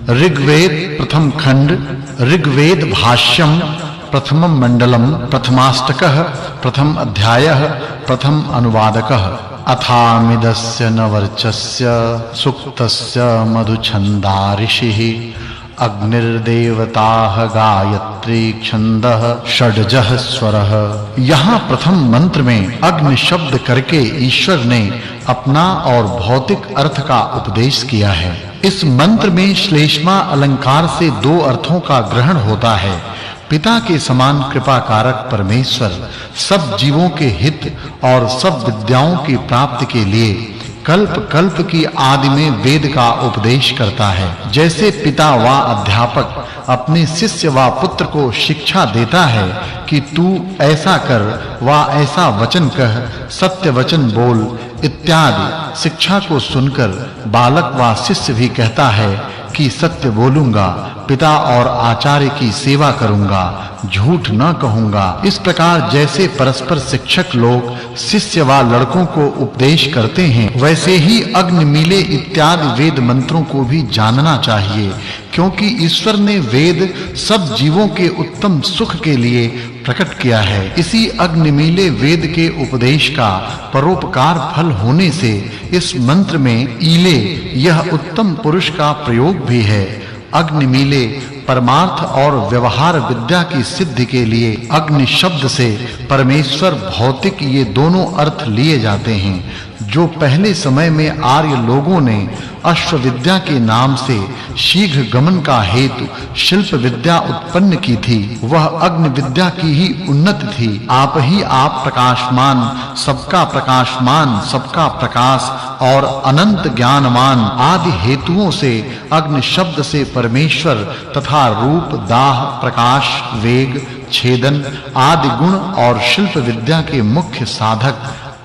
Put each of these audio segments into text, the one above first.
ऋग्वेद प्रथम खंड ऋग्वेद भाष्यम प्रथमं मंडलम प्रथमाष्टकः प्रथम अध्यायः प्रथम अनुवादकः अथामिदस्य न वर्चस्य सुक्तस्य मधुछन्दा ऋषिः अग्निर्देवताः गायत्री छन्दः षड्जः स्वरः। यहाँ प्रथम मंत्र में अग्नि शब्द करके ईश्वर ने अपना और भौतिक अर्थ का उपदेश किया है। इस मंत्र में श्लेष्मा अलंकार से दो अर्थों का ग्रहण होता है। पिता के समान कृपा कारक परमेश्वर सब जीवों के हित और सब विद्याओं की प्राप्ति के लिए कल्प कल्प की आदि में वेद का उपदेश करता है। जैसे पिता व अध्यापक अपने शिष्य व पुत्र को शिक्षा देता है कि तू ऐसा कर व ऐसा वचन कह, सत्य वचन बोल इत्यादि शिक्षा को सुनकर बालक व शिष्य भी कहता है कि सत्य बोलूंगा, पिता और आचार्य की सेवा करूंगा, झूठ न कहूंगा। इस प्रकार जैसे परस्पर शिक्षक लोग शिष्य व लड़कों को उपदेश करते हैं, वैसे ही अग्निमीले इत्यादि वेद मंत्रों को भी जानना चाहिए, क्योंकि ईश्वर ने वेद सब जीवों के उत्तम सुख के लिए प्रकट किया है। इसी अग्निमीले वेद के उपदेश का परोपकार फल होने से इस मंत्र में ईले यह उत्तम पुरुष का प्रयोग भी है। अग्निमीले परमार्थ और व्यवहार विद्या की सिद्धि के लिए अग्नि शब्द से परमेश्वर भौतिक ये दोनों अर्थ लिए जाते हैं। जो पहले समय में आर्य लोगों ने अश्व विद्या के नाम से शीघ्र गमन का हेतु शिल्प विद्या उत्पन्न की थी, वह अग्नि विद्या की ही उन्नति थी। आप ही आप प्रकाशमान, सबका प्रकाशमान, सबका प्रकाश और अनंत ज्ञानमान आदि हेतुओं से अग्नि शब्द से परमेश्वर तथा रूप, दाह, प्रकाश, वेग, छेदन आदि गुण और शिल्प विद्या के मुख्य साधक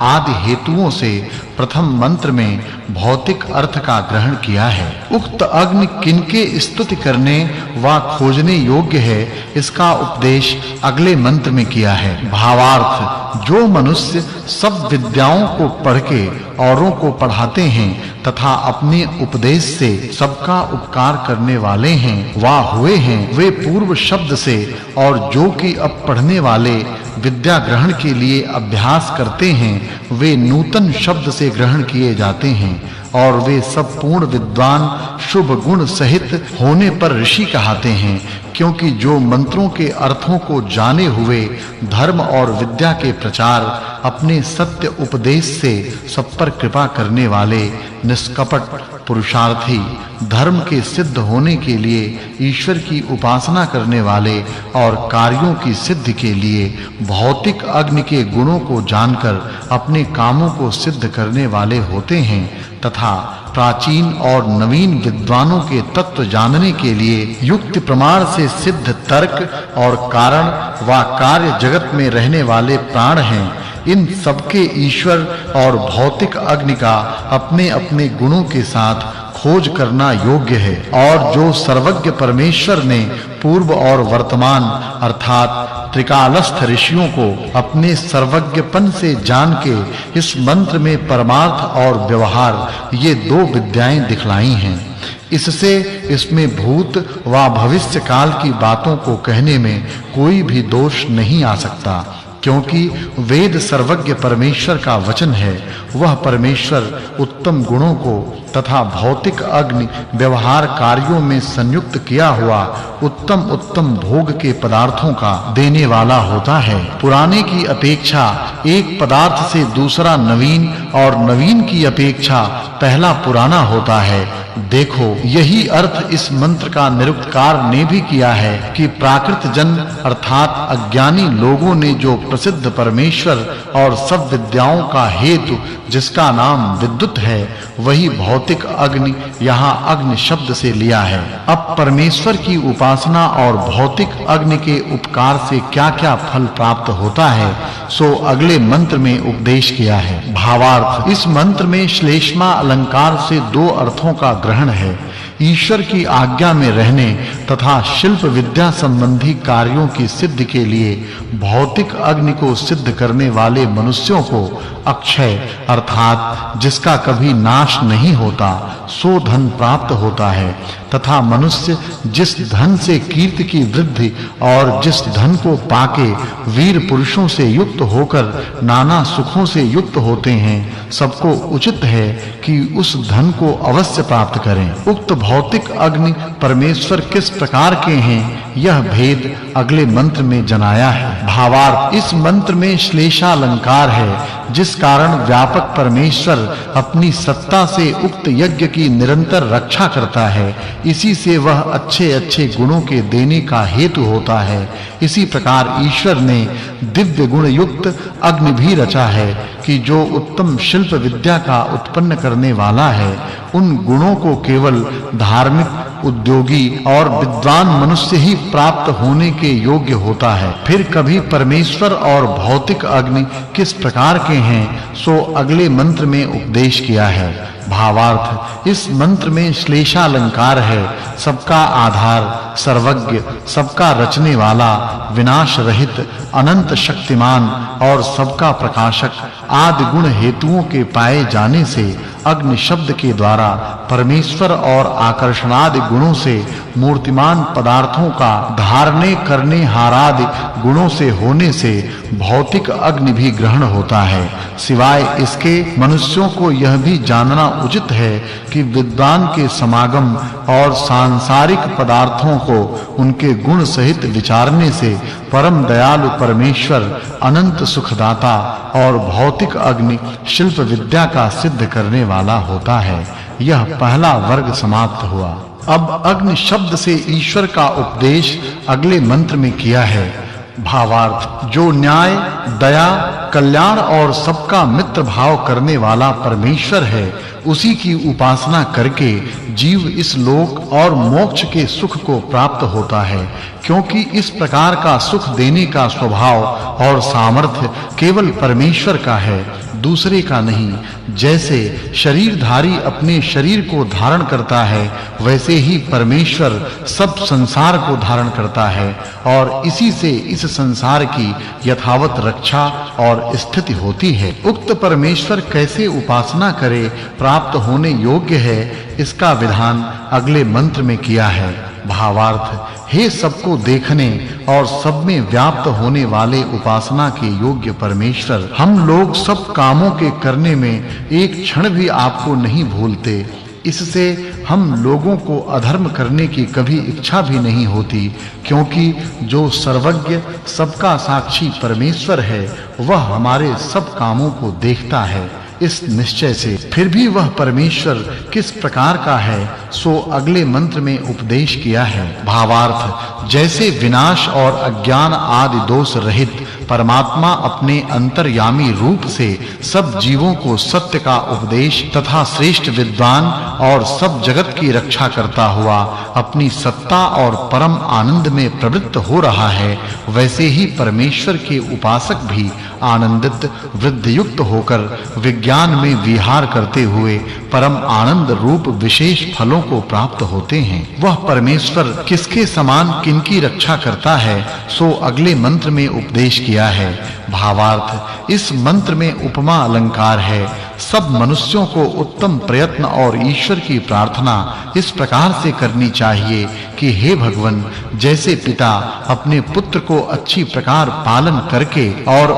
आदि हेतुओं से प्रथम मंत्र में भौतिक अर्थ का ग्रहण किया है। उक्त अग्नि किनके स्तुति करने व खोजने योग्य है, इसका उपदेश अगले मंत्र में किया है। भावार्थ, जो मनुष्य सब विद्याओं को पढ़ के औरों को पढ़ाते हैं तथा अपने उपदेश से सबका उपकार करने वाले हैं वा हुए हैं, वे पूर्व शब्द से और जो कि अब पढ़ने वाले विद्या ग्रहण के लिए अभ्यास करते हैं, वे नूतन शब्द से ग्रहण किए जाते हैं और वे सब पूर्ण विद्वान शुभ गुण सहित होने पर ऋषि कहते हैं, क्योंकि जो मंत्रों के अर्थों को जाने हुए धर्म और विद्या के प्रचार अपने सत्य उपदेश से सब पर कृपा करने वाले निष्कपट पुरुषार्थी धर्म के सिद्ध होने के लिए ईश्वर की उपासना करने वाले और कार्यों की सिद्धि के लिए भौतिक अग्नि के गुणों को जानकर अपने कामों को सिद्ध करने वाले होते हैं तथा प्राचीन और नवीन विद्वानों के तत्व जानने के लिए युक्ति प्रमाण से सिद्ध तर्क और कारण व कार्य जगत में रहने वाले प्राण हैं। इन सबके ईश्वर और भौतिक अग्नि का अपने-अपने गुणों के साथ खोज करना योग्य है। और जो सर्वज्ञ परमेश्वर ने पूर्व और वर्तमान अर्थात त्रिकालस्थ ऋषियों को अपने सर्वज्ञपन से जान के इस मंत्र में परमार्थ और व्यवहार ये दो विद्याएं दिखलाई हैं, इससे इसमें भूत व भविष्य काल की बातों को कहने में कोई भी दोष नहीं आ सकता, क्योंकि वेद सर्वज्ञ परमेश्वर का वचन है। वह परमेश्वर उत्तम गुणों को तथा भौतिक अग्नि व्यवहार कार्यों में संयुक्त किया हुआ उत्तम भोग के पदार्थों का देने वाला होता है। पुराने की अपेक्षा एक पदार्थ से दूसरा नवीन और नवीन की अपेक्षा पहला पुराना होता है। देखो, यही अर्थ इस मंत्र का निरुक्तकार ने भी किया है कि प्राकृत जन अर्थात अज्ञानी लोगों ने जो प्रसिद्ध परमेश्वर और सब विद्याओं का हेतु जिसका नाम विद्युत है, वही भौतिक अग्नि यहाँ अग्नि शब्द से लिया है। अब परमेश्वर की उपासना और भौतिक अग्नि के उपकार से क्या-क्या फल प्राप्त होता है, सो अगले मंत्र में उपदेश किया है। भावार्थ, भावार्थ इस मंत्र में श्लेष्मा अलंकार से दो अर्थों का ग्रहण है। ईश्वर की आज्ञा में रहने तथा शिल्प विद्या संबंधी कार्यों की सिद्धि के लिए भौतिक अग्नि को सिद्ध करने वाले मनुष्यों को अक्षय अर्थात जिसका कभी नाश नहीं होता सो धन प्राप्त होता है तथा मनुष्य जिस धन से कीर्ति की वृद्धि और जिस धन को पाके वीर पुरुषों से युक्त होकर नाना सुखों से युक्त होते हैं सबको उचित है कि उस धन को अवश्य प्राप्त करें। उक्त भौतिक अग्नि परमेश्वर किस प्रकार के हैं यह भेद अगले मंत्र में जनाया है। भावार्थ इस मंत्र में श्लेषालंकार है जिस कारण व्यापक परमेश्वर अपनी सत्ता से उक्त यज्ञ की निरंतर रक्षा करता है। इसी से वह अच्छे-अच्छे गुणों के देने का हेतु होता है। इसी प्रकार ईश्वर ने दिव्य गुण युक्त अग्नि भी रचा है कि जो उत्तम शिल्प विद्या का उत्पन्न करने वाला है। उन गुणों को केवल धार्मिक उद्योगी और विद्वान मनुष्य ही प्राप्त होने के योग्य होता है। फिर कभी परमेश्वर और भौतिक अग्नि किस प्रकार के हैं सो अगले मंत्र में उपदेश किया है। भावार्थ इस मंत्र में श्लेषालंकार है सबका आधार सर्वज्ञ सबका रचने वाला विनाश रहित अनंत शक्तिमान और सबका प्रकाशक आदि गुण हेतुओं के पाए जाने से अग्नि शब्द के द्वारा परमेश्वर और आकर्षणादि गुणों से मूर्तिमान पदार्थों का धारणे करने हारादि गुणों से होने से भौतिक अग्नि भी ग्रहण होता है। सिवाय इसके मनुष्यों को यह भी जानना उचित है कि विद्वान के समागम और सांसारिक पदार्थों को उनके गुण सहित विचारने से परम दयालु परमेश्वर अनंत सुखदाता और भौतिक अग्नि शिल्प विद्या का सिद्ध करने वाला होता है। यह पहला वर्ग समाप्त हुआ। अब अग्नि शब्द से ईश्वर का उपदेश अगले मंत्र में किया है। भावार्थ जो न्याय दया कल्याण और सबका मित्र भाव करने वाला परमेश्वर है उसी की उपासना करके जीव इस लोक और मोक्ष के सुख को प्राप्त होता है। क्योंकि इस प्रकार का सुख देने का स्वभाव और सामर्थ्य केवल परमेश्वर का है दूसरे का नहीं। जैसे शरीरधारी अपने शरीर को धारण करता है वैसे ही परमेश्वर सब संसार को धारण करता है और इसी से इस संसार की यथावत रक्षा और स्थिति होती है। उक्त परमेश्वर कैसे उपासना करे प्राप्त होने योग्य है इसका विधान अगले मंत्र में किया है। भावार्थ हे सबको देखने और सब में व्याप्त होने वाले उपासना के योग्य परमेश्वर हम लोग सब कामों के करने में एक क्षण भी आपको नहीं भूलते। इससे हम लोगों को अधर्म करने की कभी इच्छा भी नहीं होती क्योंकि जो सर्वज्ञ सबका साक्षी परमेश्वर है वह हमारे सब कामों को देखता है। इस निश्चय से फिर भी वह परमेश्वर किस प्रकार का है सो अगले मंत्र में उपदेश किया है। भावार्थ जैसे विनाश और अज्ञान आदि दोष रहित परमात्मा अपने अंतर्यामी रूप से सब जीवों को सत्य का उपदेश तथा श्रेष्ठ विद्वान और सब जगत की रक्षा करता हुआ अपनी सत्ता और परम आनंद में प्रवृत्त हो रहा है वैसे ही परमेश्वर के उपासक भी आनंदित वृद्धि युक्त होकर विज्ञान में विहार करते हुए परम आनंद रूप विशेष फलों को प्राप्त होते हैं। वह परमेश्वर किसके समान किनकी रक्षा करता है सो अगले मंत्र में उपदेश किया है। भावार्थ इस मंत्र में उपमा अलंकार है। सब मनुष्यों को उत्तम प्रयत्न और ईश्वर की प्रार्थना इस प्रकार से करनी चाहिए कि हे भगवन जैसे पिता अपने पुत्र को अच्छी प्रकार पालन करके और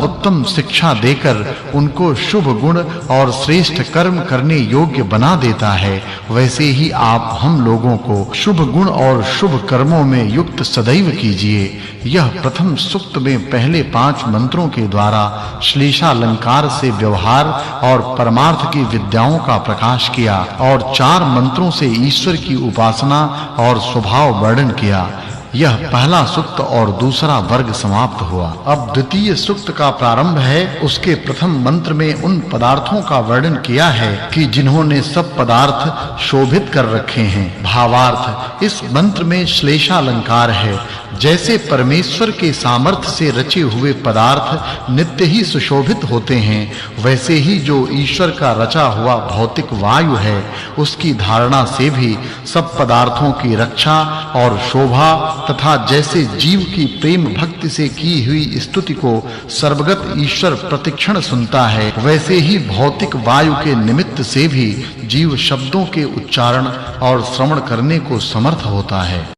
उत्तम शिक्षा देकर उनको शुभ गुण और श्रेष्ठ कर्म करने योग्य बना देता है वैसे ही आप हम लोगों को शुभ गुण और शुभ कर्मों में युक्त सदैव कीजिए। यह प्रथम सूक्त में पहले 5 मंत्रों के द्वारा श्लेषालंकार से व्यवहार और परमार्थ की विद्याओं का प्रकाश किया और 4 मंत्रों से ईश्वर की उपासना और स्वभाव वर्णन किया। यह पहला सूक्त और दूसरा वर्ग समाप्त हुआ। अब द्वितीय सूक्त का प्रारंभ है। उसके प्रथम मंत्र में उन पदार्थों का वर्णन किया है कि जिन्होंने सब पदार्थ शोभित कर रखे हैं। भावार्थ, इस मंत्र में श्लेषालंकार है। जैसे परमेश्वर के सामर्थ्य से रचे हुए पदार्थ नित्य ही सुशोभित होते हैं, वैसे ही जो ईश्वर का रचा हुआ भौतिक वायु है, उसकी धारणा से भी सब पदार्थों की रक्षा और शोभा तथा जैसे जीव की प्रेम भक्ति से की हुई स्तुति को सर्वगत ईश्वर प्रतिक्षण सुनता है, वैसे ही भौतिक वायु के निमित्त से भी जीव शब्दों के उच्चारण और श्रवण करने को समर्थ होता है।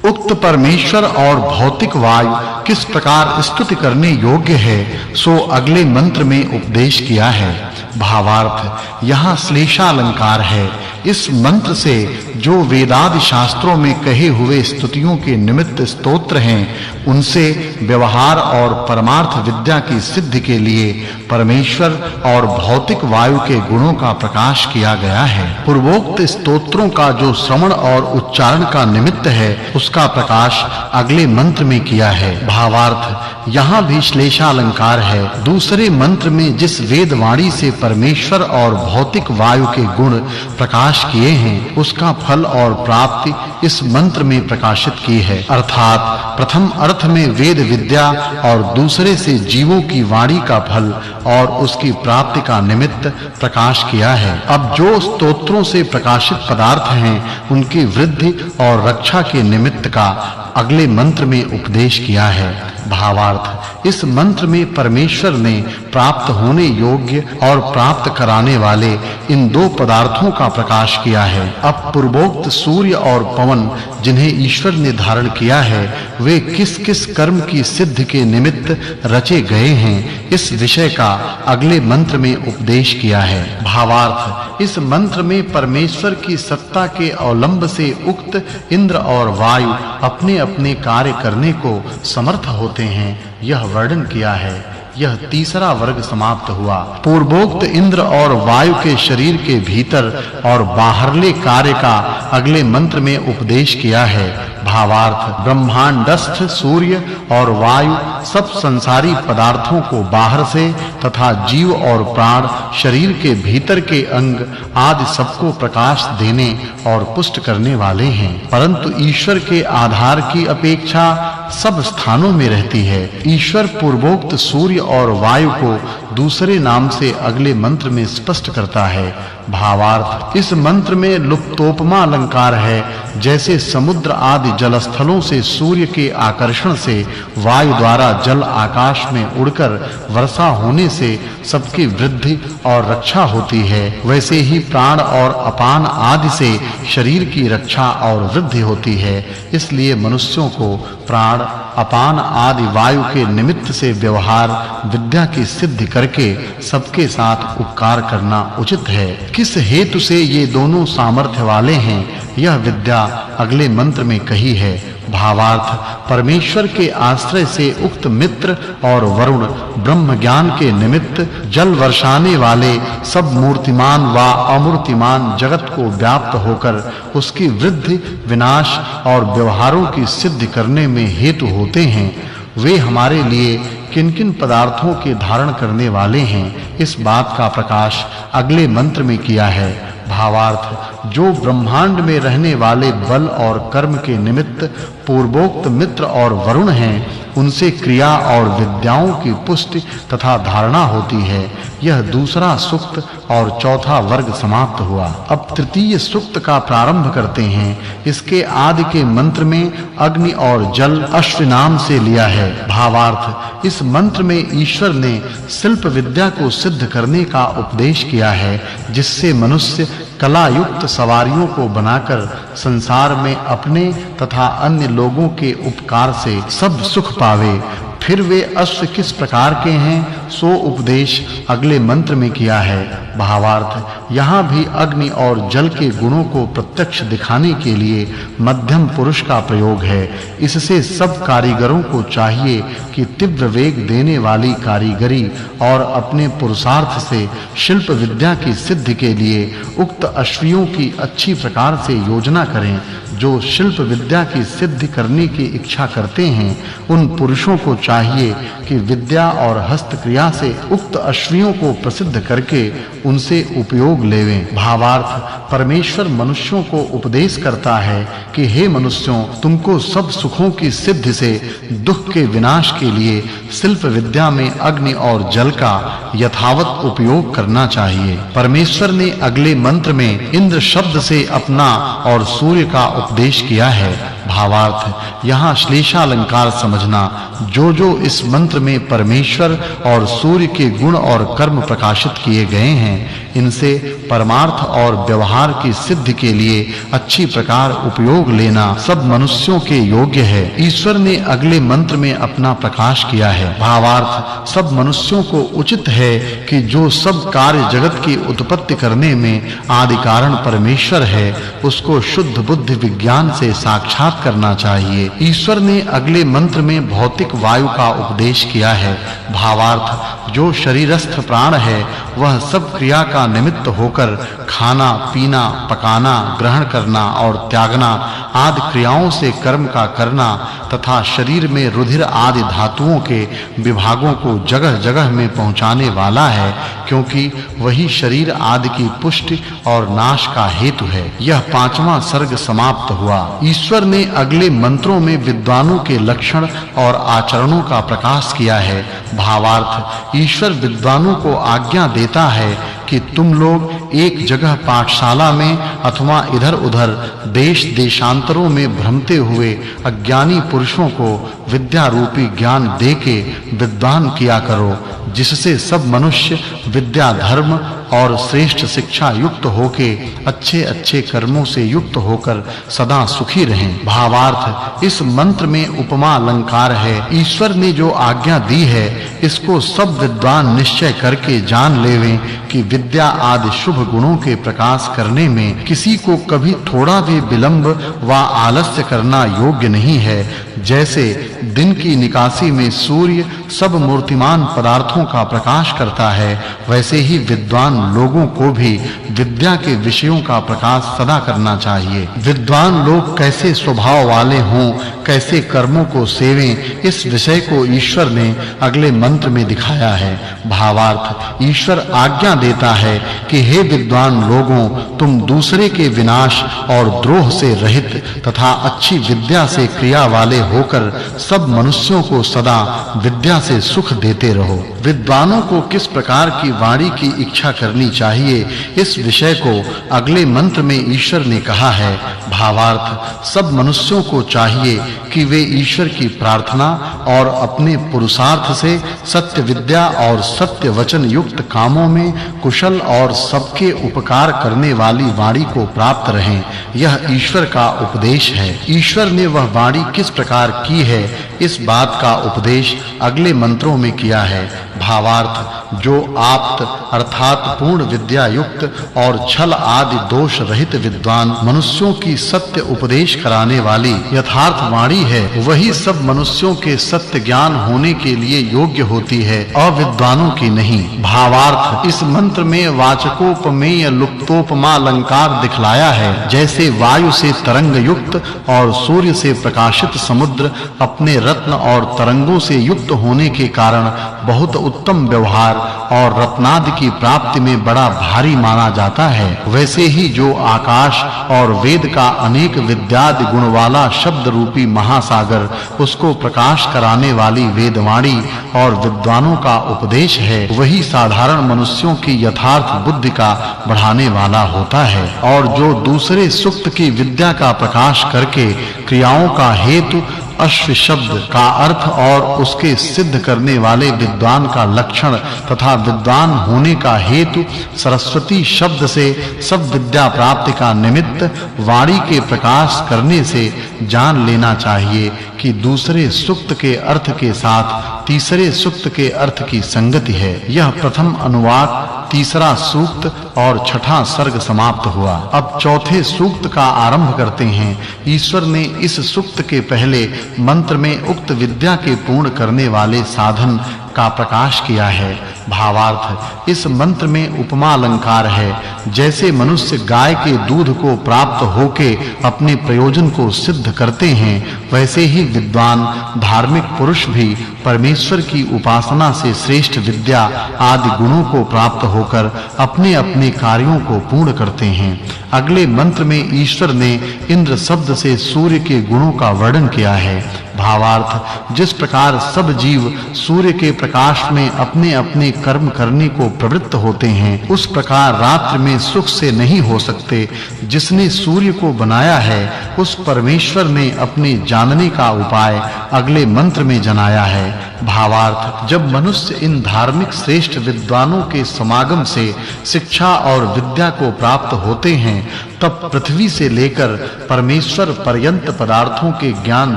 उक्त परमेश्वर और भौतिक वायु किस प्रकार स्तुति करने योग्य है, सो अगले मंत्र में उपदेश किया है। भावार्थ, यहाँ श्लेषालंकार है। इस मंत्र से जो वेदादि शास्त्रों में कहे हुए स्तुतियों के निमित्त स्तोत्र हैं, उनसे व्यवहार और परमार्थ विद्या की सिद्धि के लिए परमेश्वर और भौतिक वायु के गुणों का प्रकाश किया गया है। पूर्वोक्त स्तोत्रों का जो श्रवण और उच्चारण का निमित्त है, उसका प्रकाश अगले मंत्र में किया है। भावार्थ, यहाँ भी श्लेषालंकार है। दूसरे मंत्र में जिस वेद वाणी से परमेश्वर और भौतिक वायु के गुण प्रकाश किए हैं, उसका फल और प्राप्ति इस मंत्र में प्रकाशित की है। अर्थात प्रथम अर्थ में वेद विद्या और दूसरे से जीवों की वाणी का फल और उसकी प्राप्ति का निमित्त प्रकाश किया है। अब जो स्तोत्रों से प्रकाशित पदार्थ हैं, उनकी वृद्धि और रक्षा के निमित्त का अगले मंत्र में उपदेश किया है। भावार्थ, इस मंत्र में परमेश्वर ने प्राप्त होने योग्य और प्राप्त कराने वाले इन दो पदार्थों का प्रकाश किया है। अब पूर्वोक्त सूर्य और पवन जिन्हें ईश्वर ने धारण किया है, वे किस-किस कर्म की सिद्धि के निमित्त रचे गए हैं, इस विषय का अगले मंत्र में उपदेश किया है। भावार्थ, इस मंत्र में परमेश्वर की सत्ता के अवलंब से उक्त इंद्र और वायु अपने-अपने कार्य करने को समर्थ होते हैं, यह वर्णन किया है। यह तीसरा वर्ग समाप्त हुआ। पूर्वोक्त इंद्र और वायु के शरीर के भीतर और बाहरले कार्य का अगले मंत्र में उपदेश किया है। भावार्थ, ब्रह्मांडस्थ सूर्य और वायु सब संसारी पदार्थों को बाहर से तथा जीव और प्राण शरीर के भीतर के अंग आदि सबको प्रकाश देने और पुष्ट करने वाले हैं, परंतु ईश्वर के आधार की अपेक्षा सब स्थानों में रहती है। ईश्वर पूर्वोक्त सूर्य और वायु को दूसरे नाम से अगले मंत्र में स्पष्ट करता है। भावार्थ, इस मंत्र में लुप्तोपमा अलंकार है। जैसे समुद्र आदि जलस्थलों से सूर्य के आकर्षण से वायु द्वारा जल आकाश में उड़कर वर्षा होने से सबकी वृद्धि और रक्षा होती है, वैसे ही प्राण और अपान आदि से शरीर की रक्षा और वृद्धि होती है। इसलिए मनुष्यों को प्राण, अपान आदि वायु के निमित्त से व्यवहार विद्या की सिद्धि करके सबके साथ उपकार करना उचित है। किस हेतु से ये दोनों सामर्थ्य वाले हैं, यह विद्या अगले मंत्र में कही है। भावार्थ, परमेश्वर के आश्रय से उक्त मित्र और वरुण ब्रह्म ज्ञान के निमित्त जल वर्षाने वाले सब मूर्तिमान व अमूर्तिमान जगत को व्याप्त होकर उसकी वृद्धि, विनाश और व्यवहारों की सिद्धि करने में हेतु होते हैं। वे हमारे लिए किन-किन पदार्थों के धारण करने वाले हैं, इस बात का प्रकाश अगले मंत्र में किया है। भावार्थ, जो ब्रह्मांड में रहने वाले बल और कर्म के निमित्त पूर्वोक्त मित्र और वरुण हैं, उनसे क्रिया और विद्याओं की पुष्टि तथा धारणा होती है। यह दूसरा सूक्त और चौथा वर्ग समाप्त हुआ। अब तृतीय सूक्त का प्रारंभ करते हैं। इसके आदि के मंत्र में अग्नि और जल अश्व नाम से लिया है। भावार्थ, इस मंत्र में ईश्वर ने शिल्प विद्या को सिद्ध करने का उपदेश किया है, जिससे मनुष्य कला युक्त सवारियों को बनाकर संसार में अपने तथा अन्य लोगों के उपकार से सब सुख पावे। फिर वे अश्व किस प्रकार के हैं, सो उपदेश अगले मंत्र में किया है। भावार्थ, यहाँ भी अग्नि और जल के गुणों को प्रत्यक्ष दिखाने के लिए मध्यम पुरुष का प्रयोग है। इससे सब कारीगरों को चाहिए कि तीव्र वेग देने वाली कारीगरी और अपने पुरुषार्थ से शिल्प विद्या की सिद्धि के लिए उक्त अश्वियों की अच्छी प्रकार से योजना करें, जो शिल्प विद्या की सिद्धि करने की इच्छा करते हैं उन पुरुषों को चाहिए कि विद्या और हस्त क्रिया से उक्त अश्वियों को प्रसिद्ध करके उनसे उपयोग लेवें। भावार्थ परमेश्वर मनुष्यों को उपदेश करता है कि हे मनुष्यों, तुमको सब सुखों की सिद्धि से दुख के विनाश के लिए शिल्प विद्या में अग्नि और जल का यथावत उपयोग करना चाहिए। परमेश्वर ने अगले मंत्र में इंद्र शब्द से अपना और सूर्य का उपदेश किया है। भावार्थ यहाँ श्लेषालंकार समझना। जो इस मंत्र में परमेश्वर और सूर्य के गुण और कर्म प्रकाशित किए गए हैं, इनसे परमार्थ और व्यवहार की सिद्धि के लिए अच्छी प्रकार उपयोग लेना सब मनुष्यों के योग्य है। ईश्वर ने अगले मंत्र में अपना प्रकाश किया है। भावार्थ सब मनुष्यों को उचित है कि जो सब कार्य जगत की उत्पत्ति करने में आदि कारण परमेश्वर है, उसको शुद्ध बुद्धि विज्ञान से साक्षात करना चाहिए। ईश्वर ने अगले मंत्र में भौतिक वायु का उपदेश किया है। भावार्थ जो शरीरस्थ प्राण है, वह सब क्रिया का निमित्त होकर खाना, पीना, पकाना, ग्रहण करना और त्यागना आदि क्रियाओं से कर्म का करना तथा शरीर में रुधिर आदि धातुओं के विभागों को जगह-जगह में पहुंचाने वाला है, क्योंकि वही शरीर आदि की पुष्टि और नाश का हेतु है। यह 5वां सर्ग समाप्त हुआ। ईश्वर ने अगले मंत्रों में विद्वानों के लक्षण और आचरणों का प्रकाश किया है। भावार्थ ईश्वर विद्वानों को आज्ञा देता है कि तुम लोग एक जगह पाठशाला में अथवा इधर-उधर देश-देशांतरों में भ्रमते हुए अज्ञानी पुरुषों को विद्या रूपी ज्ञान देके विद्वान किया करो, जिससे सब मनुष्य विद्या, धर्म और श्रेष्ठ शिक्षा युक्त होके अच्छे-अच्छे कर्मों से युक्त होकर सदा सुखी रहें। भावार्थ इस मंत्र में उपमा अलंकार है। ईश्वर ने जो आज्ञा दी है, इसको सब विद्वान निश्चय करके जान लेवें कि विद्या आदि शुभ गुणों के प्रकाश करने में किसी को कभी थोड़ा भी विलंब व आलस्य करना योग्य नहीं है। जैसे दिन की निकासी में सूर्य सब मूर्तिमान पदार्थों का प्रकाश करता है, वैसे ही विद्वान लोगों को भी विद्या के विषयों का प्रकाश सदा करना चाहिए। विद्वान लोग कैसे स्वभाव वाले हों, कैसे कर्मों को सेवें, इस विषय को ईश्वर ने अगले मंत्र में दिखाया है। भावार्थ ईश्वर आज्ञा देता है कि हे विद्वान लोगों, तुम दूसरे के विनाश और द्रोह से रहित तथा अच्छी विद्या से क्रिया वाले होकर सब मनुष्यों को सदा विद्या से सुख देते रहो। विद्वानों को किस प्रकार की वाणी की इच्छा करनी चाहिए, इस विषय को अगले मंत्र में ईश्वर ने कहा है। भावार्थ सब मनुष्यों को चाहिए कि वे ईश्वर की प्रार्थना और अपने पुरुषार्थ से सत्य विद्या और सत्य वचन युक्त कामों में कुशल और सबके उपकार करने वाली वाणी को प्राप्त रहें। यह ईश्वर का उपदेश है। ईश्वर ने वह वाणी किस प्रकार की है, इस बात का उपदेश अगले मंत्रों में किया है। भावार्थ जो आप्त अर्थात पूर्ण विद्या युक्त और छल आदि दोष रहित विद्वान मनुष्यों की सत्य उपदेश कराने वाली यथार्थ वाणी है, वही सब मनुष्यों के सत्य ज्ञान होने के लिए योग्य होती है, अविद्वानों की नहीं। भावार्थ इस मंत्र में वाचकोपमेय लुप्तोपमा अलंकार दिखलाया है। जैसे वायु से तरंग युक्त और सूर्य से प्रकाशित समुद्र अपने रत्न और तरंगों से युक्त होने के कारण बहुत उत्तम व्यवहार और रत्नादि की प्राप्ति में बड़ा भारी माना जाता है, वैसे ही जो आकाश और वेद का अनेक विद्यादि गुण वाला शब्द रूपी महासागर, उसको प्रकाश कराने वाली वेदवाणी और विद्वानों का उपदेश है, वही साधारण मनुष्यों की यथार्थ बुद्धि का बढ़ाने वाला होता है। और जो दूसरे सुक्त की विद्या का प्रकाश करके क्रियाओं का हेतु अश्व शब्द का अर्थ और उसके सिद्ध करने वाले विद्वान का लक्षण तथा विद्वान होने का हेतु सरस्वती शब्द से सब विद्या प्राप्ति का निमित्त वाणी के प्रकाश करने से जान लेना चाहिए कि दूसरे सूक्त के अर्थ के साथ तीसरे सूक्त के अर्थ की संगति है। यह प्रथम अनुवाद, तीसरा सूक्त और छठा सर्ग समाप्त हुआ। अब चौथे सूक्त का आरंभ करते हैं। ईश्वर ने इस सूक्त के पहले मंत्र में उक्त विद्या के पूर्ण करने वाले साधन का प्रकाश किया है। भावार्थ, इस मंत्र में उपमा अलंकार है। जैसे मनुष्य गाय के दूध को प्राप्त होके अपने प्रयोजन को सिद्ध करते हैं, वैसे ही विद्वान धार्मिक पुरुष भी परमेश्वर की उपासना से श्रेष्ठ विद्या आदि गुणों को प्राप्त होकर अपने-अपने कार्यों को पूर्ण करते हैं। अगले मंत्र में ईश्वर ने इंद्र शब्द से सूर्य के गुणों का वर्णन किया है। भावार्थ, जिस प्रकार सब जीव सूर्य के प्रकाश में अपने-अपने कर्म करने को प्रवृत्त होते हैं, उस प्रकार रात्रि में सुख से नहीं हो सकते। जिसने सूर्य को बनाया है, उस परमेश्वर ने अपने जानने का उपाय अगले मंत्र में जनाया है। भावार्थ, जब मनुष्य इन धार्मिक श्रेष्ठ विद्वानों के समागम से शिक्षा और विद्या को प्राप्त होते हैं, तब पृथ्वी से लेकर परमेश्वर पर्यंत पदार्थों के ज्ञान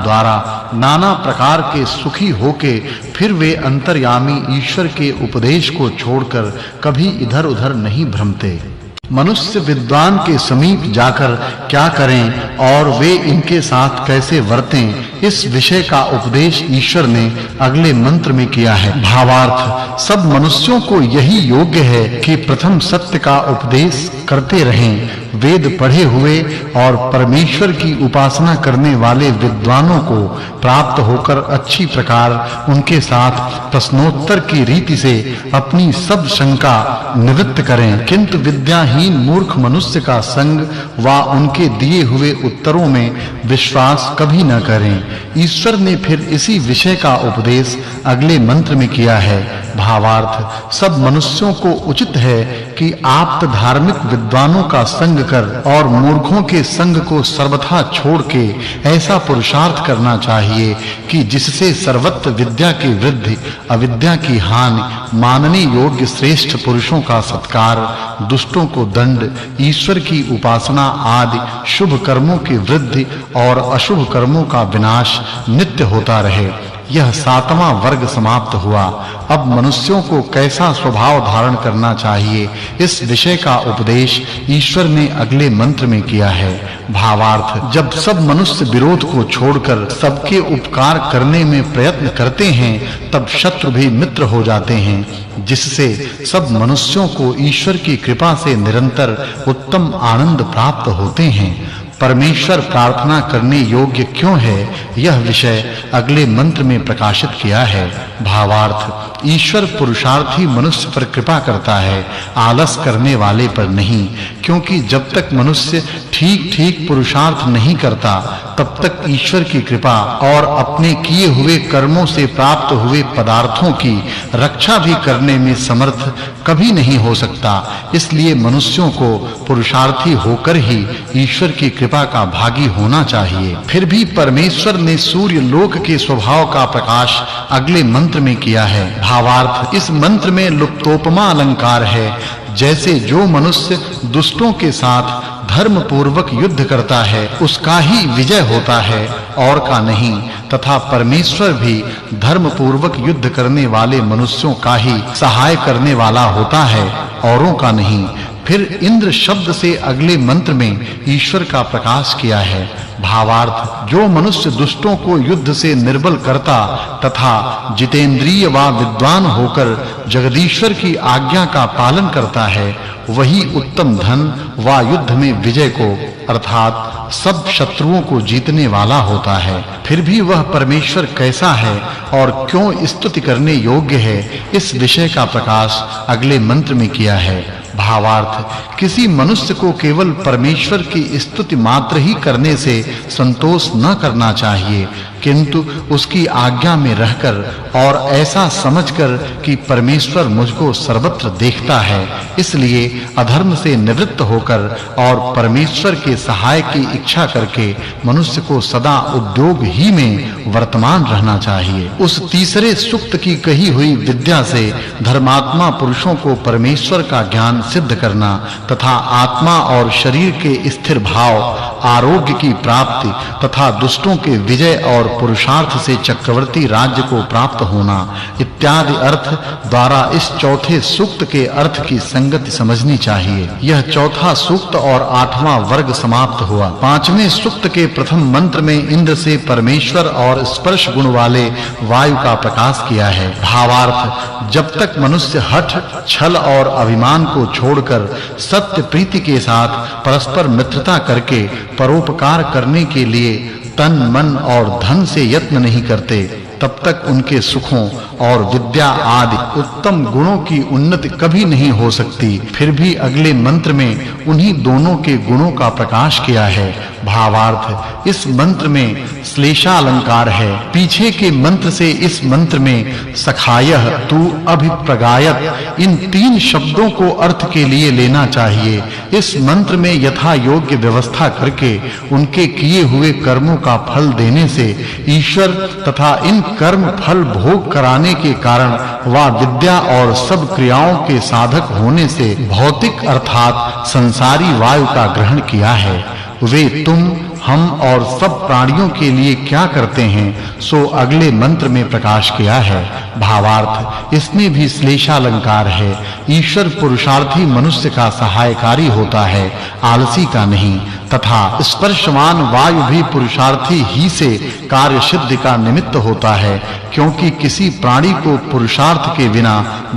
द्वारा नाना प्रकार के सुखी होके फिर वे अंतर्यामी ईश्वर के उपदेश को छोड़कर कभी इधर-उधर नहीं भ्रमते। मनुष्य विद्वान के समीप जाकर क्या करें और वे इनके साथ कैसे वर्तें, इस विषय का उपदेश ईश्वर ने अगले मंत्र में किया है। भावार्थ, सब मनुष्यों को यही योग्य है कि प्रथम सत्य का उपदेश करते रहें। वेद पढ़े हुए और परमेश्वर की उपासना करने वाले विद्वानों को प्राप्त होकर अच्छी प्रकार उनके साथ प्रश्नोत्तर की रीति से अपनी सब शंका निवृत्त करें। किंतु विद्याहीन मूर्ख मनुष्य का संग व उनके दिए हुए उत्तरों में विश्वास कभी न करें। ईश्वर ने फिर इसी विषय का उपदेश अगले मंत्र में किया है। भावार्थ, सब मनुष्यों को उचित है कि आप्त धार्मिक विद्वानों का संग कर और मूर्खों के संग को सर्वथा छोड़ के ऐसा पुरुषार्थ करना चाहिए कि जिससे सर्वत्र विद्या की वृद्धि, अविद्या की हानि, मानने योग्य श्रेष्ठ पुरुषों का सत्कार, दुष्टों को दंड, ईश्वर की उपासना आदि शुभ कर्मों की वृद्धि और अशुभ कर्मों का विनाश नित्य होता रहे। यह सातवां वर्ग समाप्त हुआ। अब मनुष्यों को कैसा स्वभाव धारण करना चाहिए, इस विषय का उपदेश ईश्वर ने अगले मंत्र में किया है। भावार्थ, जब सब मनुष्य विरोध को छोड़कर सबके उपकार करने में प्रयत्न करते हैं, तब शत्रु भी मित्र हो जाते हैं, जिससे सब मनुष्यों को ईश्वर की कृपा से निरंतर उत्तम आनंद प्राप्त होते हैं। परमेश्वर प्रार्थना करने योग्य क्यों है, यह विषय अगले मंत्र में प्रकाशित किया है। भावार्थ, ईश्वर पुरुषार्थी मनुष्य पर कृपा करता है, आलस करने वाले पर नहीं, क्योंकि जब तक मनुष्य ठीक-ठीक पुरुषार्थ नहीं करता, तब तक ईश्वर की कृपा और अपने किए हुए कर्मों से प्राप्त हुए पदार्थों की रक्षा भी करने में समर्थ कभी नहीं हो सकता। इसलिए मनुष्यों को पुरुषार्थी होकर ही ईश्वर की कृपा का भागी होना चाहिए। फिर भी परमेश्वर ने सूर्य लोक के स्वभाव का प्रकाश अगले मंत्र में किया है। भावार्थ, इस मंत्र में लुप्तोपमा अलंकार है। जैसे जो मनुष्य दुष्टों के साथ धर्म पूर्वक युद्ध करता है, उसका ही विजय होता है और का नहीं, तथा परमेश्वर भी धर्म पूर्वक युद्ध करने वाले मनुष्यों का ही सहाय करने वाला होता है, औरों का नहीं। फिर इंद्र शब्द से अगले मंत्र में ईश्वर का प्रकाश किया है। भावार्थ, जो मनुष्य दुष्टों को युद्ध से निर्बल करता तथा जितेंद्रिय व विद्वान होकर जगदीश्वर की आज्ञा का पालन करता है, वही उत्तम धन व युद्ध में विजय को अर्थात सब शत्रुओं को जीतने वाला होता है। फिर भी वह परमेश्वर कैसा है और क्यों स्तुति करने योग्य है, इस विषय का प्रकाश अगले मंत्र में किया है। भावार्थ, किसी मनुष्य को केवल परमेश्वर की स्तुति मात्र ही करने से संतोष न करना चाहिए, किंतु उसकी आज्ञा में रहकर और ऐसा समझकर कि परमेश्वर मुझको सर्वत्र देखता है, इसलिए अधर्म से निवृत्त होकर और परमेश्वर के सहाय की इच्छा करके मनुष्य को सदा उद्योग ही में वर्तमान रहना चाहिए। उस तीसरे सूक्त की कही हुई विद्या से धर्मात्मा पुरुषों को परमेश्वर का ज्ञान सिद्ध करना तथा आत्मा और शरीर के स्थिर भाव, आरोग्य की प्राप्ति तथा दुष्टों के विजय और पुरुषार्थ से चक्रवर्ती राज्य को प्राप्त होना इत्यादि अर्थ द्वारा इस चौथे सूक्त के अर्थ की संगति समझनी चाहिए। यह चौथा सूक्त और 8वां वर्ग समाप्त हुआ। 5वें सूक्त के प्रथम मंत्र में इंद्र से परमेश्वर और स्पर्श गुण वाले वायु का प्रकाश किया है। भावार्थ, जब तक मनुष्य हठ, छल और अभिमान को छोड़कर सत्य प्रीति के साथ परस्पर मित्रता करके परोपकार करने के लिए तन, मन और धन से यत्न नहीं करते, तब तक उनके सुखों और विद्या आदि उत्तम गुणों की उन्नति कभी नहीं हो सकती। फिर भी अगले मंत्र में उन्हीं दोनों के गुणों का प्रकाश किया है। भावार्थ, इस मंत्र में श्लेषालंकार है। पीछे के मंत्र से इस मंत्र में सखायः, तू, अभिप्रगायत इन 3 शब्दों को अर्थ के लिए लेना चाहिए। इस मंत्र में यथा योग्य व्यवस्था करके उनके किए हुए कर्मों का फल देने से ईश्वर तथा इन कर्म फल भोग कराने के कारण वह विद्या और सब क्रियाओं के साधक होने से भौतिक अर्थात संसारी वायु का ग्रहण किया है। वे तुम, हम और सब प्राणियों के लिए क्या करते हैं सो अगले मंत्र में प्रकाश किया है। भावार्थ, इसमें भी श्लेषालंकार है। ईश्वर पुरुषार्थी मनुष्य का सहायकारी होता है, आलसी का नहीं, तथा स्पर्शवान वायु भी पुरुषार्थी ही से कार्य सिद्धि का निमित्त होता है, क्योंकि किसी प्राणी को पुरुषार्थ के बिना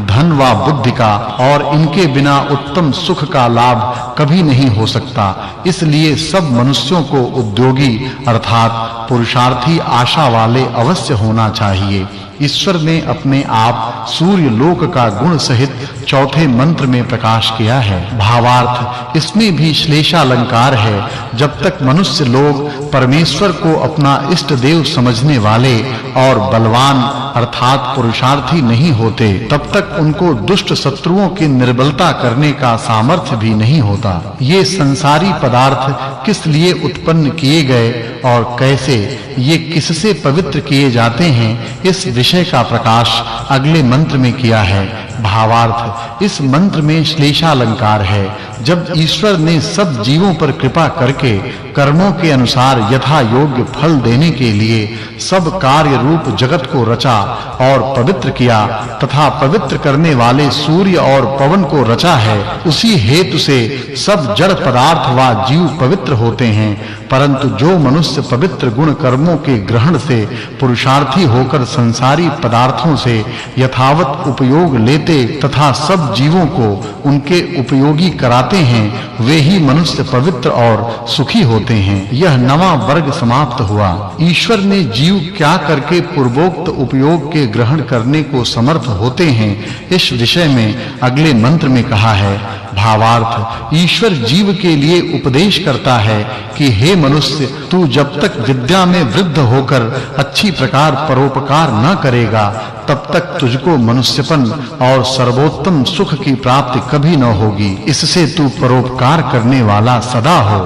धन व बुद्धि का और इनके बिना उत्तम सुख का लाभ कभी नहीं हो सकता। इसलिए सब मनुष्यों को उद्योगी अर्थात पुरुषार्थी आशा वाले अवश्य होना चाहिए। ईश्वर ने अपने आप सूर्य लोक का गुण सहित चौथे मंत्र में प्रकाश किया है। भावार्थ, इसमें भी श्लेषालंकार है। जब तक मनुष्य लोग परमेश्वर को अपना इष्ट देव समझने वाले और बलवान अर्थात पुरुषार्थी नहीं होते, तब तक उनको दुष्ट शत्रुओं की निर्बलता करने का सामर्थ्य भी नहीं होता। ये संसारी पदार्थ किस लिए उत्पन्न किए गए और कैसे, ये किससे पवित्र किए जाते हैं, इस विषय का प्रकाश अगले मंत्र में किया है। भावार्थ, इस मंत्र में श्लेषालंकार है। जब ईश्वर ने सब जीवों पर कृपा करके कर्मों के अनुसार यथा योग्य फल देने के लिए सब कार्य रूप जगत को रचा और पवित्र किया तथा पवित्र करने वाले सूर्य और पवन को रचा है, उसी हेतु से सब जड़ पदार्थ व जीव पवित्र होते हैं। परंतु जो मनुष्य पवित्र गुण कर्मों के ग्रहण से पुरुषार्थी होकर संसारी पदार्थों से यथावत उपयोग लेते तथा सब जीवों को उनके उपयोगी कराते हैं, वे ही मनुष्य पवित्र और सुखी होते हैं। यह 9वां वर्ग समाप्त हुआ। ईश्वर ने जीव क्या करके पूर्वोक्त उपयोग के ग्रहण करने को समर्थ होते हैं, इस विषय में अगले मंत्र में कहा है। भावार्थ, ईश्वर जीव के लिए उपदेश करता है कि हे मनुष्य, तू जब तक विद्या में वृद्ध होकर अच्छी प्रकार परोपकार न करेगा, तब तक तुझको मनुष्यपन और सर्वोत्तम सुख की प्राप्ति कभी न होगी। इससे तू परोपकार करने वाला सदा हो।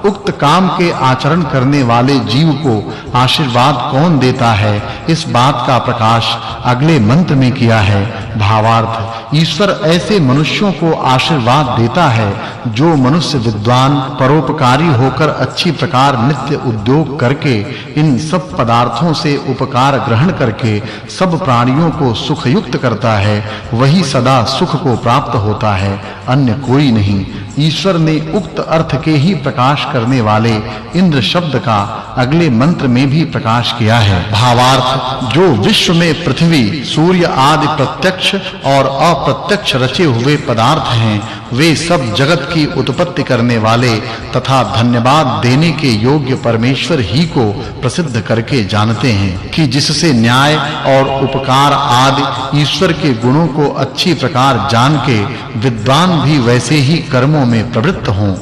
उक्त काम के आचरण करने वाले जीव को आशीर्वाद कौन देता है, इस बात का प्रकाश अगले मंत्र में किया है। भावार्थ, ईश्वर ऐसे मनुष्यों को आशीर्वाद देता है जो मनुष्य विद्वान परोपकारी होकर अच्छी प्रकार नित्य उद्योग करके इन सब पदार्थों से उपकार ग्रहण करके सब प्राणियों को सुखयुक्त करता है, वही सदा सुख को प्राप्त होता है, अन्य कोई नहीं। ईश्वर ने उक्त अर्थ के ही प्रकाश करने वाले इंद्र शब्द का अगले मंत्र में भी प्रकाश किया है। भावार्थ, जो विश्व में पृथ्वी, सूर्य आदि प्रत्यक्ष और अप्रत्यक्ष रचे हुए पदार्थ हैं, वे सब जगत की उत्पत्ति करने वाले तथा धन्यवाद देने के योग्य परमेश्वर ही को प्रसिद्ध करके जानते हैं कि जिससे न्याय और उपकार आदि ईश्वर के गुणों को अच्छी प्रकार जान के विद्वान भी वैसे ही कर्मों कर्मों में प्रवृत्त हों।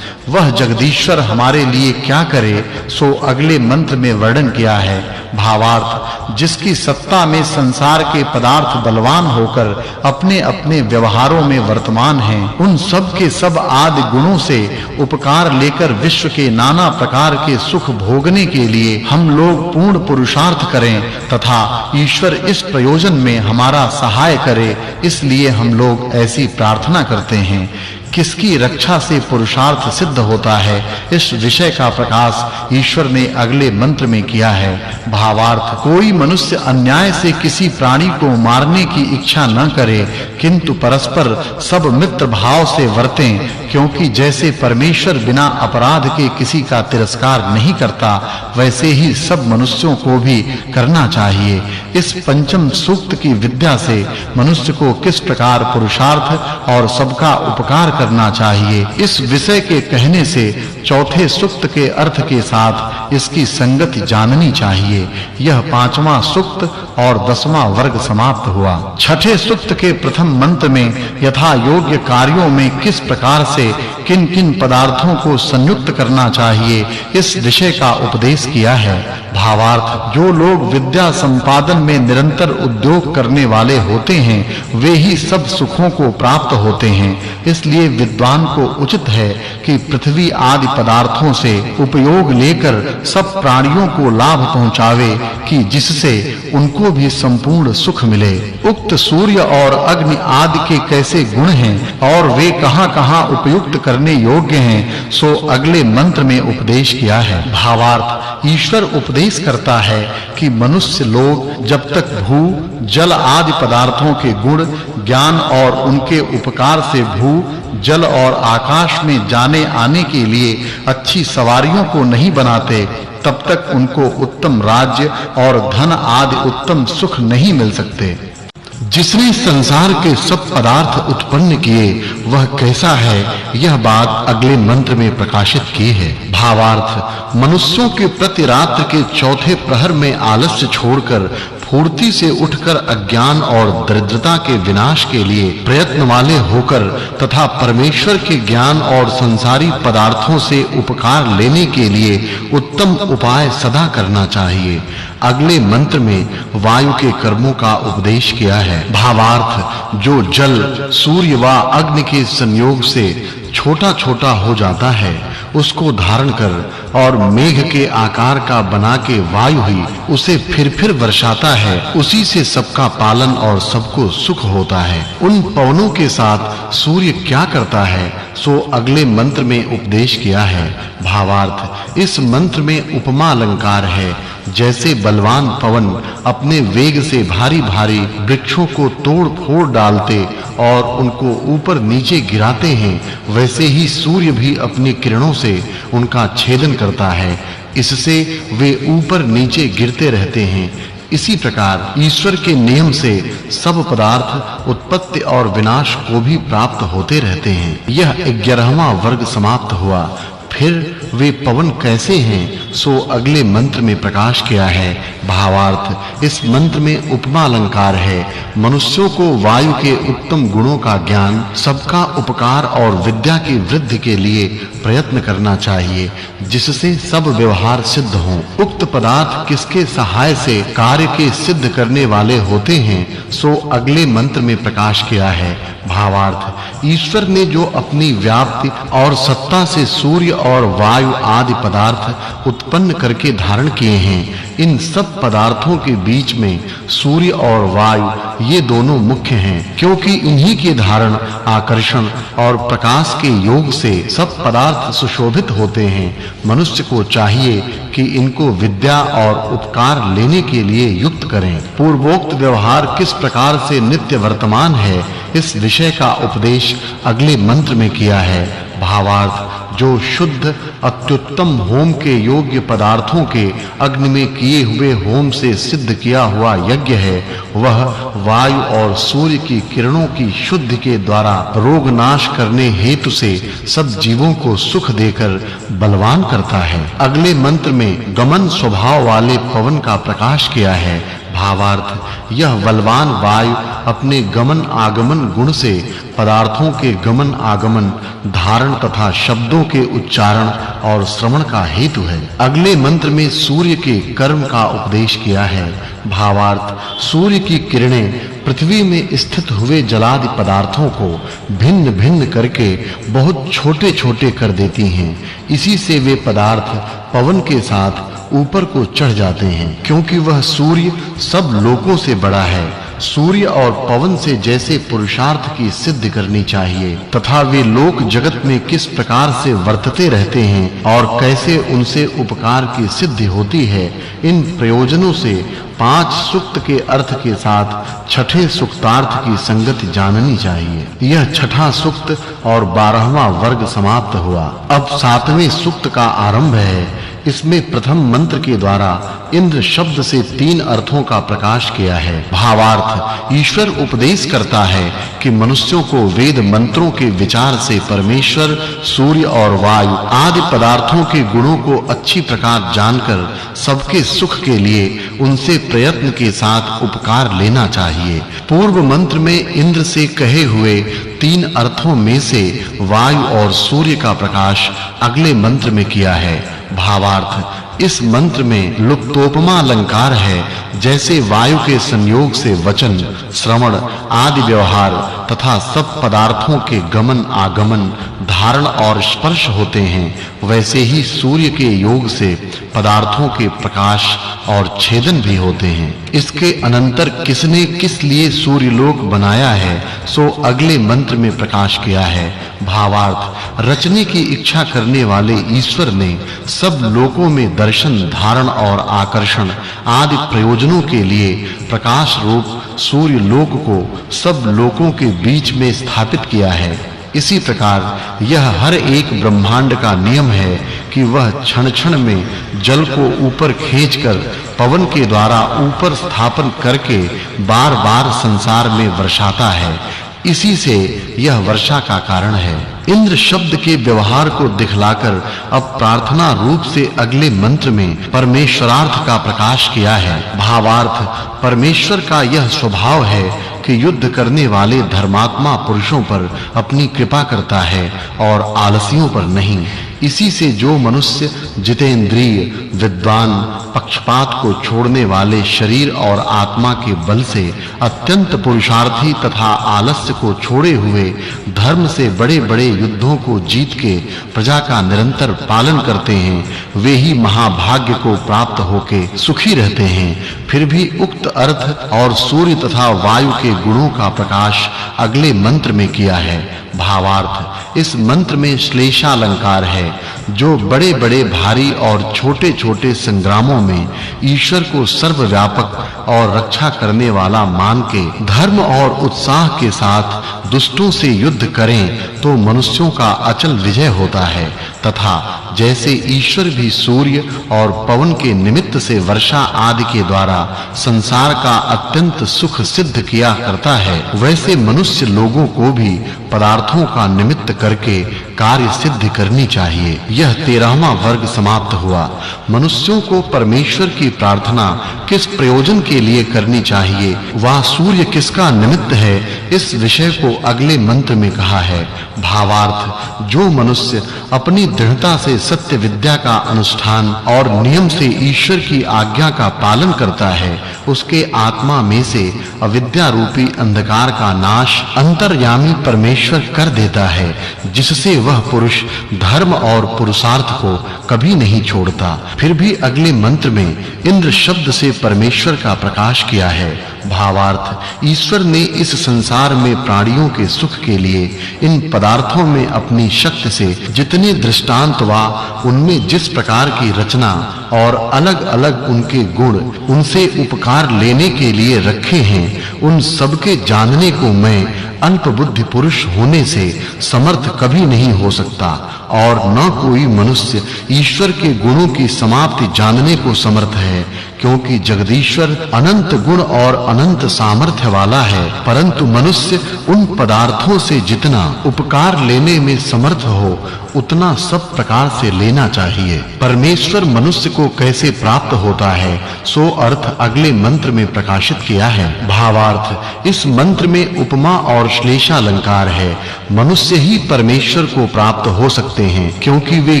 वह जगदीश्वर हमारे लिए क्या करे सो अगले मंत्र में वर्णन किया है। भावार्थ, जिसकी सत्ता में संसार के पदार्थ बलवान होकर अपने-अपने व्यवहारों में वर्तमान हैं, उन सब के सब आदि गुणों से उपकार लेकर विश्व के नाना प्रकार के सुख भोगने के लिए हम लोग पूर्ण पुरुषार्थ करें तथा ईश्वर इस प्रयोजन में हमारा सहाय करे, इसलिए हम लोग ऐसी प्रार्थना करते हैं। किसकी रक्षा से पुरुषार्थ सिद्ध होता है, इस विषय का प्रकाश ईश्वर ने अगले मंत्र में किया है। भावार्थ, कोई मनुष्य अन्याय से किसी प्राणी को मारने की इच्छा न करे, किंतु परस्पर सब मित्र भाव से वर्तें, क्योंकि जैसे परमेश्वर बिना अपराध के किसी का तिरस्कार नहीं करता, वैसे ही सब मनुष्यों को भी करना चाहिए। इस पंचम सूक्त की विद्या से मनुष्य को किस प्रकार पुरुषार्थ और सबका उपकार करना चाहिए, इस विषय के कहने से चौथे सूक्त के अर्थ के साथ इसकी संगति जाननी चाहिए। यह पांचवां सूक्त और 10वां वर्ग समाप्त हुआ। छठे सूक्त के प्रथम मंत्र में यथा योग्य कार्यों में किस प्रकार से किन-किन पदार्थों को संयुक्त करना चाहिए, इस विषय का उपदेश किया है। भावार्थ, जो लोग विद्या संपादन में निरंतर उद्योग करने वाले होते हैं, वे ही सब सुखों को प्राप्त होते हैं। इसलिए विद्वान को उचित है कि पृथ्वी आदि पदार्थों से उपयोग लेकर सब प्राणियों को लाभ पहुंचावे, कि जिससे उनको भी संपूर्ण सुख मिले। उक्त सूर्य और अग्नि आदि के कैसे गुण हैं और वे कहां-कहां उपयुक्त करने योग्य हैं, सो अगले मंत्र में उपदेश किया है। भावार्थ, ईश्वर उपदेश करता है कि मनुष्य लोग जब तक भू जल आदि पदार्थों के गुण ज्ञान और उनके उपकार से भू जल और आकाश में जाने आने के लिए अच्छी सवारियों को नहीं बनाते, तब तक उनको उत्तम राज्य और धन आदि उत्तम सुख नहीं मिल सकते। जिसने संसार के सब पदार्थ उत्पन्न किए, वह कैसा है, यह बात अगले मंत्र में प्रकाशित की है। भावार्थ, मनुष्यों के प्रति रात्रि के चौथे प्रहर में आलस्य छोड़कर फूर्ति से उठकर अज्ञान और दरिद्रता के विनाश के लिए प्रयत्न वाले होकर तथा परमेश्वर के ज्ञान और संसारी पदार्थों से उपकार लेने के लिए उत्तम उपाय सदा करना चाहिए। अगले मंत्र में वायु के कर्मों का उपदेश किया है। भावार्थ, जो जल सूर्य व अग्नि के संयोग से छोटा-छोटा हो जाता है, उसको धारण कर और मेघ के आकार का बना के वायु ही उसे फिर वर्षाता है, उसी से सबका पालन और सबको सुख होता है। उन पवनों के साथ सूर्य क्या करता है, सो अगले मंत्र में उपदेश किया है। भावार्थ, इस मंत्र में उपमा अलंकार है। जैसे बलवान पवन अपने वेग से भारी-भारी वृक्षों को तोड़-फोड़ डालते और उनको ऊपर नीचे गिराते हैं, वैसे ही सूर्य भी अपनी किरणों से उनका छेदन करता है। इससे वे ऊपर नीचे गिरते रहते हैं। इसी प्रकार ईश्वर के नियम से सब पदार्थ उत्पत्ति और विनाश को भी प्राप्त होते रहते हैं। यह 11वां वर्ग समाप्त हुआ। फिर वे पवन कैसे हैं, सो अगले मंत्र में प्रकाश किया है। भावार्थ, इस मंत्र में उपमा अलंकार है। मनुष्यों को वायु के उत्तम गुणों का ज्ञान, सबका उपकार और विद्या की वृद्धि के लिए प्रयत्न करना चाहिए, जिससे सब व्यवहार सिद्ध हों। उक्त पदार्थ किसके सहाय से कार्य के सिद्ध करने वाले होते हैं, सो अगले मंत्र में प्रकाश किया है। भावार्थ, ईश्वर ने जो अपनी व्याप्ति और सत्ता से सूर्य और वायु आदि पदार्थ उत्पन्न करके धारण किए हैं, इन सब पदार्थों के बीच में सूर्य और वायु ये दोनों मुख्य हैं, क्योंकि इन्हीं के धारण, आकर्षण और प्रकाश के योग से सब पदार्थ सुशोभित होते हैं। मनुष्य को चाहिए कि इनको विद्या और उपकार लेने के लिए युक्त करें। पूर्वोक्त व्यवहार किस प्रकार से नित्य वर्तमान है, इस विषय का उपदेश अगले मंत्र में किया है। भावार्थ, जो शुद्ध अत्युत्तम होम के योग्य पदार्थों के अग्नि में किए हुए होम से सिद्ध किया हुआ यज्ञ है, वह वायु और सूर्य की किरणों की शुद्धि के द्वारा रोग नाश करने हेतु से सब जीवों को सुख देकर बलवान करता है। अगले मंत्र में गमन स्वभाव वाले पवन का प्रकाश किया है। भावार्थ यह बलवान वायु अपने गमन आगमन गुण से पदार्थों के गमन आगमन धारण तथा शब्दों के उच्चारण और श्रवण का हेतु है। अगले मंत्र में सूर्य के कर्म का उपदेश किया है। भावार्थ सूर्य की किरणें पृथ्वी में स्थित हुए जलादि पदार्थों को भिन्न-भिन्न करके बहुत छोटे-छोटे कर देती हैं। इसी से वे पदार्थ पवन के साथ ऊपर को चढ़ जाते हैं, क्योंकि वह सूर्य सब लोकों से बड़ा है। सूर्य और पवन से जैसे पुरुषार्थ की सिद्धि करनी चाहिए तथा वे लोक जगत में किस प्रकार से वर्तते रहते हैं और कैसे उनसे उपकार की सिद्धि होती है, इन प्रयोजनों से 5 सूक्त के अर्थ के साथ छठे सूक्तार्थ की संगति जाननी चाहिए। यह छठा सूक्त और 12वां वर्ग समाप्त हुआ। अब 7वें सूक्त का आरंभ है। इसमें प्रथम मंत्र के द्वारा इंद्र शब्द से 3 अर्थों का प्रकाश किया है। भावार्थ ईश्वर उपदेश करता है कि मनुष्यों को वेद मंत्रों के विचार से परमेश्वर, सूर्य और वायु आदि पदार्थों के गुणों को अच्छी प्रकार जानकर सबके सुख के लिए उनसे प्रयत्न के साथ उपकार लेना चाहिए। पूर्व मंत्र में इंद्र से कहे हुए 3 अर्थों में से वायु और सूर्य का प्रकाश अगले मंत्र में किया है। भावार्थ इस मंत्र में लुप्तोपमा अलंकार है। जैसे वायु के संयोग से वचन, श्रवण आदि व्यवहार तथा सब पदार्थों के गमन आगमन धारण और स्पर्श होते हैं, वैसे ही सूर्य के योग से पदार्थों के प्रकाश और छेदन भी होते हैं। इसके अनंतर किसने किस लिए सूर्य लोक बनाया है सो अगले मंत्र में प्रकाश किया है। भावार्थ रचने की इच्छा करने वाले ईश्वर ने सब लोकों में दर्शन, धारण और आकर्षण आदि प्रयोजनों के लिए प्रकाश रूप सूर्य लोक को सब लोकों के बीच में स्थापित किया है। इसी प्रकार यह हर एक ब्रह्मांड का नियम है कि वह क्षण-क्षण में जल को ऊपर खींचकर पवन के द्वारा ऊपर स्थापन करके बार-बार संसार में वर्षाता है। इसी से यह वर्षा का कारण है। इंद्र शब्द के व्यवहार को दिखलाकर अब प्रार्थना रूप से अगले मंत्र में परमेश्वरार्थ का प्रकाश किया है। भावार्थ परमेश्वर का यह स्वभाव है कि युद्ध करने वाले धर्मात्मा पुरुषों पर अपनी कृपा करता है और आलसियों पर नहीं। इसी से जो मनुष्य जितेंद्रिय, विद्वान, पक्षपात को छोड़ने वाले शरीर और आत्मा के बल से अत्यंत पुरुषार्थी तथा आलस्य को छोड़े हुए धर्म से बड़े-बड़े युद्धों को जीत के प्रजा का निरंतर पालन करते हैं, वे ही महाभाग्य को प्राप्त होके सुखी रहते हैं। फिर भी उक्त अर्थ और सूर्य तथा वायु के गुणों का प्रकाश अगले मंत्र में किया है। भावार्थ इस मंत्र में श्लेषालंकार है, जो बड़े-बड़े भारी और छोटे-छोटे संग्रामों में ईश्वर को सर्वव्यापक और रक्षा करने वाला मान के धर्म और उत्साह के साथ दुष्टों से युद्ध करें तो मनुष्यों का अचल विजय होता है। तथा जैसे ईश्वर भी सूर्य और पवन के निमित्त से वर्षा आदि के द्वारा संसार का अत्यंत सुख सिद्ध किया करता है, वैसे मनुष्य लोगों को भी पदार्थों का निमित्त करके कार्य सिद्ध करनी चाहिए। यह 13वां वर्ग समाप्त हुआ। मनुष्यों को परमेश्वर की प्रार्थना किस प्रयोजन के लिए करनी चाहिए, वह सूर्य किसका निमित्त है, इस विषय को अगले मंत्र में कहा है। भावार्थ जो मनुष्य अपनी दृढ़ता से सत्य विद्या का अनुष्ठान और नियम से ईश्वर की आज्ञा का पालन करता है, उसके आत्मा में से अविद्या रूपी अंधकार का नाश अंतर्यामी परमेश्वर कर देता है, जिससे वह पुरुष धर्म और पुरुषार्थ को कभी नहीं छोड़ता। फिर भी अगले मंत्र में इंद्र शब्द से परमेश्वर का प्रकाश किया है। भावार्थ ईश्वर ने इस संसार में प्राणियों के सुख के लिए इन पदार्थों में अपनी शक्ति से जितने दृष्टांत वा उनमें जिस प्रकार की रचना और अलग-अलग उनके गुण उनसे उपकार लेने के लिए रखे हैं, उन सब के जानने को मैं अल्प बुद्धि पुरुष होने से समर्थ कभी नहीं हो सकता और न कोई मनुष्य ईश्वर के गुणों की समाप्ति जानने को समर्थ है, क्योंकि जगदीश्वर अनंत गुण और अनंत सामर्थ्य वाला है। परंतु मनुष्य उन पदार्थों से जितना उपकार लेने में समर्थ हो, उतना सब प्रकार से लेना चाहिए। परमेश्वर मनुष्य को कैसे प्राप्त होता है सो अर्थ अगले मंत्र में प्रकाशित किया है। भावार्थ इस मंत्र में उपमा और श्लेषालंकार है। मनुष्य ही परमेश्वर को प्राप्त हो सकते हैं क्योंकि वे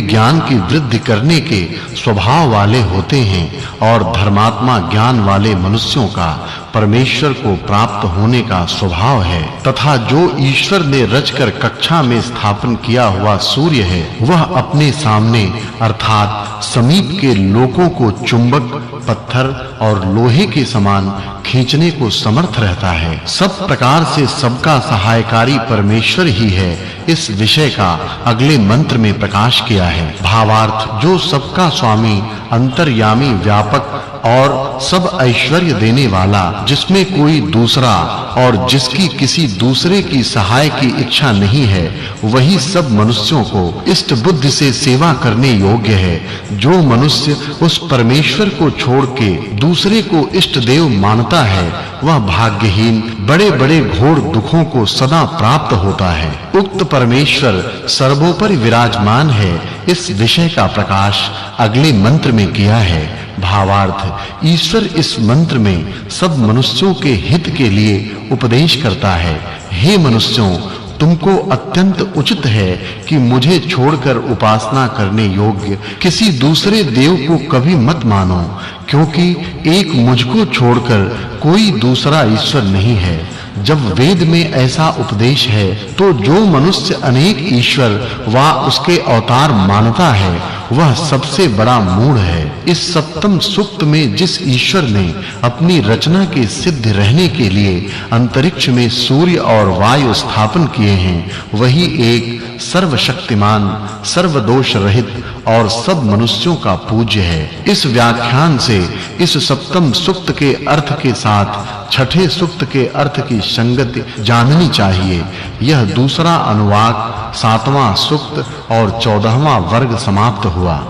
ज्ञान की वृद्धि करने के स्वभाव वाले होते हैं और धर्मात्मा ज्ञान वाले मनुष्यों का परमेश्वर को प्राप्त होने का स्वभाव है तथा जो ईश्वर ने रचकर कक्षा में स्थापन किया हुआ सूर्य है वह अपने सामने अर्थात समीप के लोकों को चुंबक पत्थर और लोहे के समान खींचने को समर्थ रहता है। सब प्रकार से सबका सहायकारी परमेश्वर ही है। इस विषय का अगले मंत्र में प्रकाश किया है। भावार्थ जो सबका स्वामी अंतर्यामी व्यापक और सब ऐश्वर्य देने वाला जिसमें कोई दूसरा और जिसकी किसी दूसरे की सहाय की इच्छा नहीं है वही सब मनुष्यों को इष्ट बुद्धि से सेवा करने योग्य है। जो मनुष्य उस परमेश्वर को छोड़ के दूसरे को इष्ट देव मानता है वह भाग्यहीन बड़े-बड़े घोर दुखों को सदा प्राप्त होता है। उक्त परमेश्वर सर्वोपरि विराजमान है। इस विषय का प्रकाश अगले मंत्र में किया है। भावार्थ ईश्वर इस मंत्र में सब मनुष्यों के हित के लिए उपदेश करता है। हे मनुष्यों तुमको अत्यंत उचित है कि मुझे छोड़कर उपासना करने योग्य किसी दूसरे देव को कभी मत मानो क्योंकि एक मुझको छोड़कर कोई दूसरा ईश्वर नहीं है। जब वेद में ऐसा उपदेश है तो जो मनुष्य अनेक ईश्वर वा उसके अवतार मानता है वह सबसे बड़ा मूढ़ है। इस सप्तम सूक्त में जिस ईश्वर ने अपनी रचना के सिद्ध रहने के लिए अंतरिक्ष में सूर्य और वायु स्थापन किए हैं वही एक सर्वशक्तिमान सर्वदोष रहित और सब मनुष्यों का पूज्य है। इस व्याख्यान से इस सप्तम सूक्त के अर्थ के साथ छठे सूक्त के अर्थ की संगति जाननी चाहिए। यह दूसरा अनुवाक सातवां सूक्त और 14वां वर्ग समाप्त हुआ।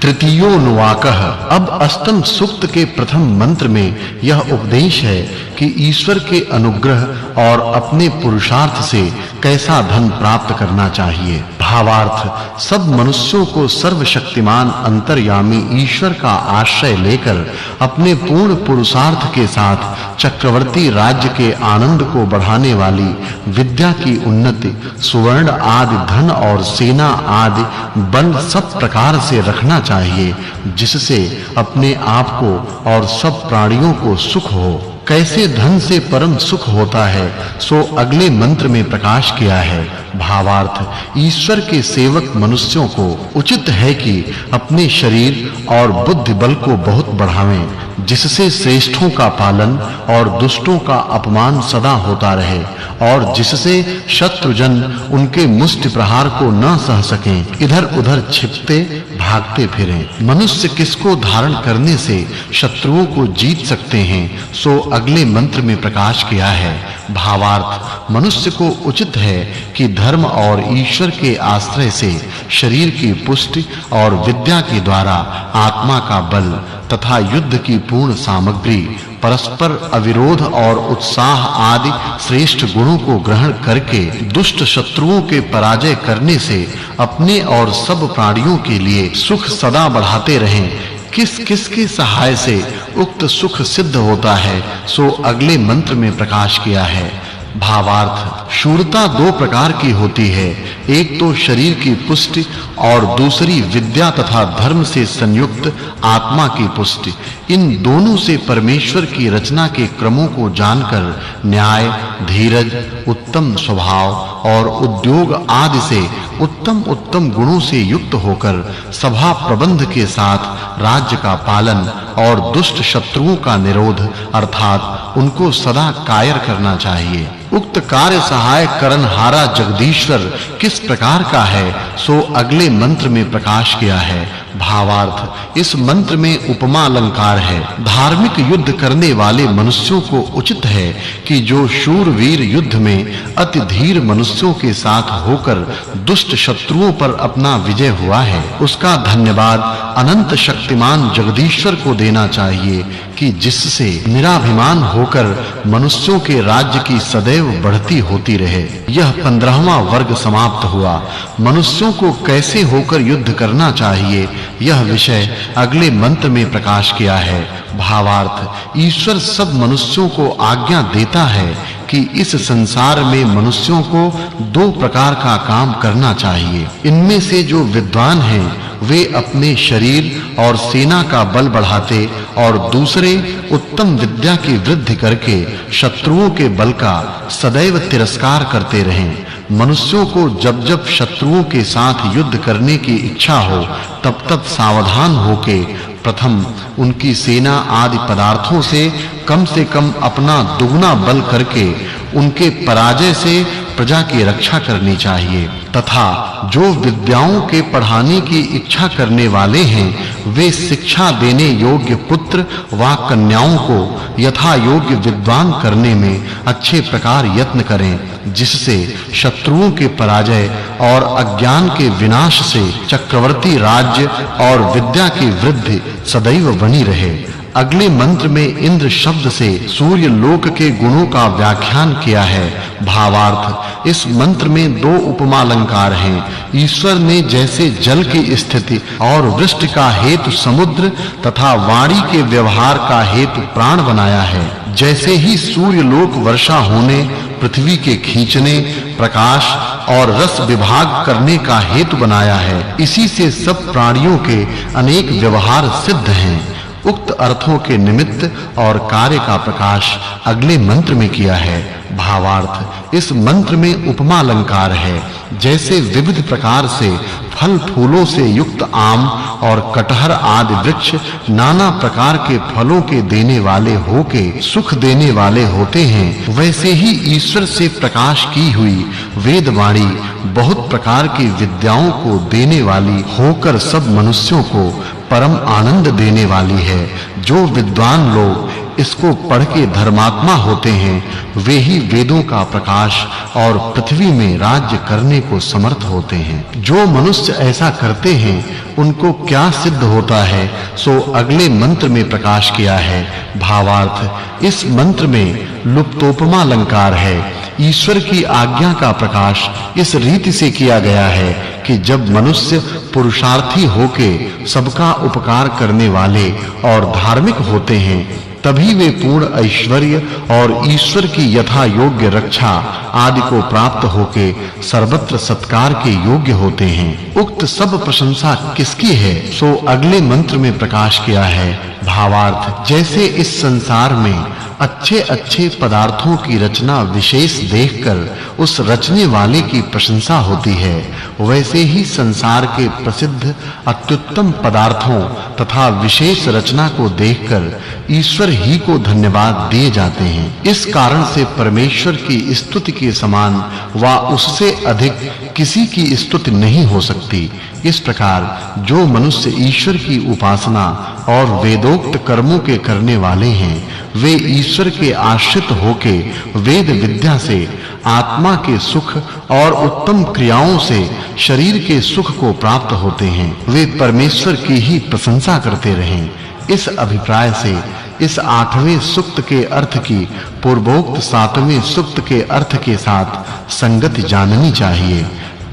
तृतीयोनुवाकः अब अष्टम सूक्त के प्रथम मंत्र में यह उपदेश है कि ईश्वर के अनुग्रह और अपने पुरुषार्थ से कैसा धन प्राप्त करना चाहिए। भावार्थ सब मनुष्यों को सर्वशक्तिमान अंतर्यामी ईश्वर का आश्रय लेकर अपने पूर्ण पुरुषार्थ के साथ चक्रवर्ती राज्य के आनंद को बढ़ाने वाली विद्या की उन्नति सुवर्ण आदि धन और सेना आदि बल सब प्रकार से रखना चाहिए जिससे अपने आप को और सब प्राणियों को सुख हो। कैसे धन से परम सुख होता है सो अगले मंत्र में प्रकाश किया है। भावार्थ ईश्वर के सेवक मनुष्यों को उचित है कि अपने शरीर और बुद्धि बल को बहुत बढ़ावें जिससे श्रेष्ठों का पालन और दुष्टों का अपमान सदा होता रहे और जिससे शत्रुजन उनके मुष्टि प्रहार को न सह सकें इधर-उधर छिपते भागते फिरें। मनुष्य किसको धारण करने से शत्रुओं को जीत सकते हैं सो अगले मंत्र में प्रकाश किया है। भावार्थ मनुष्य को उचित है कि धर्म और ईश्वर के आश्रय से शरीर की पुष्टि और विद्या के द्वारा आत्मा का बल तथा युद्ध की पूर्ण सामग्री परस्पर अविरोध और उत्साह आदि श्रेष्ठ गुणों को ग्रहण करके दुष्ट शत्रुओं के पराजय करने से अपने और सब प्राणियों के लिए सुख सदा बढ़ाते रहें। किस के सहाय से उक्त सुख सिद्ध होता है सो अगले मंत्र में प्रकाश किया है। भावार्थ शूरता दो प्रकार की होती है। एक तो शरीर की पुष्टि और दूसरी विद्या तथा धर्म से संयुक्त आत्मा की पुष्टि। इन दोनों से परमेश्वर की रचना के क्रमों को जानकर न्याय धीरज उत्तम स्वभाव और उद्योग आदि से उत्तम गुणों से युक्त होकर सभा प्रबंध के साथ राज्य का पालन और दुष्ट शत्रुओं का निरोध अर्थात उनको सदा कायर करना चाहिए। उक्त कार्य सहाय करनहारा जगदीश्वर किस प्रकार का है सो अगले मंत्र में प्रकाश किया है। भावार्थ इस मंत्र में उपमा अलंकार है। धार्मिक युद्ध करने वाले मनुष्यों को उचित है कि जो शूरवीर युद्ध में अति धीर मनुष्यों के साथ होकर दुष्ट शत्रुओं पर अपना विजय हुआ है उसका धन्यवाद अनंत शक्तिमान जगदीश्वर को देना चाहिए कि जिससे निराभिमान होकर मनुष्यों के राज्य की सदैव सदैव बढ़ती होती रहे। यह 15वां वर्ग समाप्त हुआ। मनुष्यों को कैसे होकर युद्ध करना चाहिए, यह विषय अगले मंत्र में प्रकाश किया है। भावार्थ, ईश्वर सब मनुष्यों को आज्ञा देता है कि इस संसार में मनुष्यों को दो प्रकार का काम करना चाहिए। इनमें से जो विद्वान हैं वे अपने शरीर और सेना का बल बढ़ाते और दूसरे उत्तम विद्या की वृद्धि करके शत्रुओं के बल का सदैव तिरस्कार करते रहें। मनुष्यों को जब-जब शत्रुओं के साथ युद्ध करने की इच्छा हो तब-तब सावधान होके प्रथम उनकी सेना आदि पदार्थों से कम अपना दुगना बल करके उनके पराजय से प्रजा की रक्षा करनी चाहिए तथा जो विद्याओं के पढ़ाने की इच्छा करने वाले हैं वे शिक्षा देने योग्य पुत्र व कन्याओं को यथा योग्य विद्वान करने में अच्छे प्रकार यत्न करें, जिससे शत्रुओं के पराजय और अज्ञान के विनाश से चक्रवर्ती राज्य और विद्या की वृद्धि सदैव बनी रहे। अगले मंत्र में इंद्र शब्द से सूर्य लोक के गुणों का व्याख्यान किया है। भावार्थ, इस मंत्र में दो उपमा अलंकार हैं। ईश्वर ने जैसे जल की स्थिति और वृष्टि का हेतु समुद्र तथा वाणी के व्यवहार का हेतु प्राण बनाया है, जैसे ही सूर्य लोक वर्षा होने, पृथ्वी के खींचने, प्रकाश और रस विभाग करने का हेतु बनाया है, इसी से सब प्राणियों के अनेक व्यवहार सिद्ध हैं। उक्त अर्थों के निमित्त और कार्य का प्रकाश अगले मंत्र में किया है। भावार्थ, इस मंत्र में उपमा अलंकार है। जैसे विविध प्रकार से फल फूलों से युक्त आम और कटहर आदि वृक्ष नाना प्रकार के फलों के देने वाले होके सुख देने वाले होते हैं, वैसे ही ईश्वर से प्रकाश की हुई वेदवाणी बहुत प्रकार की विद्याओं को देने वाली होकर सब मनुष्यों को परम आनंद देने वाली है। जो विद्वान लोग इसको पढ़ के धर्मात्मा होते हैं वे ही वेदों का प्रकाश और पृथ्वी में राज्य करने को समर्थ होते हैं। जो मनुष्य ऐसा करते हैं उनको क्या सिद्ध होता है सो अगले मंत्र में प्रकाश किया है। भावार्थ, इस मंत्र में लुप्तोपमा अलंकार है। ईश्वर की आज्ञा का प्रकाश इस रीति से किया गया है कि जब मनुष्य पुरुषार्थी होके सबका उपकार करने वाले और धार्मिक होते हैं तभी वे पूर्ण ऐश्वर्य और ईश्वर की यथा योग्य रक्षा आदि को प्राप्त होके सर्वत्र सत्कार के योग्य होते हैं। उक्त सब प्रशंसा किसकी है सो अगले मंत्र में प्रकाश किया है। भावार्थ, जैसे इस संसार में अच्छे-अच्छे पदार्थों की रचना विशेष देखकर उस रचने वाले की प्रशंसा होती है, वैसे ही संसार के प्रसिद्ध अत्युत्तम पदार्थों तथा विशेष रचना को देखकर ईश्वर ही को धन्यवाद दिए जाते हैं। इस कारण से परमेश्वर की स्तुति के समान व उससे अधिक किसी की स्तुति नहीं हो सकती। इस प्रकार जो मनुष्य ईश्वर की उपासना और वेदोक्त कर्मों के करने वाले हैं वे ईश्वर के आश्रित होके वेद विद्या से आत्मा के सुख और उत्तम क्रियाओं से शरीर के सुख को प्राप्त होते हैं। वे परमेश्वर की ही प्रशंसा करते रहें। इस अभिप्राय से इस 8वें सूक्त के अर्थ की पूर्वोक्त 7वें सूक्त के अर्थ के साथ संगति जाननी चाहिए।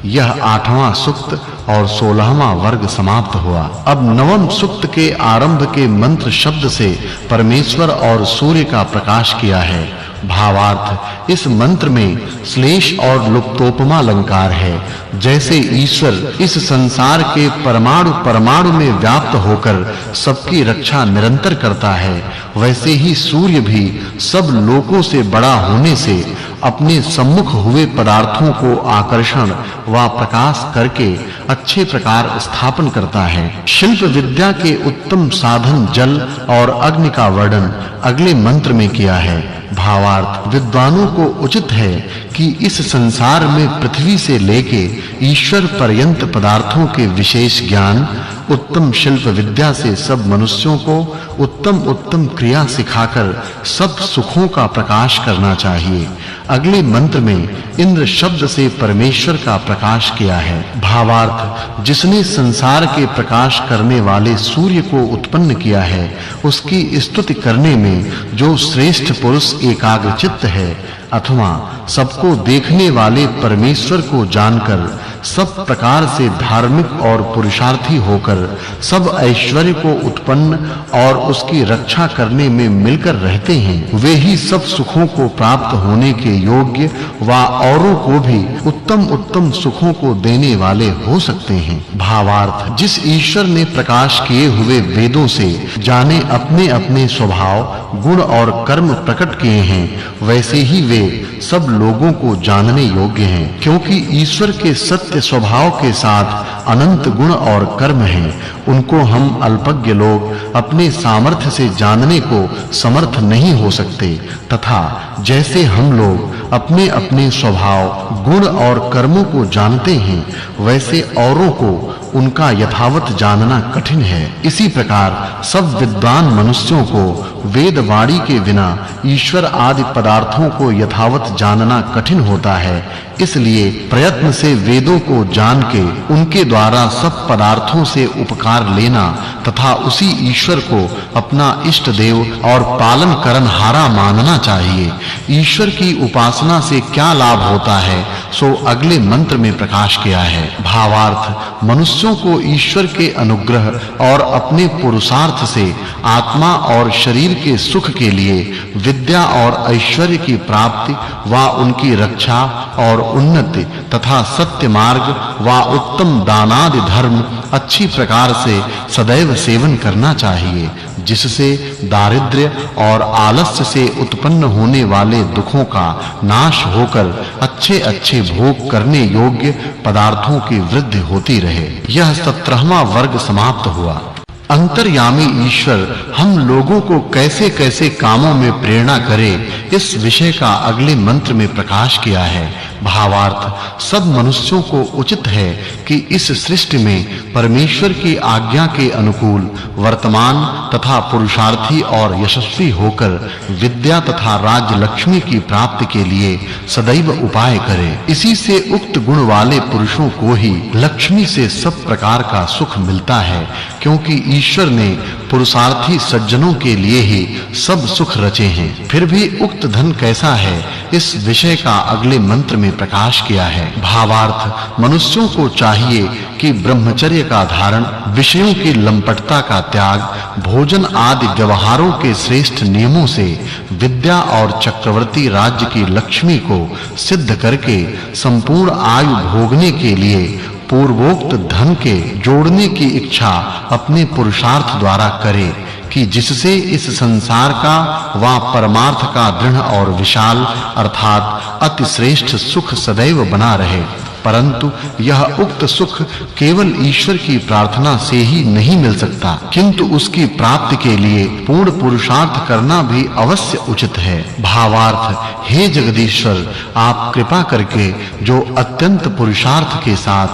यह 8वां सूक्त और 16वां वर्ग समाप्त हुआ। अब 9वें सूक्त के आरंभ के मंत्र शब्द से परमेश्वर और सूर्य का प्रकाश किया है। भावार्थ, इस मंत्र में श्लेष और लुप्तोपमा अलंकार है। जैसे ईश्वर इस संसार के परमाणु में व्याप्त होकर सबकी रक्षा निरंतर करता है, वैसे ही सूर्य भी सब लोकों से बड़ा होने से अपने सम्मुख हुए पदार्थों को आकर्षण व प्रकाश करके अच्छे प्रकार स्थापन करता है। शिल्प विद्या के उत्तम साधन जल और अग्नि का वर्णन अगले मंत्र में किया है। भावार्थ, विद्वानों को उचित है कि इस संसार में पृथ्वी से लेके ईश्वर पर्यंत पदार्थों के विशेष ज्ञान उत्तम शिल्प विद्या से सब मनुष्यों को उत्तम क्रिया सिखाकर सब सुखों का प्रकाश करना चाहिए। अगले मंत्र में इंद्र शब्द से परमेश्वर का प्रकाश किया है। भावार्थ, जिसने संसार के प्रकाश करने वाले सूर्य को उत्पन्न किया है उसकी स्तुति करने में जो श्रेष्ठ पुरुष एकाग्रचित्त है अथवा सबको देखने वाले परमेश्वर को जानकर सब प्रकार से धार्मिक और पुरुषार्थी होकर सब ऐश्वर्य को उत्पन्न और उसकी रक्षा करने में मिलकर रहते हैं, वे ही सब सुखों को प्राप्त होने के योग्य व औरों को भी उत्तम सुखों को देने वाले हो सकते हैं। भावार्थ, जिस ईश्वर ने प्रकाश किए हुए वेदों से जाने अपने स्वभाव, गुण और कर्म प्रकट किए हैं, वैसे ही वे सब लोगों को जानने योग्य हैं, क्योंकि ईश्वर के सत्य स्वभाव के साथ अनंत गुण और कर्म हैं। उनको हम अल्पज्ञ लोग अपने सामर्थ्य से जानने को समर्थ नहीं हो सकते, तथा जैसे हम लोग अपने स्वभाव, गुण और कर्मों को जानते हैं, वैसे औरों को उनका यथावत जानना कठिन है। इसी प्रकार सब विद्वान मनुष्यों को वेद वाणी के बिना ईश्वर आदि पदार्थों को यथावत जानना कठिन होता है। इसलिए प्रयत्न से वेदों को जान के उनके द्वारा सब पदार्थों से उपकार लेना तथा उसी ईश्वर को अपना इष्ट देव और पालन करनहारा मानना चाहिए। ईश्वर की उपासना से क्या लाभ होता है, सो अगले मंत्र में प्रकाश किया है। भावार्थ, मनुष्यों को ईश्वर के अनुग्रह और अपने पुरुषार्थ से आत्मा और शरीर के सुख के लिए विद्या और ऐश्वर्य की प्राप्ति व उनकी रक्षा और उन्नति तथा सत्य मार्ग व उत्तम दानादि धर्म अच्छी प्रकार से सदैव सेवन करना चाहिए, जिससे दारिद्र्य और आलस्य से उत्पन्न होने वाले दुखों का नाश होकर अच्छे भोग करने योग्य पदार्थों की वृद्धि होती रहे। यह 17वां वर्ग समाप्त हुआ। अंतर्यामी ईश्वर हम लोगों को कैसे-कैसे कामों में प्रेरणा करे, इस विषय का अगले मंत्र में प्रकाश किया है। भावार्थ, सब मनुष्यों को उचित है कि इस सृष्टि में परमेश्वर की आज्ञा के अनुकूल वर्तमान तथा पुरुषार्थी और यशस्वी होकर विद्या तथा राज्य लक्ष्मी की प्राप्ति के लिए सदैव उपाय करे। इसी से उक्त गुण वाले पुरुषों को ही लक्ष्मी से सब प्रकार का सुख मिलता है, क्योंकि ईश्वर ने पुरुषार्थी सज्जनों के लिए ही सब सुख रचे हैं। फिर भी उक्त धन कैसा है, इस विषय का अगले मंत्र में प्रकाश किया है। भावार्थ, मनुष्यों को चाहिए कि ब्रह्मचर्य का धारण, विषयों की लंपटता का त्याग, भोजन आदि व्यवहारों के श्रेष्ठ नियमों से विद्या और चक्रवर्ती राज्य की लक्ष्मी को सिद्ध करके संपूर्ण आयु भोगने के लिए पूर्वोक्त धन के जोड़ने की इच्छा अपने पुरुषार्थ द्वारा करे, कि जिससे इस संसार का व परमार्थ का दृढ़ और विशाल अर्थात अति श्रेष्ठ सुख सदैव बना रहे। परंतु यह उक्त सुख केवल ईश्वर की प्रार्थना से ही नहीं मिल सकता, किंतु उसकी प्राप्ति के लिए पूर्ण पुरुषार्थ करना भी अवश्य उचित है। भावार्थ, हे जगदीश्वर, आप कृपा करके जो अत्यंत पुरुषार्थ के साथ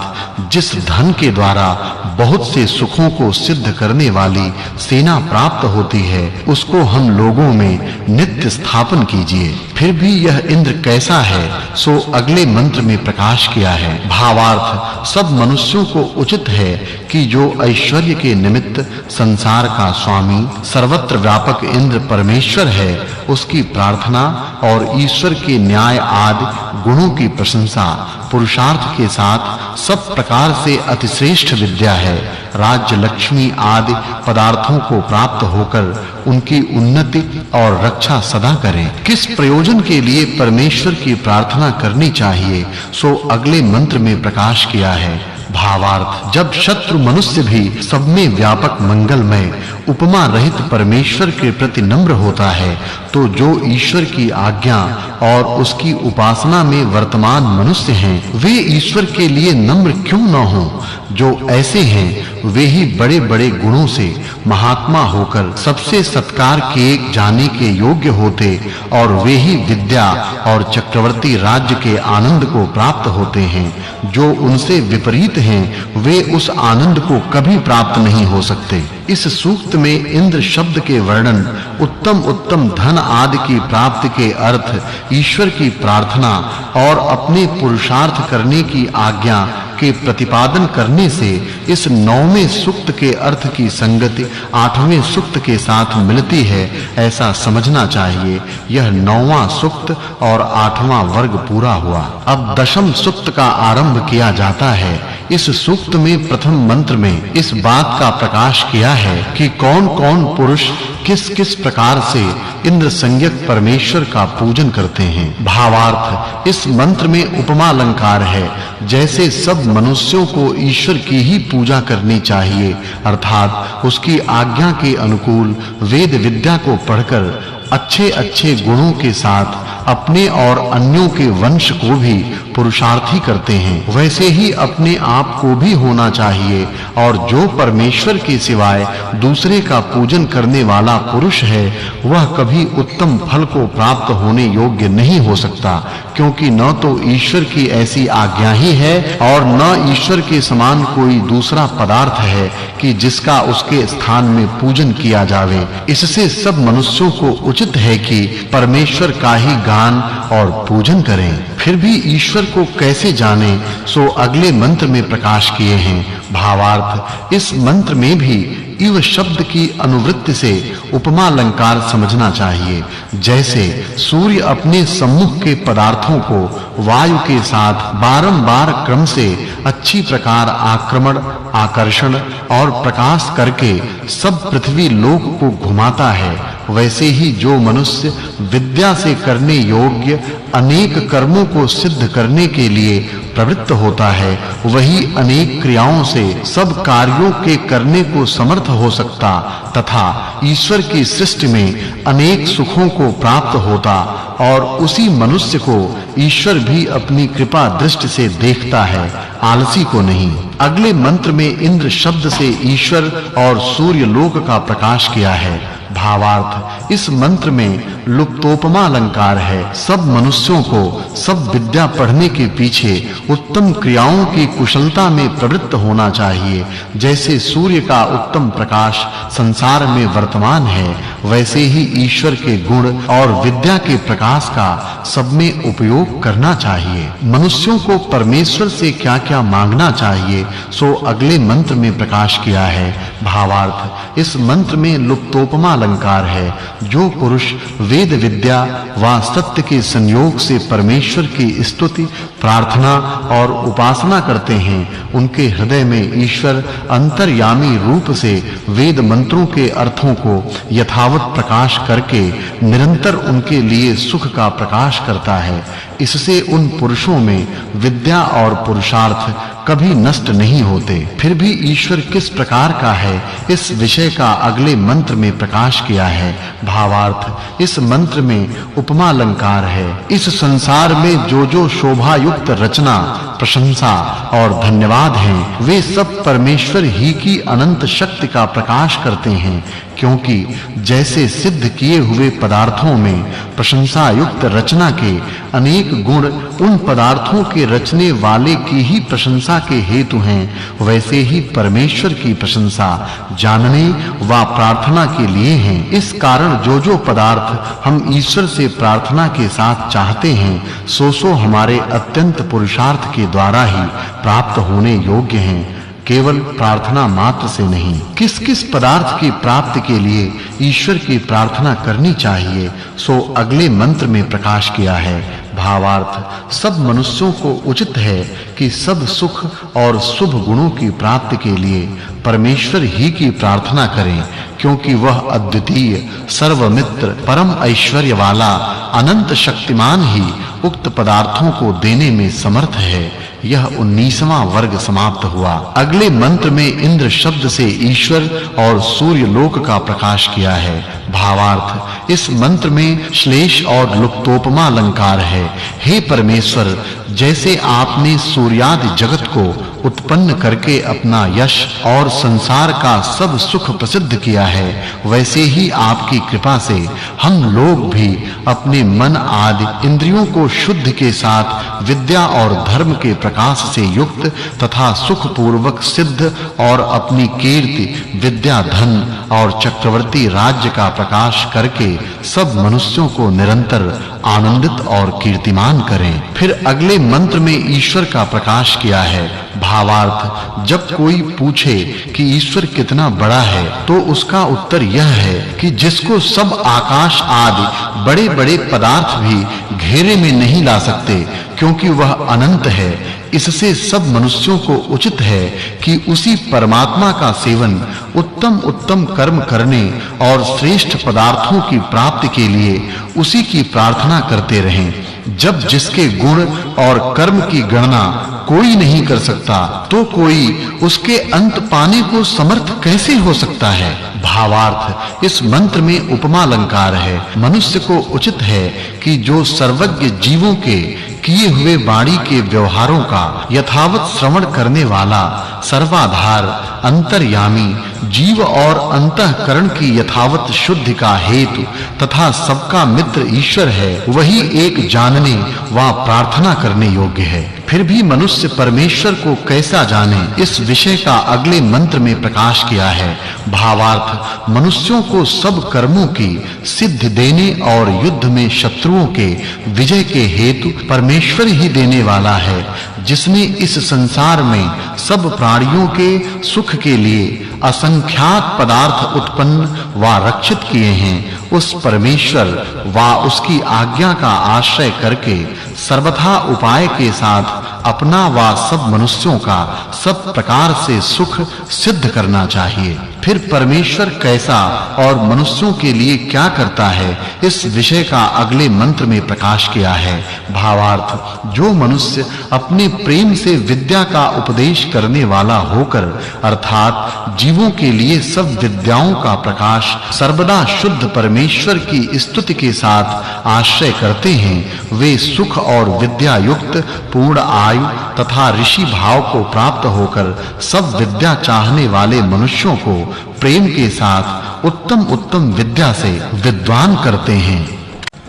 जिस धन के द्वारा बहुत से सुखों को सिद्ध करने वाली सेना प्राप्त होती है, उसको हम लोगों में नित्य स्थापन कीजिए। फिर भी यह इंद्र कैसा है, सो अगले मंत्र में प्रकाश किया है। भावार्थ, सब मनुष्यों को उचित है कि जो ऐश्वर्य के निमित्त संसार का स्वामी सर्वत्र व्यापक इंद्र परमेश्वर है, उसकी प्रार्थना और ईश्वर के न्याय आदि गुणों की प्रशंसा पुरुषार्थ के साथ सब प्रकार से अतिश्रेष्ठ विद्या है, राज्य लक्ष्मी आदि पदार्थों को प्राप्त होकर उनकी उन्नति और रक्षा सदा करें। किस प्रयोजन के लिए परमेश्वर की प्रार्थना करनी चाहिए, सो अगले मंत्र में प्रकाश किया है। भावार्थ, जब शत्रु मनुष्य भी सब में व्यापक मंगलमय उपमा रहित परमेश्वर के प्रति नम्र होता है, तो जो ईश्वर की आज्ञा और उसकी उपासना में वर्तमान मनुष्य हैं, वे ईश्वर के लिए नम्र क्यों न हों? जो ऐसे हैं, वे ही बड़े-बड़े गुणों से महात्मा होकर सबसे सत्कार किए जाने के योग्य होते और वे ही विद्या और चक्रवर्ती राज्य के आनंद को प्राप्त होते हैं। जो उनसे विपरीत हैं, वे उस आनंद को कभी प्राप्त नहीं हो सकते। इस सूक्त में इंद्र शब्द के वर्णन, उत्तम धन आदि की प्राप्ति के अर्थ, ईश्वर की प्रार्थना और अपने पुरुषार्थ करने की आज्ञा के प्रतिपादन करने से इस 9वें सूक्त के अर्थ की संगति 8वें सूक्त के साथ मिलती है ऐसा समझना चाहिए। यह 9वां सूक्त और 8वां वर्ग पूरा हुआ। अब 10वें सूक्त का आरंभ किया जाता है। इस सूक्त में प्रथम मंत्र में इस बात का प्रकाश किया है कि कौन-कौन पुरुष किस-किस प्रकार से इंद्र संज्ञक परमेश्वर का पूजन करते हैं। भावार्थ, इस मंत्र में उपमा अलंकार है। जैसे सब मनुष्यों को ईश्वर की ही पूजा करनी चाहिए, अर्थात उसकी आज्ञा के अनुकूल वेद विद्या को पढ़कर अच्छे-अच्छे गुणों के साथ अपने और अन्यों के वंश को भी पुरुषार्थी करते हैं, वैसे ही अपने आप को भी होना चाहिए। और जो परमेश्वर के सिवाय दूसरे का पूजन करने वाला पुरुष है, वह कभी उत्तम फल को प्राप्त होने योग्य नहीं हो सकता, क्योंकि न तो ईश्वर की ऐसी आज्ञा ही है और न ईश्वर के समान कोई दूसरा पदार्थ है कि जिसका उसके स्थान में पूजन किया जावे। इससे सब मनुष्यों को उचित है कि परमेश्वर का ही गान और पूजन करें। फिर भी ईश्वर को कैसे जाने, सो अगले मंत्र में प्रकाश किए हैं। भावार्थ, इस मंत्र में भी इव शब्द की अनुवृत्ति से उपमा अलंकार समझना चाहिए। जैसे सूर्य अपने सम्मुख के पदार्थों को वायु के साथ बारंबार क्रम से अच्छी प्रकार आक्रमण, आकर्षण और प्रकाश करके सब पृथ्वी लोक को घुमाता है, वैसे ही जो मनुष्य विद्या से करने योग्य अनेक कर्मों को सिद्ध करने के लिए प्रवृत्त होता है, वही अनेक क्रियाओं से सब कार्यों के करने को समर्थ हो सकता तथा ईश्वर की सृष्टि में अनेक सुखों को प्राप्त होता, और उसी मनुष्य को ईश्वर भी अपनी कृपा दृष्टि से देखता है, आलसी को नहीं। अगले मंत्र में इंद्र शब्द से ईश्वर और सूर्य लोक का प्रकाश किया है। भावार्थ, इस मंत्र में लुप्तोपमा अलंकार है। सब मनुष्यों को सब विद्या पढ़ने के पीछे उत्तम क्रियाओं की कुशलता में प्रवृत्त होना चाहिए। जैसे सूर्य का उत्तम प्रकाश संसार में वर्तमान है, वैसे ही ईश्वर के गुण और विद्या के प्रकाश का सब में उपयोग करना चाहिए। मनुष्यों को परमेश्वर से क्या-क्या मांगना चाहिए, सो अगले मंत्र में प्रकाश किया है। भावार्थ, इस मंत्र में लुप्तोपमा अलंकार है। जो पुरुष वेद विद्या व सत्य के संयोग से परमेश्वर की स्तुति, प्रार्थना और उपासना करते हैं, उनके हृदय में ईश्वर अंतर्यामी रूप से वेद मंत्रों के अर्थों को यथावत प्रकाश करके निरंतर उनके लिए सुख का प्रकाश करता है। इससे उन पुरुषों में विद्या और पुरुषार्थ कभी नष्ट नहीं होते। फिर भी ईश्वर किस प्रकार का है, इस विषय का अगले मंत्र में प्रकाश किया है। भावार्थ, इस मंत्र में उपमा अलंकार है। इस संसार में जो शोभा युक्त रचना, प्रशंसा और धन्यवाद हैं, वे सब परमेश्वर ही की अनंत शक्ति का प्रकाश करते हैं, क्योंकि जैसे सिद्ध किए हुए पदार्थों में प्रशंसा युक्त रचना के अनेक गुण उन पदार्थों के रचने वाले की ही प्रशंसा के हेतु हैं, वैसे ही परमेश्वर की प्रशंसा जानने व प्रार्थना के लिए हैं। इस कारण जो पदार्थ हम ईश्वर से प्रार्थना के साथ चाहते हैं, सो हमारे अत्यंत पुरुषार्थ के द्वारा ही प्राप्त होने योग्य हैं, केवल प्रार्थना मात्र से नहीं। किस-किस पदार्थ की प्राप्ति के लिए ईश्वर की प्रार्थना करनी चाहिए, सो अगले मंत्र में प्रकाश किया है। भावार्थ, सब मनुष्यों को उचित है कि सब सुख और शुभ गुणों की प्राप्ति के लिए परमेश्वर ही की प्रार्थना करें, क्योंकि वह अद्वितीय, सर्वमित्र, परम ऐश्वर्य वाला, अनंत शक्तिमान ही उक्त पदार्थों को देने में समर्थ है। यह 19वां वर्ग समाप्त हुआ। अगले मंत्र में इंद्र शब्द से ईश्वर और सूर्य लोक का प्रकाश किया है। भावार्थ, इस मंत्र में श्लेष और लुप्तोपमा अलंकार है। हे परमेश्वर, जैसे आपने सूर्यादि जगत को उत्पन्न करके अपना यश और संसार का सब सुख प्रसिद्ध किया है, वैसे ही आपकी कृपा से हम लोग भी अपने मन आदि इंद्रियों को शुद्ध के साथ विद्या और धर्म के प्रकाश से युक्त तथा सुख पूर्वक सिद्ध और अपनी कीर्ति, विद्या, धन और चक्रवर्ती राज्य का प्रकाश करके सब मनुष्यों को निरंतर आनंदित और कीर्तिमान करें। फिर अगले मंत्र में ईश्वर का प्रकाश किया है। भावार्थ, जब कोई पूछे कि ईश्वर कितना बड़ा है तो उसका उत्तर यह है कि जिसको सब आकाश आदि बड़े-बड़े पदार्थ भी घेरे में नहीं ला सकते, क्योंकि वह अनंत है। इससे सब मनुष्यों को उचित है कि उसी परमात्मा का सेवन उत्तम कर्म करने और श्रेष्ठ पदार्थों की प्राप्ति के लिए उसी की प्रार्थना करते रहें। जब जिसके गुण और कर्म की गणना कोई नहीं कर सकता, तो कोई उसके अंत पाने को समर्थ कैसे हो सकता है? भावार्थ, इस मंत्र में उपमा अलंकार है। मनुष्य को उचित है कि जो सर्वज्ञ जीवों के किए हुए वाणी के व्यवहारों का यथावत श्रवण करने वाला, सर्वाधार, अंतर्यामी, जीव और अंतःकरण की यथावत शुद्धि का हेतु तथा सबका मित्र ईश्वर है, वही एक जानने व प्रार्थना करने योग्य है। फिर भी मनुष्य परमेश्वर को कैसा जाने, इस विषय का अगले मंत्र में प्रकाश किया है। भावार्थ, मनुष्यों को सब कर्मों की सिद्धि देने और युद्ध में शत्रुओं के विजय के हेतु परमेश्वर ही देने वाला है, जिसने इस संसार में सब प्राणियों के सुख के लिए असंख्यात पदार्थ उत्पन्न व रक्षित किए हैं। उस परमेश्वर व उसकी आज्ञा का आश्रय करके सर्वथा उपाय के साथ अपना व सब मनुष्यों का सब प्रकार से सुख सिद्ध करना चाहिए। फिर परमेश्वर कैसा और मनुष्यों के लिए क्या करता है, इस विषय का अगले मंत्र में प्रकाश किया है। भावार्थ, जो मनुष्य अपने प्रेम से विद्या का उपदेश करने वाला होकर, अर्थात जीवों के लिए सब विद्याओं का प्रकाश सर्वदा शुद्ध परमेश्वर की स्तुति के साथ आश्रय करते हैं, वे सुख और विद्या युक्त पूर्ण आयु तथा ऋषि भाव को प्राप्त होकर सब विद्या चाहने वाले मनुष्यों को प्रेम के साथ उत्तम विद्या से विद्वान करते हैं।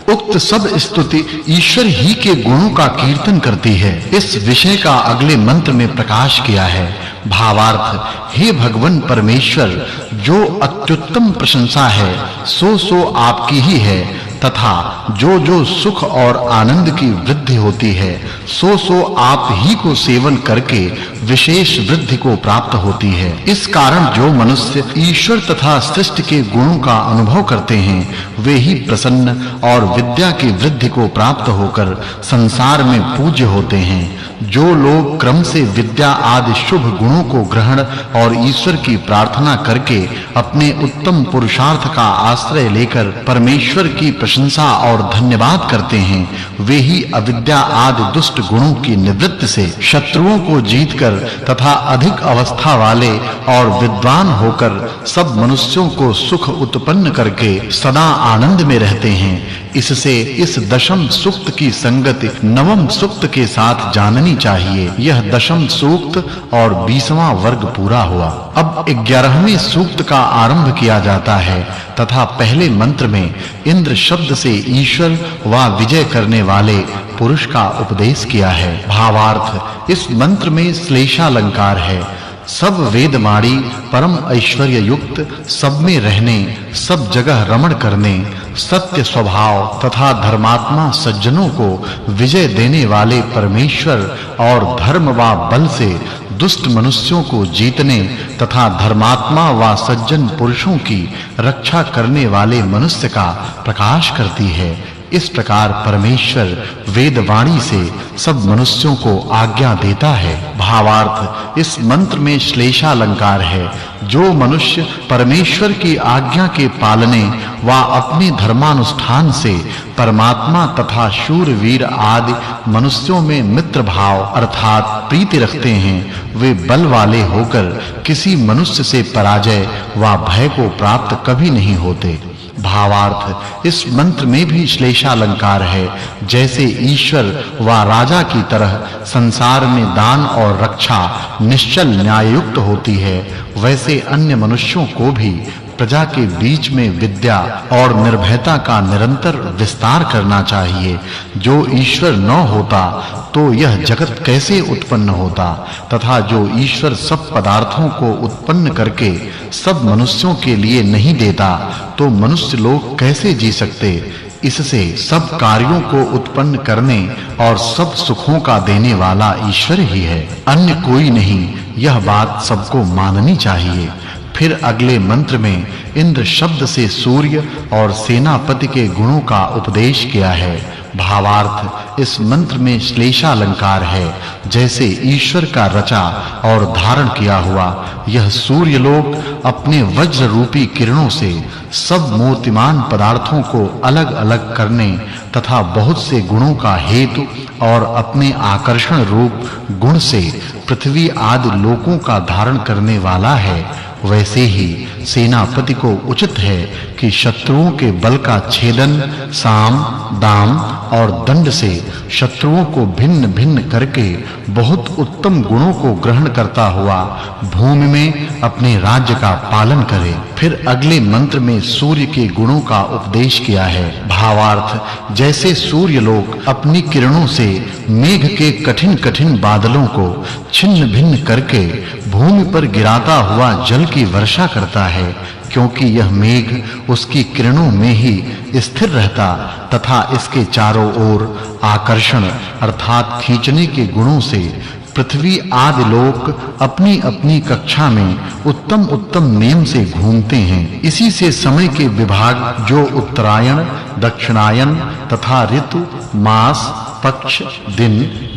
उक्त सब स्तुति ईश्वर ही के गुणों का कीर्तन करती है। इस विषय का अगले मंत्र में प्रकाश किया है। भावार्थ, हे भगवान परमेश्वर, जो अत्युत्तम प्रशंसा है सो आपकी ही है, तथा जो सुख और आनंद की वृद्धि होती है सो आप ही को सेवन करके विशेष वृद्धि को प्राप्त होती है। इस कारण जो मनुष्य ईश्वर तथा सृष्टि के गुणों का अनुभव करते हैं, वे ही प्रसन्न और विद्या की वृद्धि को प्राप्त होकर संसार में पूज्य होते हैं। जो लोग क्रम से विद्या आदि शुभ गुणों को ग्रहण और ईश्वर की प्रार्थना करके अपने उत्तम पुरुषार्थ का आश्रय लेकर परमेश्वर की प्रशंसा और धन्यवाद करते हैं, वे ही अविद्या आदि दुष्ट गुणों की निवृत्ति से शत्रुओं को जीतकर तथा अधिक अवस्था वाले और विद्वान होकर सब मनुष्यों को सुख उत्पन्न करके सदा आनंद में रहते हैं। इससे इस दशम सूक्त की संगति नवम सूक्त के साथ जाननी चाहिए। यह दशम सूक्त और 20वां वर्ग पूरा हुआ। अब 11वें सूक्त का आरंभ किया जाता है तथा पहले मंत्र में इंद्र शब्द से ईश्वर व विजय करने वाले पुरुष का उपदेश किया है। भावार्थ, इस मंत्र में श्लेषालंकार है। सब वेदवाणी परम ऐश्वर्य युक्त, सब में रहने, सब जगह रमण करने, सत्य स्वभाव तथा धर्मात्मा सज्जनों को विजय देने वाले परमेश्वर और धर्म व बल से दुष्ट मनुष्यों को जीतने तथा धर्मात्मा व सज्जन पुरुषों की रक्षा करने वाले मनुष्य का प्रकाश करती है। इस प्रकार परमेश्वर वेदवाणी से सब मनुष्यों को आज्ञा देता है। भावार्थ, इस मंत्र में श्लेषालंकार है। जो मनुष्य परमेश्वर की आज्ञा के पालने व अपने धर्मानुष्ठान से परमात्मा तथा शूरवीर आदि मनुष्यों में मित्र भाव अर्थात प्रीति रखते हैं, वे बल वाले होकर किसी मनुष्य से पराजय व भय को प्राप्त कभी नहीं होते। भावार्थ, इस मंत्र में भी श्लेषालंकार है। जैसे ईश्वर व राजा की तरह संसार में दान और रक्षा निश्चल न्याययुक्त होती है, वैसे अन्य मनुष्यों को भी प्रजा के बीच में विद्या और निर्भयता का निरंतर विस्तार करना चाहिए। जो ईश्वर न होता तो यह जगत कैसे उत्पन्न होता, तथा जो ईश्वर सब पदार्थों को उत्पन्न करके सब मनुष्यों के लिए नहीं देता, तो मनुष्य लोग कैसे जी सकते। इससे सब कार्यों को उत्पन्न करने और सब सुखों का देने वाला ईश्वर ही है, अन्य कोई नहीं। यह बात सबको माननी चाहिए। फिर अगले मंत्र में इंद्र शब्द से सूर्य और सेनापति के गुणों का उपदेश किया है। भावार्थ, इस मंत्र में श्लेषालंकार है। जैसे ईश्वर का रचा और धारण किया हुआ यह सूर्य लोक अपने वज्र रूपी किरणों से सब मूर्तिमान पदार्थों को अलग-अलग करने तथा बहुत से गुणों का हेतु और अपने आकर्षण रूप गुण से पृथ्वी आदि लोकों का धारण करने वाला है, वैसे ही सेनापति को उचित है कि शत्रुओं के बल का छेदन, साम, दाम और दंड से शत्रुओं को भिन्न-भिन्न करके बहुत उत्तम गुणों को ग्रहण करता हुआ भूमि में अपने राज्य का पालन करे। फिर अगले मंत्र में सूर्य के गुणों का उपदेश किया है। भावार्थ, जैसे सूर्य लोक अपनी किरणों से मेघ के कठिन-कठिन बादलों को छिन्न-भिन्न करके भूमि पर गिराता हुआ जल की वर्षा करता है, क्योंकि यह मेघ उसकी किरणों में ही स्थिर रहता तथा इसके चारों ओर आकर्षण अर्थात खींचने के गुणों से पृथ्वी आदि लोक अपनी-अपनी कक्षा में उत्तम नियम से घूमते हैं। इसी से समय के विभाग जो उत्तरायण, दक्षिणायन तथा ऋतु, मास, पक्ष, दिन,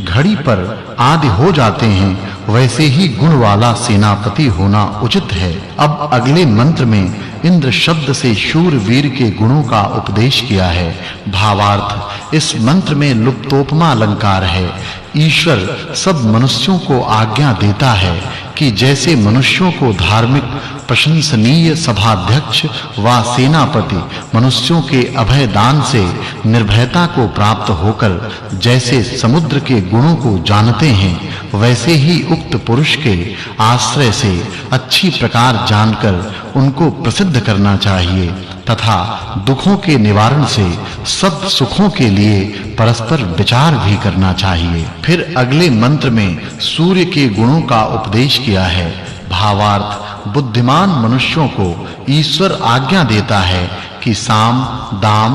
घड़ी पर आदि हो जाते हैं, वैसे ही गुण वाला सेनापति होना उचित है। अब अगले मंत्र में इंद्र शब्द से शूरवीर के गुणों का उपदेश किया है। भावार्थ, इस मंत्र में लुप्तोपमा अलंकार है। ईश्वर सब मनुष्यों को आज्ञा देता है कि जैसे मनुष्यों को धार्मिक, प्रशंसनीय सभाध्यक्ष व सेनापति मनुष्यों के अभय दान से निर्भयता को प्राप्त होकर जैसे समुद्र के गुणों को जानते हैं, वैसे ही उक्त पुरुष के आश्रय से अच्छी प्रकार जानकर उनको प्रसिद्ध करना चाहिए तथा दुखों के निवारण से सब सुखों के लिए परस्पर विचार भी करना चाहिए। फिर अगले मंत्र में सूर्य के गुणों का उपदेश किया है। भावार्थ, बुद्धिमान मनुष्यों को ईश्वर आज्ञा देता है कि साम, दाम,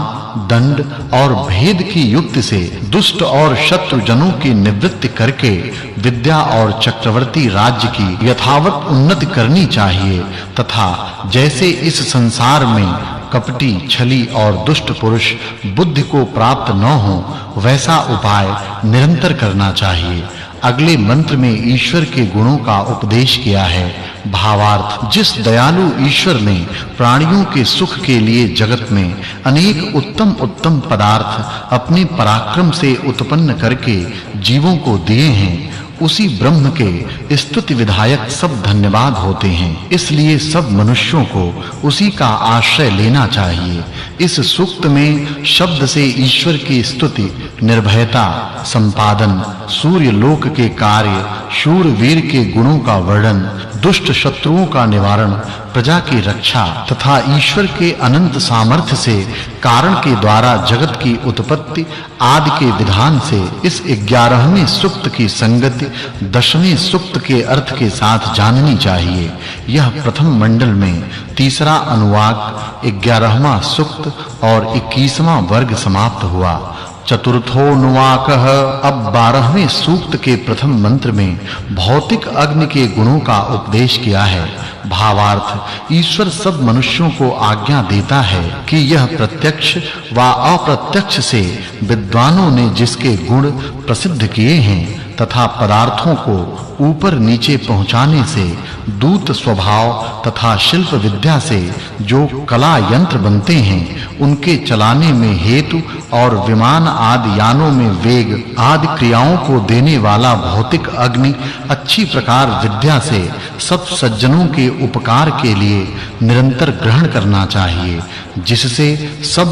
दंड और भेद की युक्ति से दुष्ट और शत्रु जनों की निवृत्ति करके विद्या और चक्रवर्ती राज्य की यथावत उन्नति करनी चाहिए तथा जैसे इस संसार में कपटी, छली और दुष्ट पुरुष बुद्धि को प्राप्त न हो, वैसा उपाय निरंतर करना चाहिए। अगले मंत्र में ईश्वर के गुणों का उपदेश किया है। भावार्थ, जिस दयालु ईश्वर ने प्राणियों के सुख के लिए जगत में अनेक उत्तम पदार्थ अपने पराक्रम से उत्पन्न करके जीवों को दिए हैं, उसी ब्रह्म के स्तुति विधायक सब धन्यवाद होते हैं। इसलिए सब मनुष्यों को उसी का आश्रय लेना चाहिए। इस सूक्त में शब्द से ईश्वर की स्तुति, निर्भयता, संपादन, सूर्य लोक के कार्य, शूरवीर के गुणों का वर्णन, दुष्ट शत्रुओं का निवारण, प्रजा की रक्षा तथा ईश्वर के अनंत सामर्थ्य से कारण के द्वारा जगत की उत्पत्ति आदि के विधान से इस 11वें सूक्त की संगति 10वें सूक्त के अर्थ के साथ जाननी चाहिए। यह प्रथम मंडल में तीसरा अनुवाक 11वां सूक्त और 21वां वर्ग समाप्त हुआ। चतुर्थोनुवाकः, अब 12वें सूक्त के प्रथम मंत्र में भौतिक अग्नि के गुणों का उपदेश किया है। भावार्थ, ईश्वर सब मनुष्यों को आज्ञा देता है कि यह प्रत्यक्ष व अप्रत्यक्ष से विद्वानों ने जिसके गुण प्रसिद्ध किए हैं तथा पदार्थों को ऊपर नीचे पहुंचाने से दूत स्वभाव तथा शिल्प विद्या से जो कला यंत्र बनते हैं, उनके चलाने में हेतु और विमान आदि यानों में वेग आदि क्रियाओं को देने वाला भौतिक अग्नि अच्छी प्रकार विद्या से सब सज्जनों के उपकार के लिए निरंतर ग्रहण करना चाहिए, जिससे सब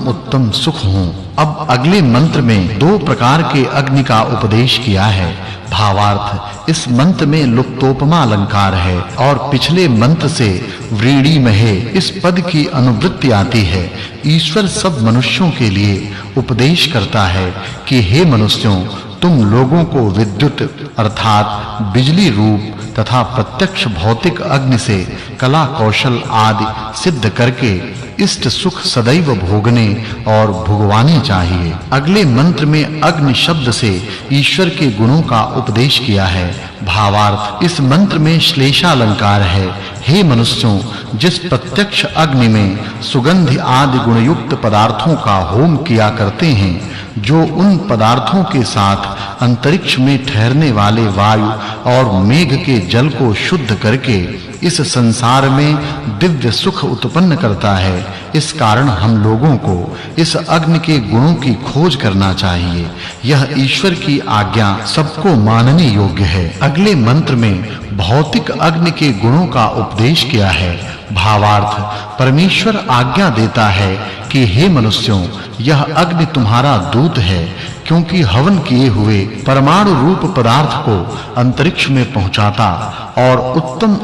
उत्तम सुख हों। अब अगले मंत्र में 2 प्रकार के अग्नि का उपदेश किया है। भावार्थ, इस मंत्र में लुप्तोपमा अलंकार है और पिछले मंत्र से व्रीड़ी महे इस पद की अनुवृत्ति आती है। ईश्वर सब मनुष्यों के लिए उपदेश करता है कि हे मनुष्यों, तुम लोगों को विद्युत अर्थात बिजली रूप तथा प्रत्यक्ष भौतिक अग्नि से कला कौशल आदि सिद्ध करके इष्ट सुख सदैव भोगने और भुगवाने चाहिए। अगले मंत्र में अग्नि शब्द से ईश्वर के गुणों का उपदेश किया है। भावार्थ, इस मंत्र में श्लेषालंकार है। हे मनुष्यों, जिस प्रत्यक्ष अग्नि में सुगंधि आदि गुणयुक्त पदार्थों का होम किया करते हैं, जो उन पदार्थों के साथ अंतरिक्ष में ठहरने वाले वायु और मेघ के जल को शुद्ध करके इस संसार में दिव्य सुख उत्पन्न करता है, इस कारण हम लोगों को इस अग्नि के गुणों की खोज करना चाहिए। यह ईश्वर की आज्ञा सबको मानने योग्य है। अगले मंत्र में भौतिक अग्नि के गुणों का उपदेश किया है। भावार्थ, परमेश्वर आज्ञा देता है कि हे मनुष्यों, यह अग्नि तुम्हारा दूत है, क्योंकि हवन किए हुए परमाणु रूप पदार्थ को अंतरिक्ष में पहुंचाता और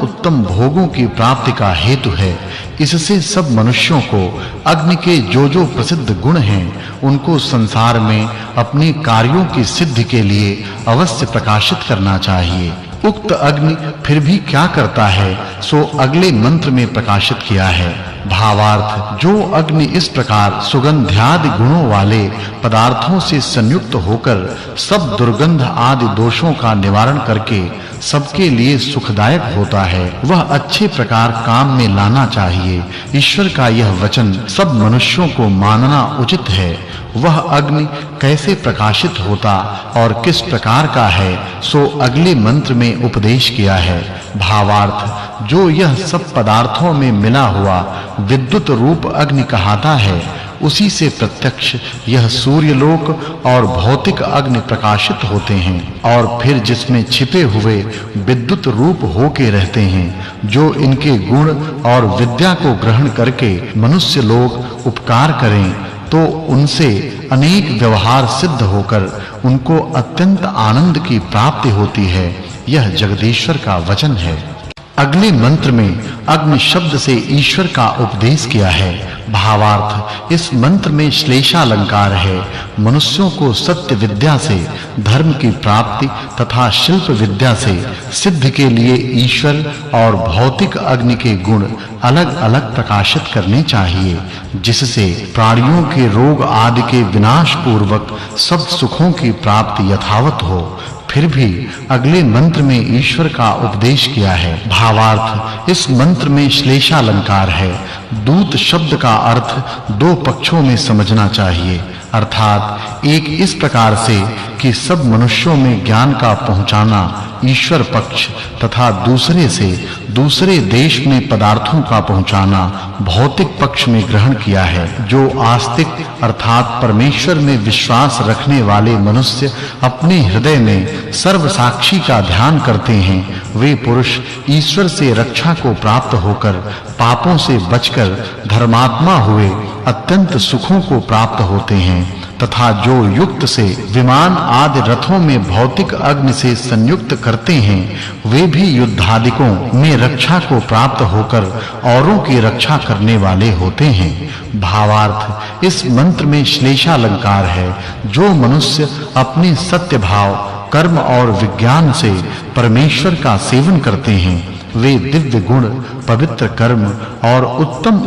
उत्तम भोगों की प्राप्ति का हेतु है। इससे सब मनुष्यों को अग्नि के जो प्रसिद्ध गुण हैं, उनको संसार में अपने कार्यों की सिद्धि के लिए अवश्य प्रकाशित करना चाहिए। उक्त अग्नि फिर भी क्या करता है, सो अगले मंत्र में प्रकाशित किया है। भावार्थ, जो अग्नि इस प्रकार सुगंध्यादि गुणों वाले पदार्थों से संयुक्त होकर सब दुर्गंध आदि दोषों का निवारण करके सबके लिए सुखदायक होता है, वह अच्छे प्रकार काम में लाना चाहिए। ईश्वर का यह वचन सब मनुष्यों को मानना उचित है। वह अग्नि कैसे प्रकाशित होता और किस प्रकार का है, सो अगले मंत्र में उपदेश किया है। भावार्थ, जो यह सब पदार्थों में मिला हुआ विद्युत रूप अग्नि कहाता है, उसी से प्रत्यक्ष यह सूर्यलोक और भौतिक अग्नि प्रकाशित होते हैं और फिर जिसमें छिपे हुए विद्युत रूप होके रहते हैं, जो इनके गुण और विद्या को ग्रहण करके मनुष्य लोग उपकार करें, तो उनसे अनेक व्यवहार सिद्ध होकर उनको अत्यंत आनंद की प्राप्ति होती है। यह जगदीश्वर का वचन है। अगले मंत्र में अग्नि शब्द से ईश्वर का उपदेश किया है। भावार्थ, इस मंत्र में श्लेषालंकार है। मनुष्यों को सत्य विद्या से धर्म की प्राप्ति तथा शिल्प विद्या से सिद्ध के लिए ईश्वर और भौतिक अग्नि के गुण अलग-अलग प्रकाशित करने चाहिए, जिससे प्राणियों के रोग आदि के विनाश पूर्वक सब सुखों की प्राप्ति यथावत हो। फिर भी अगले मंत्र में ईश्वर का उपदेश किया है। भावार्थ, इस मंत्र में श्लेषालंकार है। दूत शब्द का अर्थ दो पक्षों में समझना चाहिए, अर्थात एक इस प्रकार से कि सब मनुष्यों में ज्ञान का पहुंचाना ईश्वर पक्ष तथा दूसरे से दूसरे देश में पदार्थों का पहुंचाना भौतिक पक्ष में ग्रहण किया है। जो आस्तिक अर्थात परमेश्वर में विश्वास रखने वाले मनुष्य अपने हृदय में सर्व साक्षी का ध्यान करते हैं, वे पुरुष ईश्वर से रक्षा को प्राप्त होकर पापों से बचकर धर्मात्मा हुए अत्यंत सुखों को प्राप्त होते हैं, तथा जो युक्त से विमान आदि रथों में भौतिक अग्नि से संयुक्त करते हैं, वे भी युद्धादिकों में रक्षा को प्राप्त होकर औरों की रक्षा करने वाले होते हैं। भावार्थ, इस मंत्र में श्लेषालंकार है। जो मनुष्य अपने सत्य भाव, कर्म और विज्ञान से परमेश्वर का सेवन करते हैं, वे दिव्य गुण, पवित्र कर्म और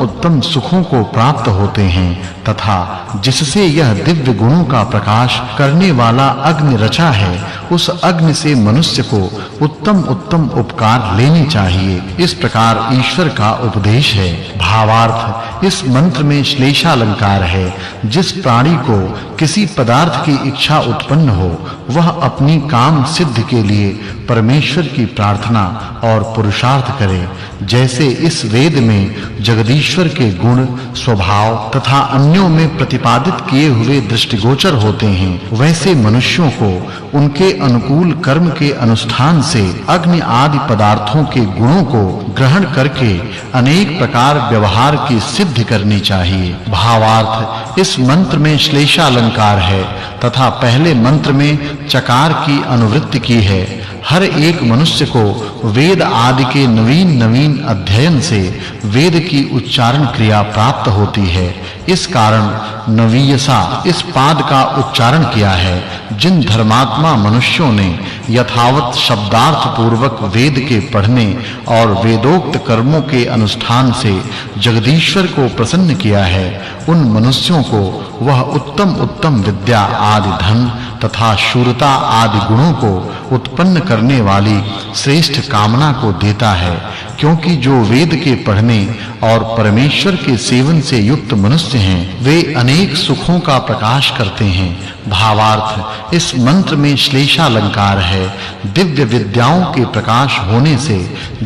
उत्तम सुखों को प्राप्त होते हैं, तथा जिससे यह दिव्य गुणों का प्रकाश करने वाला अग्नि रचा है, उस अग्नि से मनुष्य को उत्तम उपकार लेने चाहिए। इस प्रकार ईश्वर का उपदेश है। भावार्थ, इस मंत्र में श्लेषालंकार है। जिस प्राणी को किसी पदार्थ की इच्छा उत्पन्न हो, वह अपनी काम सिद्ध के लिए परमेश्वर की प्रार्थना और पुरुषार्थ करे। जैसे इस वेद में जगदीश्वर के गुण, स्वभाव तथा अन्यों में प्रतिपादित किए हुए दृष्टिगोचर होते हैं, वैसे मनुष्यों को उनके अनुकूल कर्म के अनुष्ठान से अग्नि आदि पदार्थों के गुणों को ग्रहण करके अनेक प्रकार व्यवहार की सिद्धि करनी चाहिए। भावार्थ, इस मंत्र में श्लेषालंकार है तथा पहले मंत्र में चकार की अनुवृत्ति की है। हर एक मनुष्य को वेद आदि के नवीन अध्ययन से वेद की उच्चारण क्रिया प्राप्त होती है। इस कारण नवीयसा इस पाद का उच्चारण किया है। जिन धर्मात्मा मनुष्यों ने यथावत शब्दार्थ पूर्वक वेद के पढ़ने और वेदोक्त कर्मों के अनुष्ठान से जगदीश्वर को प्रसन्न किया है, उन मनुष्यों को वह उत्तम विद्या आदि धन तथा शूरता आदि गुणों को उत्पन्न करने वाली श्रेष्ठ कामना को देता है। क्योंकि जो वेद के पढ़ने और परमेश्वर के सेवन से युक्त मनुष्य हैं, वे अनेक सुखों का प्रकाश करते हैं। भावार्थ, इस मंत्र में श्लेषालंकार है। दिव्य विद्याओं के प्रकाश होने से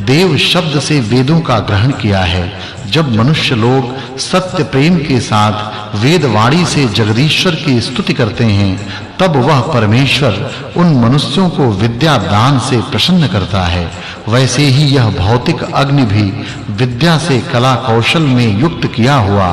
देव शब्द से वेदों का ग्रहण किया है। जब मनुष्य लोग सत्य प्रेम के साथ वेदवाणी से जगदीश्वर की स्तुति करते हैं, तब वह परमेश्वर उन मनुष्यों को विद्या दान से प्रसन्न करता है। वैसे ही यह भौतिक अग्नि भी विद्या से कला कौशल में युक्त किया हुआ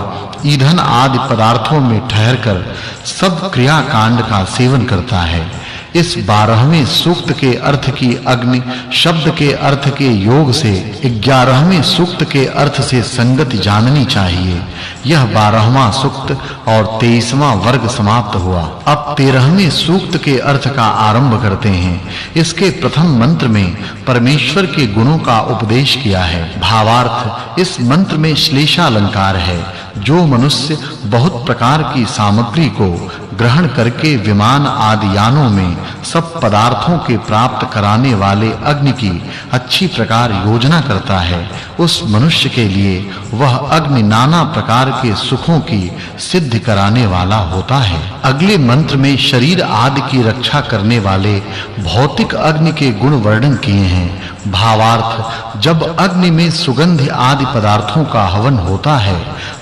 ईंधन आदि पदार्थों में ठहरकर सब क्रिया कांड का सेवन करता है। इस 12वें सूक्त के अर्थ की अग्नि शब्द के अर्थ के योग से 11वें सूक्त के अर्थ से संगति जाननी चाहिए। यह 12वां सूक्त और 23वां वर्ग समाप्त हुआ। अब 13वें सूक्त के अर्थ का आरंभ करते हैं। इसके प्रथम मंत्र में परमेश्वर के गुणों का उपदेश किया है। भावार्थ, इस मंत्र में श्लेषालंकार है। जो मनुष्य बहुत प्रकार की सामग्री को ग्रहण करके विमान आदि यानों में सब पदार्थों के प्राप्त कराने वाले अग्नि की अच्छी प्रकार योजना करता है, उस मनुष्य के लिए वह अग्नि नाना प्रकार के सुखों की सिद्धि कराने वाला होता है। अगले मंत्र में शरीर आदि की रक्षा करने वाले भौतिक अग्नि के गुण वर्णन किए हैं। भावार्थ, जब अग्नि में सुगंध आदि पदार्थों का हवन होता है,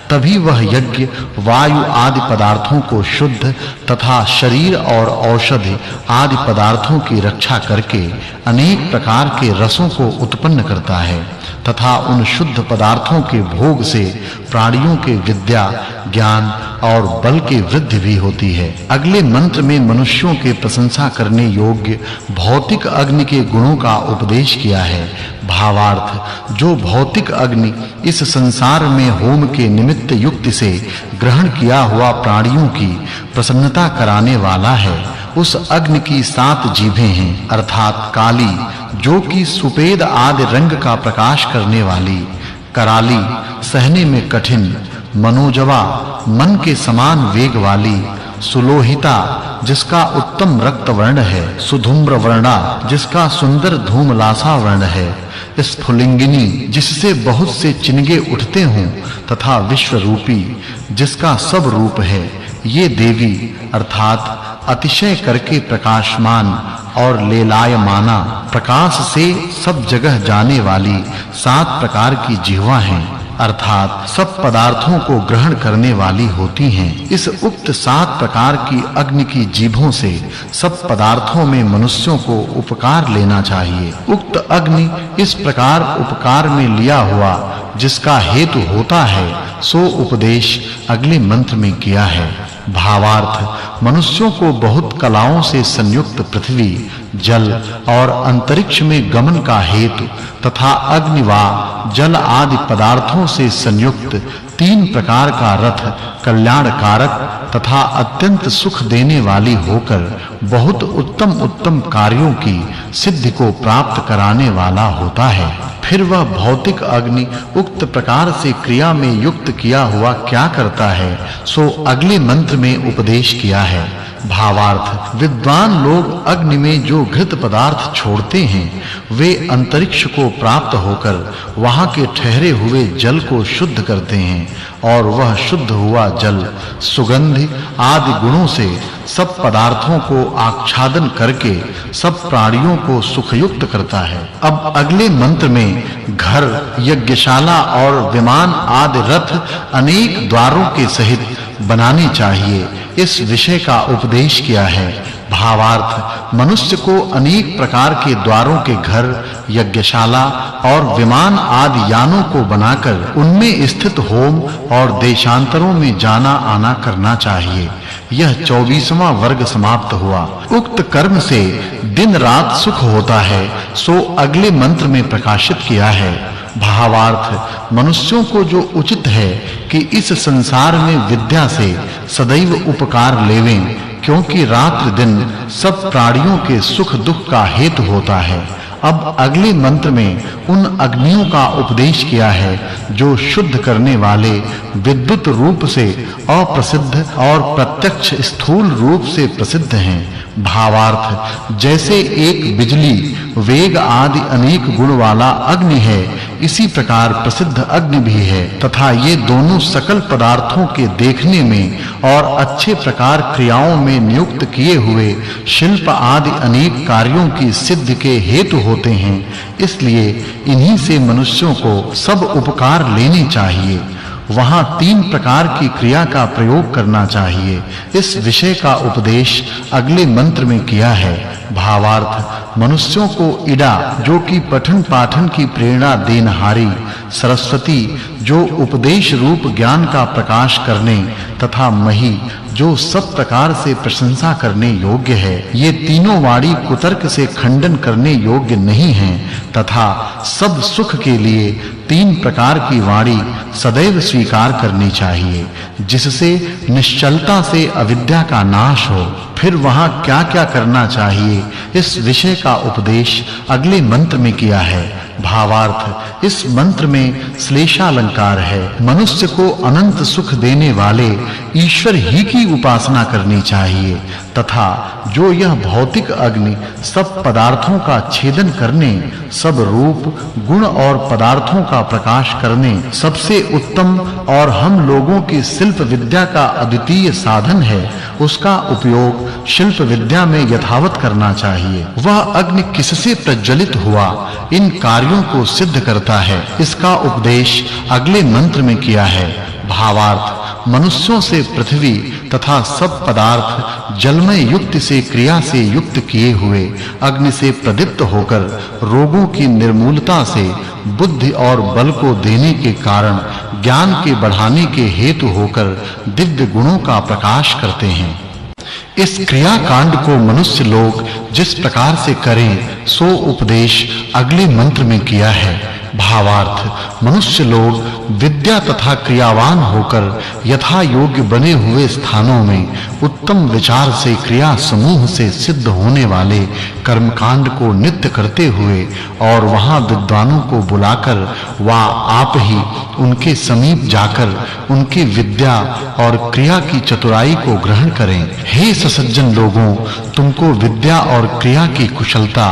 तभी वह यज्ञ वायु आदि पदार्थों को शुद्ध तथा शरीर और औषधि आदि पदार्थों की रक्षा करके अनेक प्रकार के रसों को उत्पन्न करता है तथा उन शुद्ध पदार्थों के भोग से प्राणियों के विद्या ज्ञान और बल की वृद्धि भी होती है। अगले मंत्र में मनुष्यों के प्रशंसा करने योग्य भौतिक अग्नि के गुणों का उपदेश किया है। भावार्थ, जो भौतिक अग्नि इस संसार में होम के निमित्त युक्ति से ग्रहण किया हुआ प्राणियों की प्रसन्नता कराने वाला है, उस अग्नि की 7 जीभें हैं, अर्थात काली, जो कि सुपेद आदि रंग का प्रकाश करने वाली, कराली, सहने में कठिन, मनोजवा, मन के समान वेग वाली, सुलोहिता, जिसका उत्तम रक्त वर्ण है, सुधूम्र वर्णा, जिसका सुंदर धूमलासा वर्ण है, स्फुलिंगिनी, जिससे बहुत से चिन्हगे उठते हों, तथा विश्वरूपी, जिसका सब रूप है। ये देवी अर्थात अतिशय करके प्रकाशमान और लेलायमाना, प्रकाश से सब जगह जाने वाली 7 प्रकार की जिह्वा हैं, अर्थात सब पदार्थों को ग्रहण करने वाली होती हैं। इस उक्त 7 प्रकार की अग्नि की जीभों से सब पदार्थों में मनुष्यों को उपकार लेना चाहिए। उक्त अग्नि इस प्रकार उपकार में लिया हुआ जिसका हेतु होता है, सो उपदेश अगले मंत्र में किया है। भावार्थ, मनुष्यों को बहुत कलाओं से संयुक्त पृथ्वी, जल और अंतरिक्ष में गमन का हेतु तथा अग्नि व जल आदि पदार्थों से संयुक्त 3 प्रकार का रथ कल्याणकारक तथा अत्यंत सुख देने वाली होकर बहुत उत्तम कार्यों की सिद्धि को प्राप्त कराने वाला होता है। फिर वह भौतिक अग्नि उक्त प्रकार से क्रिया में युक्त किया हुआ क्या करता है, सो अगले मंत्र में उपदेश किया है। भावार्थ, विद्वान लोग अग्नि में जो घृत पदार्थ छोड़ते हैं, वे अंतरिक्ष को प्राप्त होकर वहां के ठहरे हुए जल को शुद्ध करते हैं और वह शुद्ध हुआ जल सुगंधि आदि गुणों से सब पदार्थों को आच्छादन करके सब प्राणियों को सुखयुक्त करता है। अब अगले मंत्र में घर, यज्ञशाला और विमान आदि रथ अनेक द्वारों के सहित बनाने चाहिए, इस विषय का उपदेश किया है। भावार्थ, मनुष्य को अनेक प्रकार के द्वारों के घर, यज्ञशाला और विमान आदि यानों को बनाकर उनमें स्थित होम और देशांतरों में जाना आना करना चाहिए, यह 24वां वर्ग समाप्त हुआ। उक्त कर्म से दिन रात सुख होता है, सो अगले मंत्र में प्रकाशित किया है। भावार्थ, मनुष्यों को जो उचित है कि इस संसार में विद्या से सदैव उपकार लेवें, क्योंकि रात्रि दिन सब प्राणियों के सुख दुख का हेतु होता है। अब अगले मंत्र में उन अग्नियों का उपदेश किया है जो शुद्ध करने वाले विद्युत रूप से अप्रसिद्ध और प्रत्यक्ष स्थूल रूप से प्रसिद्ध हैं। भावार्थ, जैसे एक बिजली, वेग आदि अनेक गुण वाला अग्नि है, इसी प्रकार प्रसिद्ध अग्नि भी है तथा ये दोनों सकल पदार्थों के देखने में और अच्छे प्रकार क्रियाओं में नियुक्त किए हुए शिल्प आदि अनेक कार्यों की सिद्धि के हेतु होते हैं। इसलिए इन्हीं से मनुष्यों को सब उपकार लेने चाहिए। वहां 3 प्रकार की क्रिया का प्रयोग करना चाहिए। इस विषय का उपदेश अगले मंत्र में किया है। भावार्थ, मनुष्यों को इडा, जो कि पठन पाठन की प्रेरणा देनहारी, सरस्वती, जो उपदेश रूप ज्ञान का प्रकाश करने, तथा मही, जो सब प्रकार से प्रशंसा करने योग्य है, ये तीनों वाणी कुतर्क से खंडन करने योग्य नहीं हैं तथा सब सुख के लिए 3 प्रकार की वाणी सदैव स्वीकार करनी चाहिए, जिससे निश्चलता से अविद्या का नाश हो। फिर वहां क्या-क्या करना चाहिए, इस विषय का उपदेश अगले मंत्र में किया है। भावार्थ, इस मंत्र में श्लेषालंकार है। मनुष्य को अनंत सुख देने वाले ईश्वर ही की उपासना करनी चाहिए तथा जो यह भौतिक अग्नि सब पदार्थों का छेदन करने, सब रूप, गुण और पदार्थों का प्रकाश करने, सबसे उत्तम और हम लोगों की शिल्प विद्या का अद्वितीय साधन है, उसका उपयोग शिल्प विद्या में यथावत करना चाहिए। वह अग्नि किससे प्रज्वलित हुआ, इन कार्यों को सिद्ध करता है, इसका उपदेश अगले मंत्र में किया है। भावार्थ, मनुष्यों से पृथ्वी तथा सब पदार्थ जलमय युक्त से क्रिया से युक्त किए हुए अग्नि से प्रदीप्त होकर रोगों की निर्मूलता से बुद्धि और बल को देने के कारण ज्ञान के बढ़ाने के हेतु होकर दिव्य गुणों का प्रकाश करते हैं। इस क्रिया कांड को मनुष्य लोग जिस प्रकार से करें, सो उपदेश अगले मंत्र में किया है। भावार्थ, मनुष्य लोग विद्या तथा क्रियावान होकर यथा योग्य बने हुए स्थानों में उत्तम विचार से क्रिया समूह से सिद्ध होने वाले कर्मकांड को नित्य करते हुए और वहां विद्वानों को बुलाकर वा आप ही उनके समीप जाकर उनकी विद्या और क्रिया की चतुराई को ग्रहण करें। हे ससज्जन लोगों, तुमको विद्या और क्रिया की कुशलता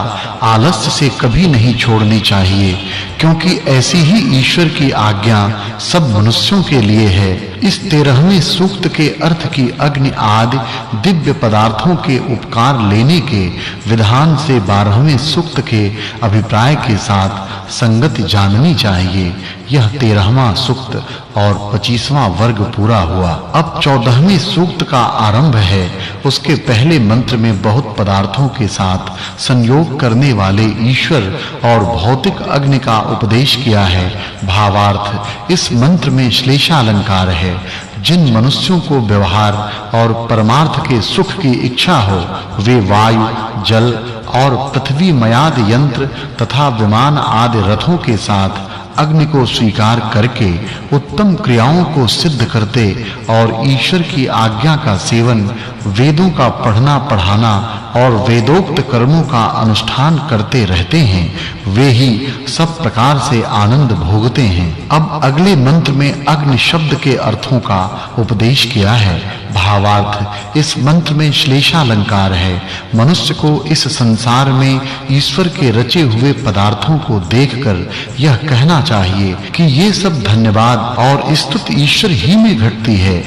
आलस्य से कभी नहीं छोड़नी चाहिए, क्योंकि ऐसी ही ईश्वर की आज्ञा सब मनुष्यों के लिए है। इस 13वें सूक्त के अर्थ की अग्नि आदि दिव्य पदार्थों के उपकार लेने के विधान से 12वें सूक्त के अभिप्राय के साथ संगति जाननी चाहिए। यह 13वां सूक्त और 25वां वर्ग पूरा हुआ। अब 14वें सूक्त का आरंभ है। उसके पहले मंत्र में बहुत पदार्थों के साथ संयोग करने वाले ईश्वर और भौतिक अग्नि का उपदेश किया है। भावार्थ, इस मंत्र में श्लेषालंकार है। जिन मनुष्यों को व्यवहार और परमार्थ के सुख की इच्छा हो, वे वायु, जल और पृथ्वी मयाद यंत्र तथा विमान आदि रथों के साथ अग्नि को स्वीकार करके उत्तम क्रियाओं को सिद्ध करते और ईश्वर की आज्ञा का सेवन, वेदों का पढ़ना पढ़ाना और वेदोक्त कर्मों का अनुष्ठान करते रहते हैं, वे ही सब प्रकार से आनंद भोगते हैं। अब अगले मंत्र में अग्नि शब्द के अर्थों का उपदेश किया है। भावार्थ, इस मंत्र में श्लेषालंकार है। मनुष्य को इस संसार में ईश्वर के रचे हुए पदार्थों को देखकर यह कहना चाहिए कि ये सब धन्यवाद और स्तुति ईश्वर ही में घटती है।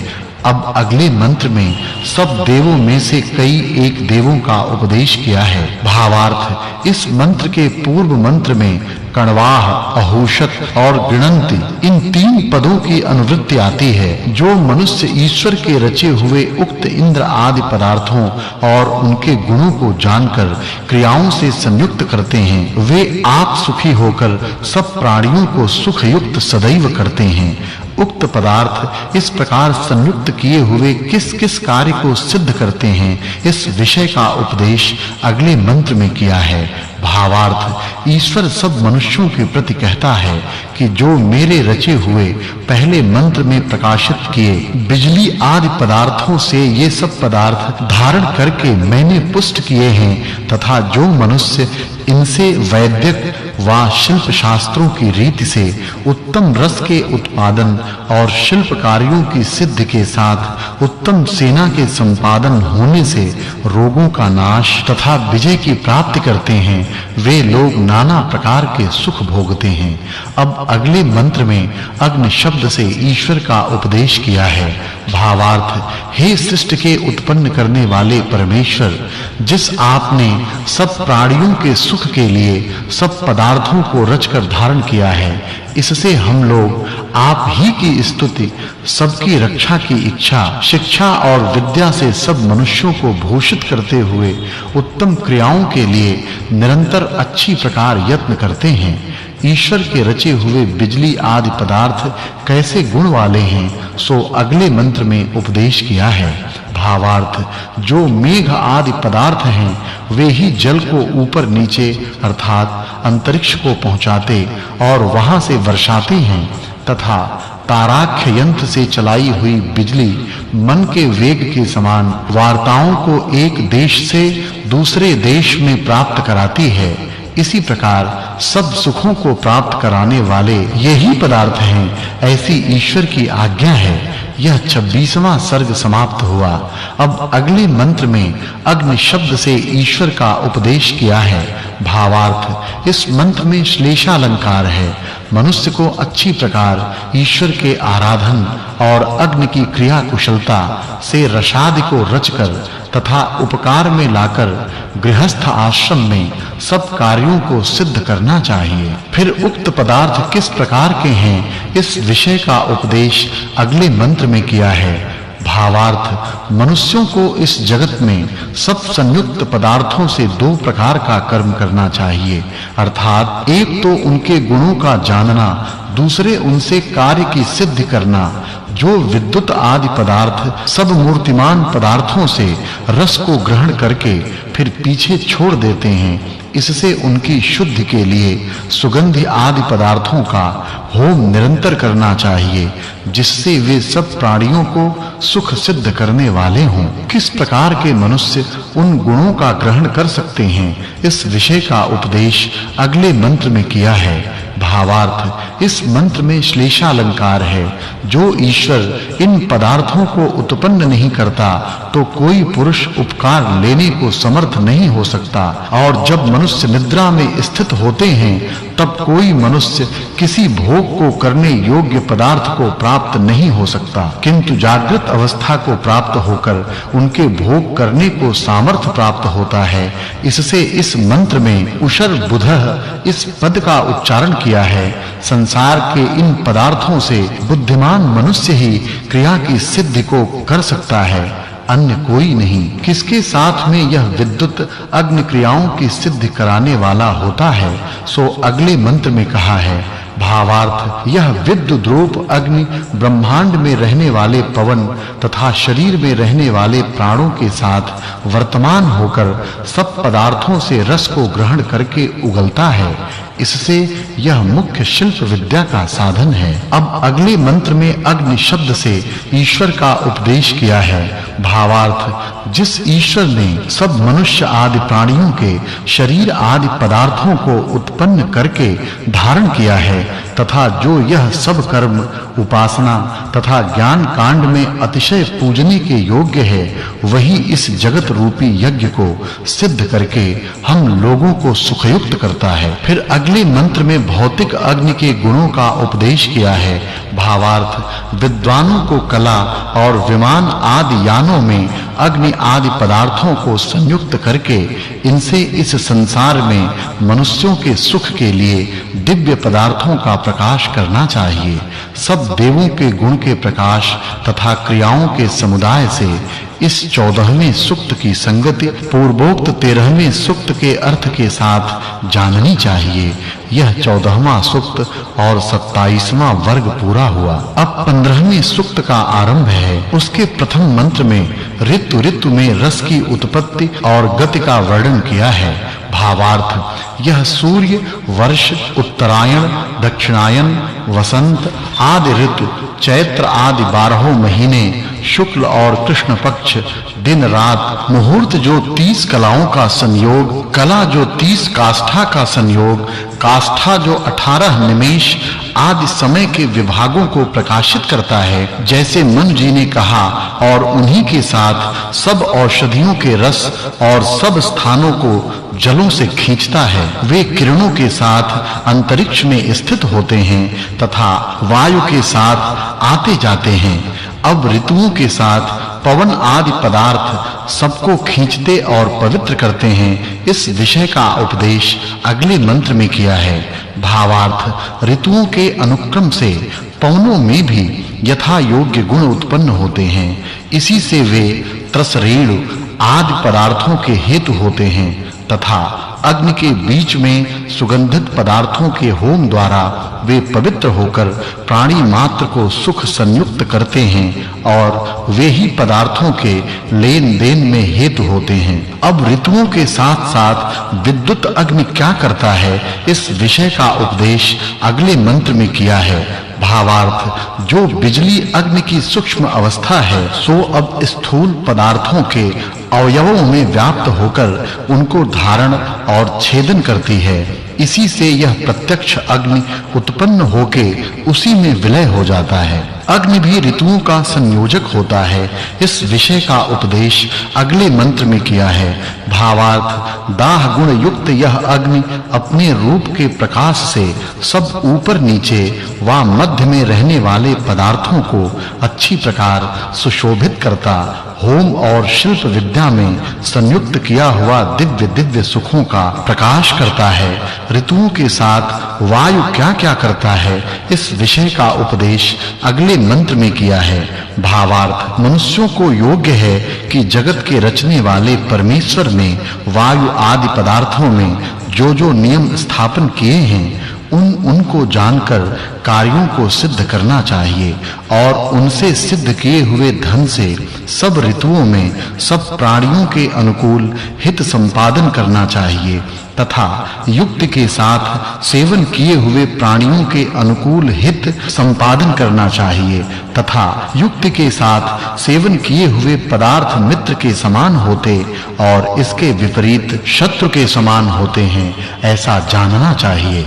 अब अगले मंत्र में सब देवों में से कई एक देवों का उपदेश किया है। भावार्थ, इस मंत्र के पूर्व मंत्र में कण्वाह, अहूषत और गृणन्ति इन 3 पदों की अनुवृत्ति आती है। जो मनुष्य ईश्वर के रचे हुए उक्त इंद्र आदि पदार्थों और उनके गुणों को जानकर क्रियाओं से संयुक्त करते हैं, वे आप सुखी होकर सब प्राणियों को सुख युक्त सदैव करते हैं। उक्त पदार्थ इस प्रकार संयुक्त किए हुए किस-किस कार्य को सिद्ध करते हैं, इस विषय का उपदेश अगले मंत्र में किया है। भावार्थ, ईश्वर सब मनुष्यों के प्रति कहता है कि जो मेरे रचे हुए पहले मंत्र में प्रकाशित किए बिजली आदि पदार्थों से ये सब पदार्थ धारण करके मैंने पुष्ट किए हैं, तथा जो मनुष्य इनसे वैदिक व शिल्प शास्त्रों की रीति से उत्तम रस के उत्पादन और शिल्प कार्यों की सिद्धि के साथ उत्तम सेना के संपादन होने से रोगों का नाश तथा विजय की प्राप्ति करते हैं, वे लोग नाना प्रकार के सुख भोगते हैं। अब अगले मंत्र में अग्नि शब्द से ईश्वर का उपदेश किया है। भावार्थ, हे सृष्टि के उत्पन्न करने वाले परमेश्वर, जिस आपने सब प्राणियों के सुख के लिए सब पदार्थों को रचकर धारण किया है, इससे हम लोग आप ही की स्तुति, सबकी रक्षा की इच्छा, शिक्षा और विद्या से सब मनुष्यों को भूषित करते हुए उत्तम क्रियाओं के लिए निरंतर अच्छी प्रकार यत्न करते हैं। ईश्वर के रचे हुए बिजली आदि पदार्थ कैसे गुण वाले हैं, सो अगले मंत्र में उपदेश किया है। भावार्थ, जो मेघ आदि पदार्थ हैं, वे ही जल को ऊपर नीचे अर्थात अंतरिक्ष को पहुंचाते और वहां से वर्षाते हैं, तथा ताराख्य यंत्र से चलाई हुई बिजली मन के वेग के समान वार्ताओं को एक देश से दूसरे देश में प्राप्त कराती है। इसी प्रकार सब सुखों को प्राप्त कराने वाले यही पदार्थ हैं, ऐसी ईश्वर की आज्ञा है। यह 26वां सर्ग समाप्त हुआ। अब अगले मंत्र में अग्नि शब्द से ईश्वर का उपदेश किया है। भावार्थ, इस मंत्र में श्लेषालंकार है। मनुष्य को अच्छी प्रकार ईश्वर के आराधन और अग्नि की क्रिया कुशलता से रसादि को रचकर तथा उपकार में लाकर गृहस्थ आश्रम में सब कार्यों को सिद्ध करना चाहिए। फिर उक्त पदार्थ किस प्रकार के हैं, इस विषय का उपदेश अगले मंत्र में किया है। भावार्थ, मनुष्यों को इस जगत में सब संयुक्त पदार्थों से दो प्रकार का कर्म करना चाहिए, अर्थात एक तो उनके गुणों का जानना, दूसरे उनसे कार्य की सिद्धि करना। जो विद्युत आदि पदार्थ सब मूर्तिमान पदार्थों से रस को ग्रहण करके फिर पीछे छोड़ देते हैं, इससे उनकी शुद्धि के लिए सुगंधि आदि पदार्थों का होम निरंतर करना चाहिए, जिससे वे सब प्राणियों को सुख सिद्ध करने वाले हों। किस प्रकार के मनुष्य उन गुणों का ग्रहण कर सकते हैं, इस विषय का उपदेश अगले मंत्र में किया है। भावार्थ, इस मंत्र में श्लेषालंकार है। जो ईश्वर इन पदार्थों को उत्पन्न नहीं करता, तो कोई पुरुष उपकार लेने को समर्थ नहीं हो सकता, और जब मनुष्य निद्रा में स्थित होते हैं, तब कोई मनुष्य किसी भोग को करने योग्य पदार्थ को प्राप्त नहीं हो सकता, किंतु जागृत अवस्था को प्राप्त होकर उनके भोग करने को सामर्थ्य प्राप्त होता है। इससे इस मंत्र में उषर बुधः इस पद का उच्चारण किया है। संसार के इन पदार्थों से बुद्धिमान मनुष्य ही क्रिया की सिद्धि को कर सकता है, अन्य कोई नहीं। किसके साथ में यह विद्युत अग्नि क्रियाओं की सिद्धि कराने वाला होता है, सो अगले मंत्र में कहा है। भावार्थ, यह विद्युत रूप अग्नि ब्रह्मांड में रहने वाले पवन तथा शरीर में रहने वाले प्राणों के साथ वर्तमान होकर सब पदार्थों से रस को ग्रहण करके उगलता है। इससे यह मुख्य शिल्प विद्या का साधन है। अब अगले मंत्र में अग्नि शब्द से ईश्वर का उपदेश किया है। भावार्थ, जिस ईश्वर ने सब मनुष्य आदि प्राणियों के शरीर आदि पदार्थों को उत्पन्न करके धारण किया है, तथा जो यह सब कर्म उपासना तथा ज्ञान कांड में अतिशय पूजने के योग्य है, वही इस जगत रूपी यज्ञ को सिद्ध करके हम लोगों को सुखयुक्त करता है। फिर अगले मंत्र में भौतिक अग्नि के गुणों का उपदेश किया है। भावार्थ, विद्वानों को कला और विमान आदि यानों में अग्नि आदि पदार्थों को संयुक्त करके इनसे इस संसार में मनुष्यों के सुख के लिए दिव्य पदार्थों का प्रकाश करना चाहिए। सब देवों के गुण के प्रकाश तथा क्रियाओं के समुदाय से इस 14वें सूक्त की संगति पूर्वोक्त 13वें सूक्त के अर्थ के साथ जाननी चाहिए। यह 14वां सूक्त और 27वां वर्ग पूरा हुआ। अब 15वें सूक्त का आरंभ है। उसके प्रथम मंत्र में ऋतु में रस की उत्पत्ति और गति का वर्णन किया है। भावार्थ, यह सूर्य, वर्ष, उत्तरायण, दक्षिणायन, वसंत आदि ऋतु, चैत्र आदि 12 महीने, शुक्ल और कृष्ण पक्ष, दिन रात, मुहूर्त जो 30 कलाओं का संयोग, कला जो 30 काष्ठा का संयोग, काष्ठा जो 18 निमेष आदि समय के विभागों को प्रकाशित करता है, जैसे मनु जी ने कहा, और उन्हीं के साथ सब औषधियों के रस और सब स्थानों को जलों से खींचता है। वे किरणों के साथ अंतरिक्ष में स्थित होते हैं तथा वायु के साथ आते जाते हैं। अब ऋतुओं के साथ पवन आदि पदार्थ सबको खींचते और पवित्र करते हैं। इस विषय का उपदेश अगले मंत्र में किया है। भावार्थ, ऋतुओं के अनुक्रम से पवनों में भी यथा योग्य गुण उत्पन्न होते हैं। इसी से वे त्रसरेणु आदि पदार्थों के हेतु होते हैं तथा अग्नि के बीच में सुगंधित पदार्थों के होम द्वारा वे पवित्र होकर प्राणी मात्र को सुख संयुक्त करते हैं और वे ही पदार्थों के लेन-देन में हेतु होते हैं। अब ऋतुओं के साथ-साथ विद्युत अग्नि क्या करता है, इस विषय का उपदेश अगले मंत्र में किया है। भावार्थ, जो बिजली अग्नि की सूक्ष्म अवस्था है, सो अब स्थूल पदार्थों के अवयवों में व्याप्त होकर उनको धारण और छेदन करती है। इसी से यह प्रत्यक्ष अग्नि उत्पन्न होके उसी में विलय हो जाता है। अग्नि भी ऋतुओं का संयोजक होता है। इस विषय का उपदेश अगले मंत्र में किया है। भावार्थ, दाह गुण युक्त यह अग्नि अपने रूप के प्रकाश से सब ऊपर नीचे व मध्य में रहने वाले पदार्थों को अच्छी प्रकार सुशोभित करता, होम और शिल्प विद्या में संयुक्त किया हुआ दिव्य सुखों का प्रकाश करता है। ऋतुओं के साथ वायु क्या-क्या करता है, इस विषय का उपदेश अगले मंत्र में किया है। भावार्थ, मनुष्यों को योग्य है कि जगत के रचने वाले परमेश्वर ने वायु आदि पदार्थों में जो नियम स्थापन किए हैं, उनको जानकर कार्यों को सिद्ध करना चाहिए और उनसे सिद्ध किए हुए धन से सब ऋतुओं में सब प्राणियों के अनुकूल हित संपादन करना चाहिए तथा युक्ति के साथ सेवन किए हुए प्राणियों के अनुकूल हित संपादन करना चाहिए तथा युक्ति के साथ सेवन किए हुए पदार्थ मित्र के समान होते और इसके विपरीत शत्रु के समान होते हैं, ऐसा जानना चाहिए।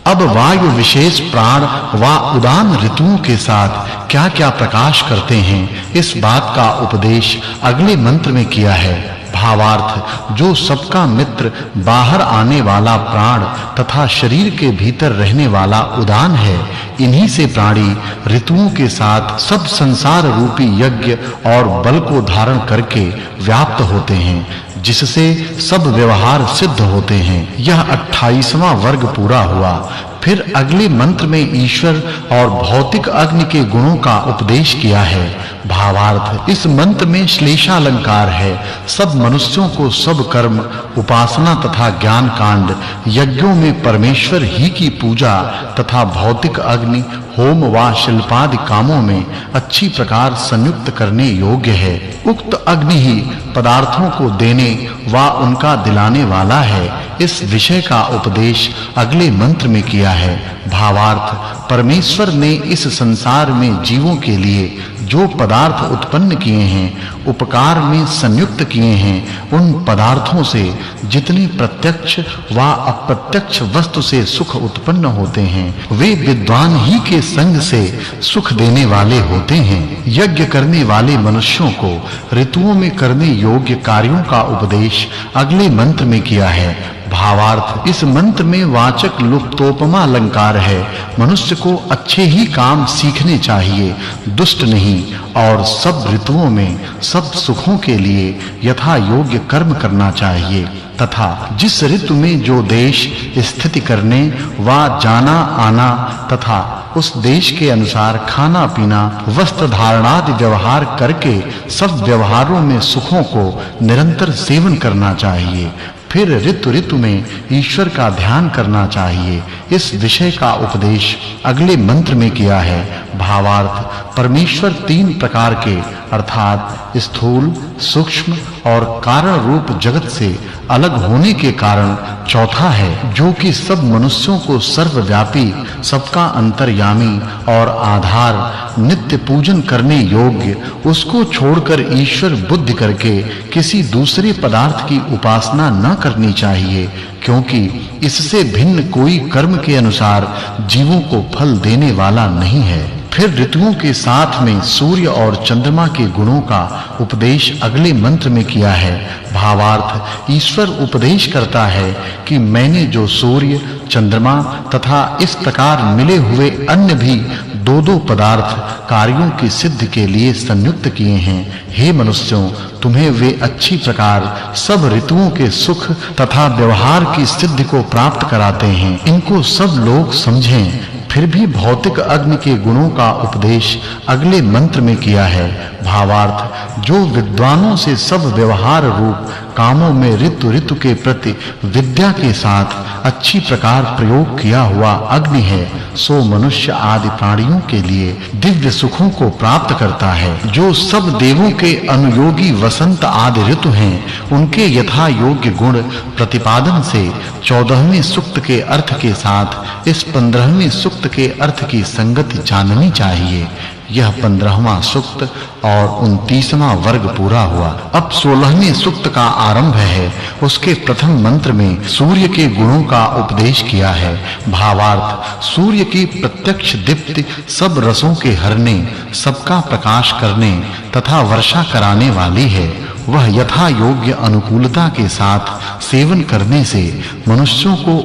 अब वायु विशेष प्राण व उदान ऋतुओं के साथ क्या-क्या प्रकाश करते हैं, इस बात का उपदेश अगले मंत्र में किया है। भावार्थ, जो सबका मित्र बाहर आने वाला प्राण तथा शरीर के भीतर रहने वाला उदान है, इन्हीं से प्राणी ऋतुओं के साथ सब संसार रूपी यज्ञ और बल को धारण करके व्याप्त होते हैं, जिससे सब व्यवहार सिद्ध होते हैं। यह 28वां वर्ग पूरा हुआ। फिर अगले मंत्र में ईश्वर और भौतिक अग्नि के गुणों का उपदेश किया है। भावार्थ, इस मंत्र में श्लेषालंकार है। सब मनुष्यों को सब कर्म, उपासना तथा ज्ञान कांड, यज्ञों में परमेश्वर ही की पूजा तथा भौतिक अग्नि, होम व शिल्पादि कामों में अच्छी प्रकार संयुक्त करने योग्य है। उक्त अग्नि ही पदार्थों को देने व उनका दिलाने वाला है। इस विषय का उपदेश अगले मंत्र में किया है। भावार्थ, परमेश्वर ने इस संसार में जीवों के लिए जो पदार्थ उत्पन्न किए हैं, उपकार में संयुक्त किए हैं, उन पदार्थों से जितने प्रत्यक्ष व अप्रत्यक्ष वस्तु से सुख उत्पन्न होते हैं, वे विद्वान ही के संग से सुख देने वाले होते हैं। यज्ञ करने वाले मनुष्यों को ऋतुओं में करने योग्य कार्यों का उपदेश अगले मंत्र में किया है। भावार्थ, इस मंत्र में वाचक् लुप्तोपमा अलंकार है। मनुष्य को अच्छे ही काम सीखने चाहिए, दुष्ट नहीं, और सब ऋतुओं में सब सुखों के लिए यथा योग्य कर्म करना चाहिए तथा जिस ऋतु में जो देश स्थिति करने वा जाना आना तथा उस देश के अनुसार खाना पीना वस्त्र धारणादि व्यवहार करके सब व्यवहारों में सुखों को निरंतर सेवन करना चाहिए। फिर ऋतु में ईश्वर का ध्यान करना चाहिए। इस विषय का उपदेश अगले मंत्र में किया है। भावार्थ परमेश्वर तीन प्रकार के अर्थात स्थूल, सूक्ष्म और कारण रूप जगत से अलग होने के कारण चौथा है, जो कि सब मनुष्यों को सर्वव्यापी, सबका अंतर्यामी और आधार, नित्य पूजन करने योग्य, उसको छोड़कर ईश्वर बुद्धि करके किसी दूसरे पदार्थ की उपासना न करनी चाहिए, क्योंकि इससे भिन्न कोई कर्म के अनुसार जीवों को फल देने वाला नहीं है। फिर ऋतुओं के साथ में सूर्य और चंद्रमा के गुणों का उपदेश अगले मंत्र में किया है। भावार्थ ईश्वर उपदेश करता है कि मैंने जो सूर्य, चंद्रमा तथा इस प्रकार मिले हुए अन्य भी दो पदार्थ कार्यों की सिद्धि के लिए संयुक्त किए हैं, हे मनुष्यों, तुम्हें वे अच्छी प्रकार सब ऋतुओं के सुख तथा व्यवहार की सिद्धि को प्राप्त कराते हैं। इनको सब लोग समझें। फिर भी भौतिक अग्नि के गुणों का उपदेश अगले मंत्र में किया है। भावार्थ जो विद्वानों से सब व्यवहार रूप कामों में ऋतु के प्रति विद्या के साथ अच्छी प्रकार प्रयोग किया हुआ अग्नि है, सो मनुष्य आदि प्राणियों के लिए दिव्य सुखों को प्राप्त करता है। जो सब देवों के अनुयोगी वसंत आदि ऋतु हैं, उनके यथा योग्य गुण प्रतिपादन से 14वें सूक्त के अर्थ के साथ इस 15वें सूक्त के अर्थ की संगति जाननी चाहिए। यह 15वां सूक्त और 29वां वर्ग पूरा हुआ। अब 16वें सूक्त का आरंभ है। उसके प्रथम मंत्र में सूर्य के गुणों का उपदेश किया है। भावार्थ सूर्य की प्रत्यक्ष दीप्ति सब रसों के हरने, सबका प्रकाश करने तथा वर्षा कराने वाली है। वह यथा योग्य अनुकूलता के साथ सेवन करने से मनुष्यों को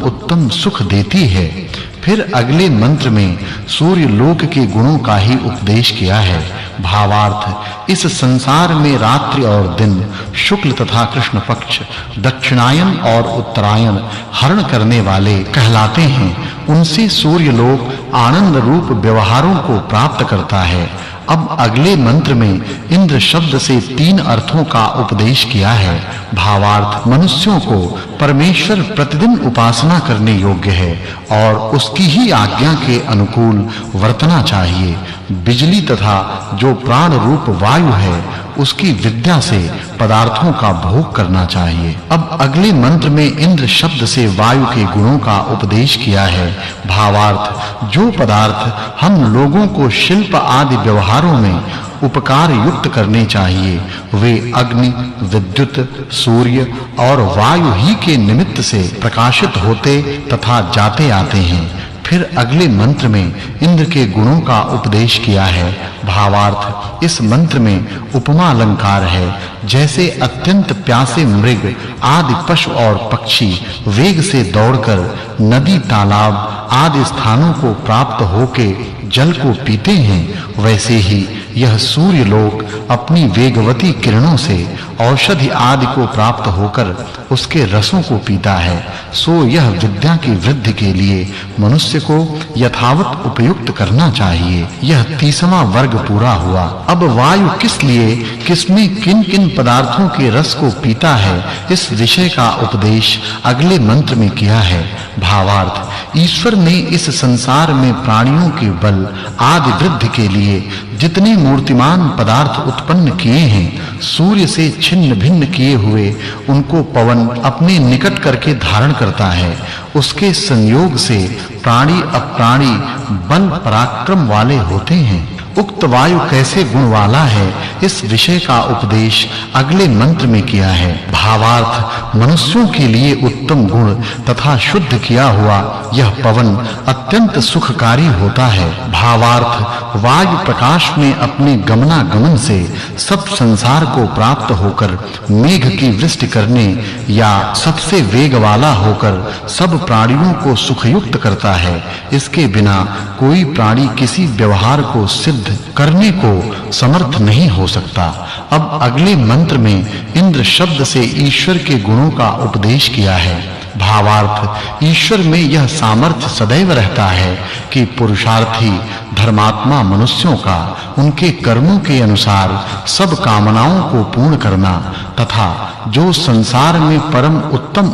उत्तम सुख देती है। फिर अगले मंत्र में सूर्य लोक के गुणों का ही उपदेश किया है। भावार्थ इस संसार में रात्रि और दिन, शुक्ल तथा कृष्ण पक्ष, दक्षिणायन और उत्तरायण हरण करने वाले कहलाते हैं। उनसे सूर्य लोक आनंद रूप व्यवहारों को प्राप्त करता है। अब अगले मंत्र में इंद्र शब्द से 3 अर्थों का उपदेश किया है। भावार्थ मनुष्यों को परमेश्वर प्रतिदिन उपासना करने योग्य है और उसकी ही आज्ञा के अनुकूल वर्तना चाहिए। बिजली तथा जो प्राण रूप वायु है, उसकी विद्या से पदार्थों का भोग करना चाहिए। अब अगले मंत्र में इंद्र शब्द से वायु के गुणों का उपदेश किया है। भावार्थ जो पदार्थ हम लोगों को शिल्प आदि व्यवहारों में उपकार युक्त करने चाहिए, वे अग्नि, विद्युत, सूर्य और वायु ही के निमित्त से प्रकाशित होते तथा जाते आते हैं। फिर अगले मंत्र में इंद्र के गुणों का उपदेश किया है। भावार्थ इस मंत्र में उपमा अलंकार है। जैसे अत्यंत प्यासे मृग आदि पशु और पक्षी वेग से दौड़कर नदी, तालाब आदि स्थानों को प्राप्त होके जल को पीते हैं, वैसे ही यह सूर्य लोक अपनी वेगवती किरणों से औषधि आदि को प्राप्त होकर उसके रसों को पीता है। सो यह विद्या की वृद्धि के लिए मनुष्य को यथावत उपयुक्त करना चाहिए। यह 30वां वर्ग पूरा हुआ। अब वायु किस लिए, किसमें किन-किन पदार्थों के रस को पीता है, इस विषय का उपदेश अगले मंत्र में किया है। भावार्थ ईश्वर ने इस संसार में प्राणियों के बल आदि वृद्धि के लिए जितने मूर्तिमान पदार्थ उत्पन्न किए हैं, सूर्य से छिन्न भिन्न किए हुए उनको पवन अपने निकट करके धारण करता है। उसके संयोग से प्राणी अप्राणी बल पराक्रम वाले होते हैं। उक्त वायु कैसे गुण वाला है, इस विषय का उपदेश अगले मंत्र में किया है। भावार्थ, मनुष्यों के लिए उत्तम गुण तथा शुद्ध किया हुआ यह पवन अत्यंत सुखकारी होता है। भावार्थ, वायु प्रकाश में अपने गमनागमन से सब संसार को प्राप्त होकर मेघ की वृष्टि करने या सबसे वेग वाला होकर सब प्राणियों को सुखयुक्त करता है। इसके बिना कोई प्राणी किसी व्यवहार को सिद्ध करने को समर्थ नहीं हो सकता। अब अगले मंत्र में इंद्र शब्द से ईश्वर के गुणों का उपदेश किया है। भावार्थ, ईश्वर में यह सामर्थ्य सदैव रहता है कि पुरुषार्थी धर्मात्मा मनुष्यों का उनके कर्मों के अनुसार सब कामनाओं को पूर्ण करना तथा जो संसार में परम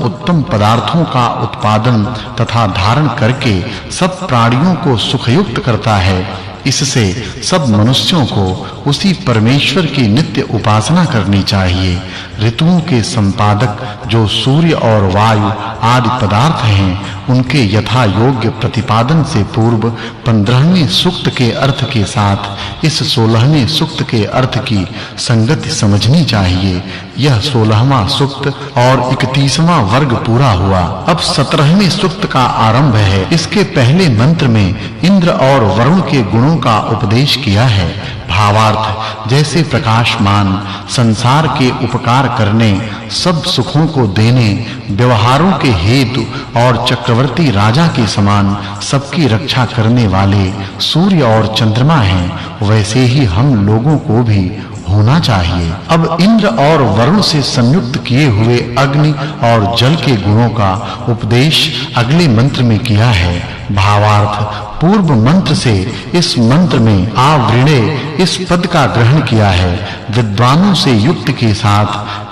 उत्तम पदार्थों का उत्पादन तथा धारण करके सब प्राणियों को सुखयुक्त करता है, इससे सब मनुष्यों को उसी परमेश्वर की नित्य उपासना करनी चाहिए। ऋतुओं के संपादक जो सूर्य और वायु आदि पदार्थ हैं, उनके यथा योग्य प्रतिपादन से पूर्व 15वें सूक्त के अर्थ के साथ इस 16वें सूक्त के अर्थ की संगति समझनी चाहिए। यह 16वां सूक्त और 31वां वर्ग पूरा हुआ। अब 17वें सूक्त का आरंभ है। इसके पहले मंत्र में इंद्र और वरुण के गुणों का उपदेश किया है। भावार्थ, जैसे प्रकाशमान संसार के उपकार करने, सब सुखों को देने, व्यवहारों के हेतु और चक्रवर्ती राजा के समान सबकी रक्षा करने वाले सूर्य और चंद्रमा हैं, वैसे ही हम लोगों को भी होना चाहिए। अब इंद्र और वरुण से संयुक्त किए हुए अग्नि और जल के गुणों का उपदेश अगले मंत्र में किया है। भावार्थ, पूर्व मंत्र से इस मंत्र में आवृणे इस पद का ग्रहण किया है। विद्वानों से युक्त के साथ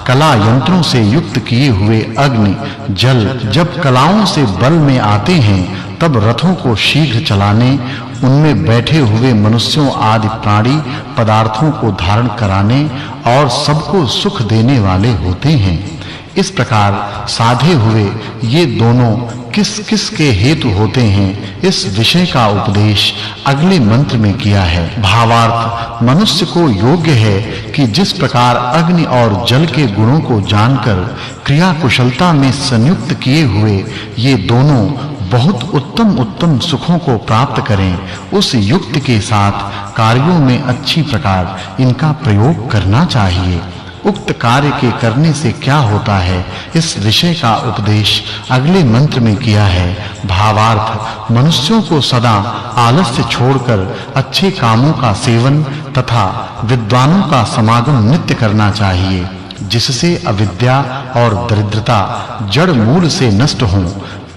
कला यंत्रों से युक्त किए हुए अग्नि जल जब कलाओं से बल में आते हैं, तब रथों को शीघ्र चलाने, उनमें बैठे हुए मनुष्यों आदि प्राणी पदार्थों को धारण कराने और सबको सुख देने वाले होते हैं। इस प्रकार साधे हुए ये दोनों किस-किस के हेतु होते हैं, इस विषय का उपदेश अगले मंत्र में किया है। भावार्थ, मनुष्य को योग्य है कि जिस प्रकार अग्नि और जल के गुणों को जानकर क्रिया कुशलता में संयुक्त किए हुए ये दोनों बहुत उत्तम सुखों को प्राप्त करें, उस युक्त के साथ कार्यों में अच्छी प्रकार इनका प्रयोग करना चाहिए। उक्त कार्य के करने से क्या होता है, इस विषय का उपदेश अगले मंत्र में किया है। भावार्थ, मनुष्यों को सदा आलस्य छोड़कर अच्छे कामों का सेवन तथा विद्वानों का समागम नित्य करना चाहिए, जिससे अविद्या और दरिद्रता जड़ मूल से नष्ट हों।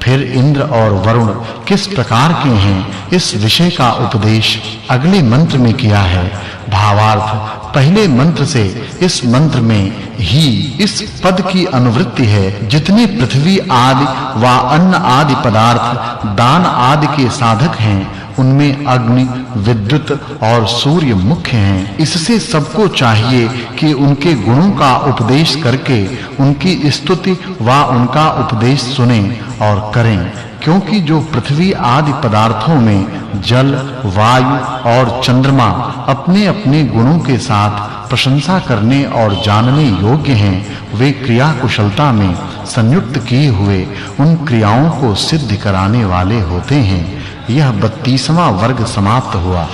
फिर इंद्र और वरुण किस प्रकार के हैं, इस विषय का उपदेश अगले मंत्र में किया है। भावार्थ, पहले मंत्र से इस मंत्र में ही इस पद की अनुवृत्ति है। जितने पृथ्वी आदि व अन्न आदि पदार्थ दान आदि के साधक हैं, उनमें अग्नि, विद्युत और सूर्य मुख्य हैं। इससे सबको चाहिए कि उनके गुणों का उपदेश करके उनकी स्तुति व उनका उपदेश सुनें और करें, क्योंकि जो पृथ्वी आदि पदार्थों में जल, वायु और चंद्रमा अपने-अपने गुणों के साथ प्रशंसा करने और जानने योग्य हैं, वे क्रिया कुशलता में संयुक्त किए हुए उन क्रियाओं को सिद्ध कराने वाले होते हैं। यह 32वां वर्ग समाप्त हुआ।